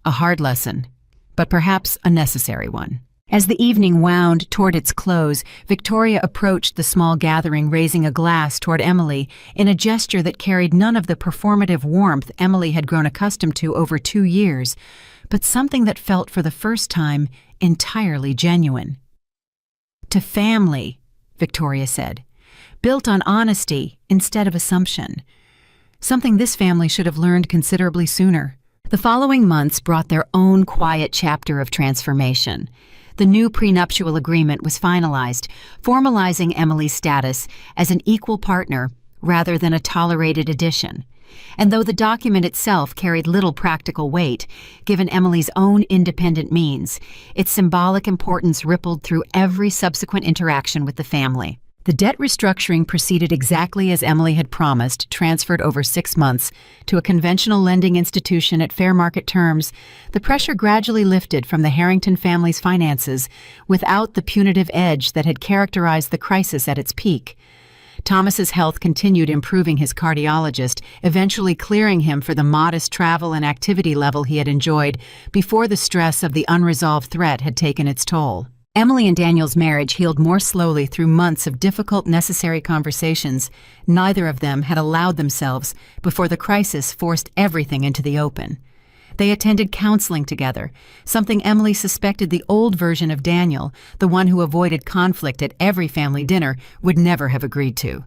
A hard lesson, but perhaps a necessary one. As the evening wound toward its close, Victoria approached the small gathering, raising a glass toward Emily in a gesture that carried none of the performative warmth Emily had grown accustomed to over 2 years, but something that felt for the first time entirely genuine. "To family," Victoria said, "built on honesty instead of assumption. Something this family should have learned considerably sooner." The following months brought their own quiet chapter of transformation. The new prenuptial agreement was finalized, formalizing Emily's status as an equal partner rather than a tolerated addition. And though the document itself carried little practical weight, given Emily's own independent means, its symbolic importance rippled through every subsequent interaction with the family. The debt restructuring proceeded exactly as Emily had promised, transferred over 6 months to a conventional lending institution at fair market terms. The pressure gradually lifted from the Harrington family's finances without the punitive edge that had characterized the crisis at its peak. Thomas's health continued improving. His cardiologist eventually clearing him for the modest travel and activity level he had enjoyed before the stress of the unresolved threat had taken its toll. Emily and Daniel's marriage healed more slowly through months of difficult, necessary conversations neither of them had allowed themselves before the crisis forced everything into the open. They attended counseling together, something Emily suspected the old version of Daniel, the one who avoided conflict at every family dinner, would never have agreed to.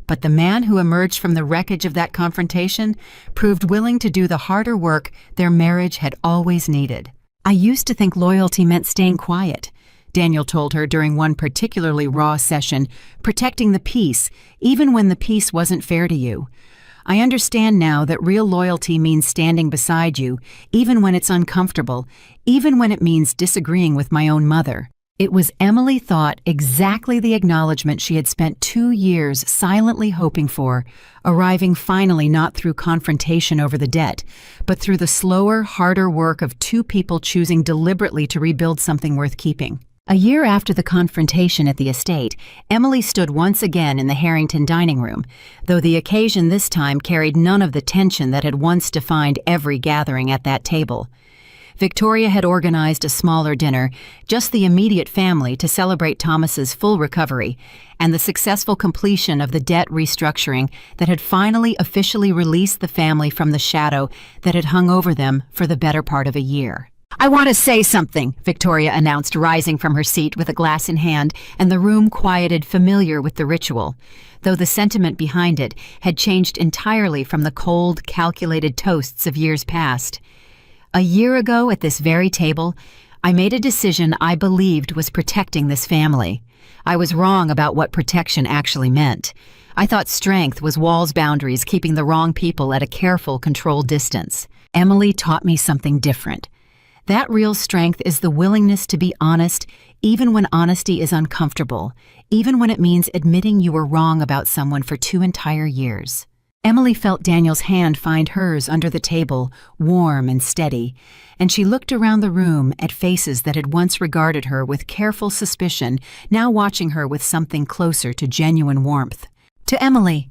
But the man who emerged from the wreckage of that confrontation proved willing to do the harder work their marriage had always needed. "I used to think loyalty meant staying quiet," Daniel told her during one particularly raw session, "protecting the peace, even when the peace wasn't fair to you. I understand now that real loyalty means standing beside you, even when it's uncomfortable, even when it means disagreeing with my own mother." It was, Emily thought, exactly the acknowledgement she had spent 2 years silently hoping for, arriving finally not through confrontation over the debt, but through the slower, harder work of 2 people choosing deliberately to rebuild something worth keeping. A year after the confrontation at the estate, Emily stood once again in the Harrington dining room, though the occasion this time carried none of the tension that had once defined every gathering at that table. Victoria had organized a smaller dinner, just the immediate family, to celebrate Thomas's full recovery and the successful completion of the debt restructuring that had finally officially released the family from the shadow that had hung over them for the better part of a year. "I want to say something," Victoria announced, rising from her seat with a glass in hand, and the room quieted, familiar with the ritual, though the sentiment behind it had changed entirely from the cold, calculated toasts of years past. "A year ago at this very table, I made a decision I believed was protecting this family. I was wrong about what protection actually meant. I thought strength was walls, boundaries, keeping the wrong people at a careful, controlled distance. Emily taught me something different. That real strength is the willingness to be honest, even when honesty is uncomfortable, even when it means admitting you were wrong about someone for 2 entire years." Emily felt Daniel's hand find hers under the table, warm and steady, and she looked around the room at faces that had once regarded her with careful suspicion, now watching her with something closer to genuine warmth. "To Emily,"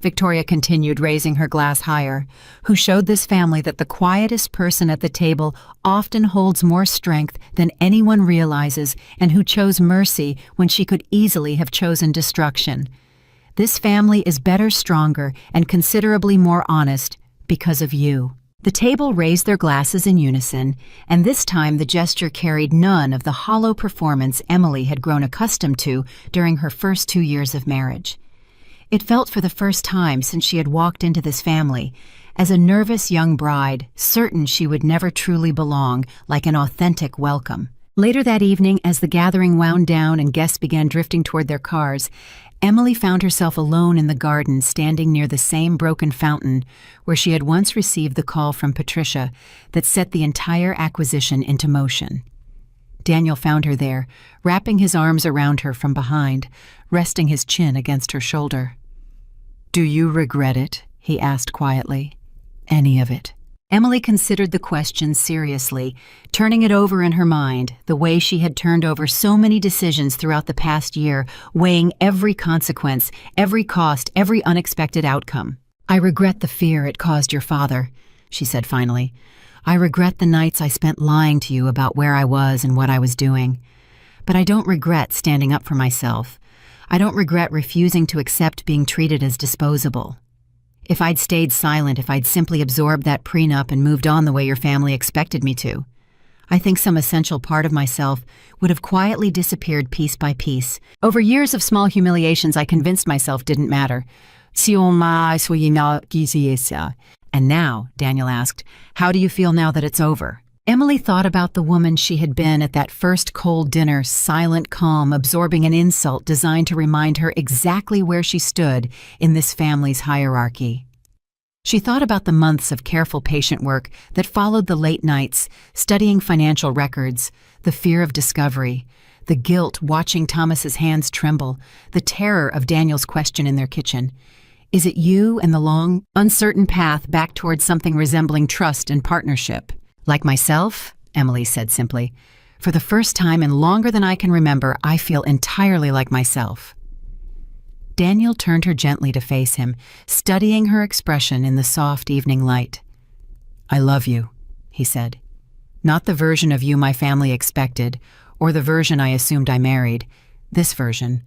Victoria continued, raising her glass higher, "who showed this family that the quietest person at the table often holds more strength than anyone realizes, and who chose mercy when she could easily have chosen destruction. This family is better, stronger, and considerably more honest because of you." The table raised their glasses in unison, and this time the gesture carried none of the hollow performance Emily had grown accustomed to during her first 2 years of marriage. It felt for the first time since she had walked into this family, as a nervous young bride, certain she would never truly belong, like an authentic welcome. Later that evening, as the gathering wound down and guests began drifting toward their cars, Emily found herself alone in the garden, standing near the same broken fountain where she had once received the call from Patricia that set the entire acquisition into motion. Daniel found her there, wrapping his arms around her from behind, resting his chin against her shoulder. "Do you regret it?" he asked quietly. "Any of it?" Emily considered the question seriously, turning it over in her mind, the way she had turned over so many decisions throughout the past year, weighing every consequence, every cost, every unexpected outcome. "I regret the fear it caused your father," she said finally. "I regret the nights I spent lying to you about where I was and what I was doing. But I don't regret standing up for myself. I don't regret refusing to accept being treated as disposable. If I'd stayed silent, if I'd simply absorbed that prenup and moved on the way your family expected me to, I think some essential part of myself would have quietly disappeared piece by piece. Over years of small humiliations I convinced myself didn't matter. And now," Daniel asked, "how do you feel now that it's over?" Emily thought about the woman she had been at that first cold dinner, silent, calm, absorbing an insult designed to remind her exactly where she stood in this family's hierarchy. She thought about the months of careful patient work that followed the late nights, studying financial records, the fear of discovery, the guilt watching Thomas's hands tremble, the terror of Daniel's question in their kitchen. "Is it you?" and the long, uncertain path back towards something resembling trust and partnership. "Like myself," Emily said simply. "For the first time in longer than I can remember, I feel entirely like myself." Daniel turned her gently to face him, studying her expression in the soft evening light. "I love you," he said. "Not the version of you my family expected, or the version I assumed I married. This version.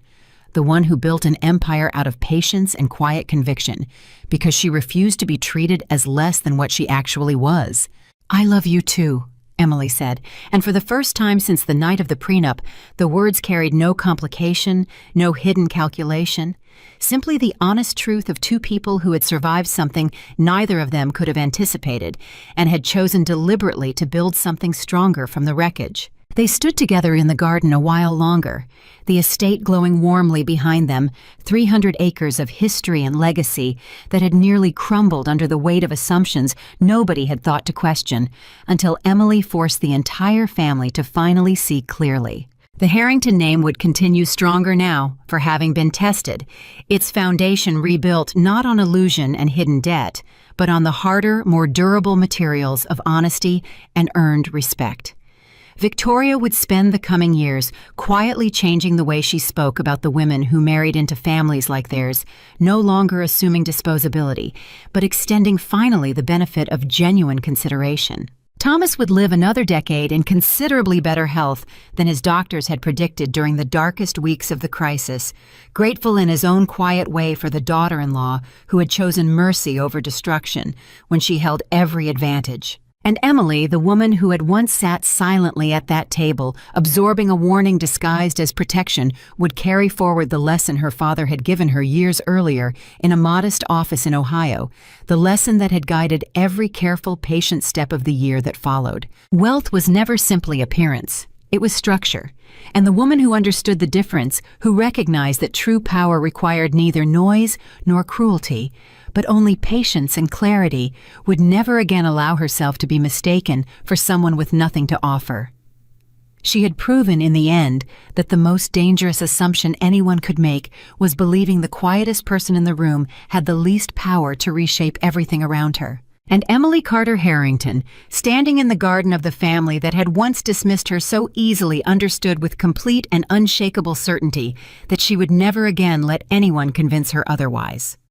The one who built an empire out of patience and quiet conviction, because she refused to be treated as less than what she actually was." "I love you too," Emily said, and for the first time since the night of the prenup, the words carried no complication, no hidden calculation, simply the honest truth of two people who had survived something neither of them could have anticipated and had chosen deliberately to build something stronger from the wreckage. They stood together in the garden a while longer, the estate glowing warmly behind them, 300 acres of history and legacy that had nearly crumbled under the weight of assumptions nobody had thought to question, until Emily forced the entire family to finally see clearly. The Harrington name would continue stronger now for having been tested, its foundation rebuilt not on illusion and hidden debt, but on the harder, more durable materials of honesty and earned respect. Victoria would spend the coming years quietly changing the way she spoke about the women who married into families like theirs, no longer assuming disposability, but extending finally the benefit of genuine consideration. Thomas would live another decade in considerably better health than his doctors had predicted during the darkest weeks of the crisis, grateful in his own quiet way for the daughter-in-law who had chosen mercy over destruction when she held every advantage. And Emily, the woman who had once sat silently at that table, absorbing a warning disguised as protection, would carry forward the lesson her father had given her years earlier in a modest office in Ohio, the lesson that had guided every careful, patient step of the year that followed. Wealth was never simply appearance. It was structure. And the woman who understood the difference, who recognized that true power required neither noise nor cruelty, but only patience and clarity, would never again allow herself to be mistaken for someone with nothing to offer. She had proven in the end that the most dangerous assumption anyone could make was believing the quietest person in the room had the least power to reshape everything around her. And Emily Carter Harrington, standing in the garden of the family that had once dismissed her so easily, understood with complete and unshakable certainty that she would never again let anyone convince her otherwise.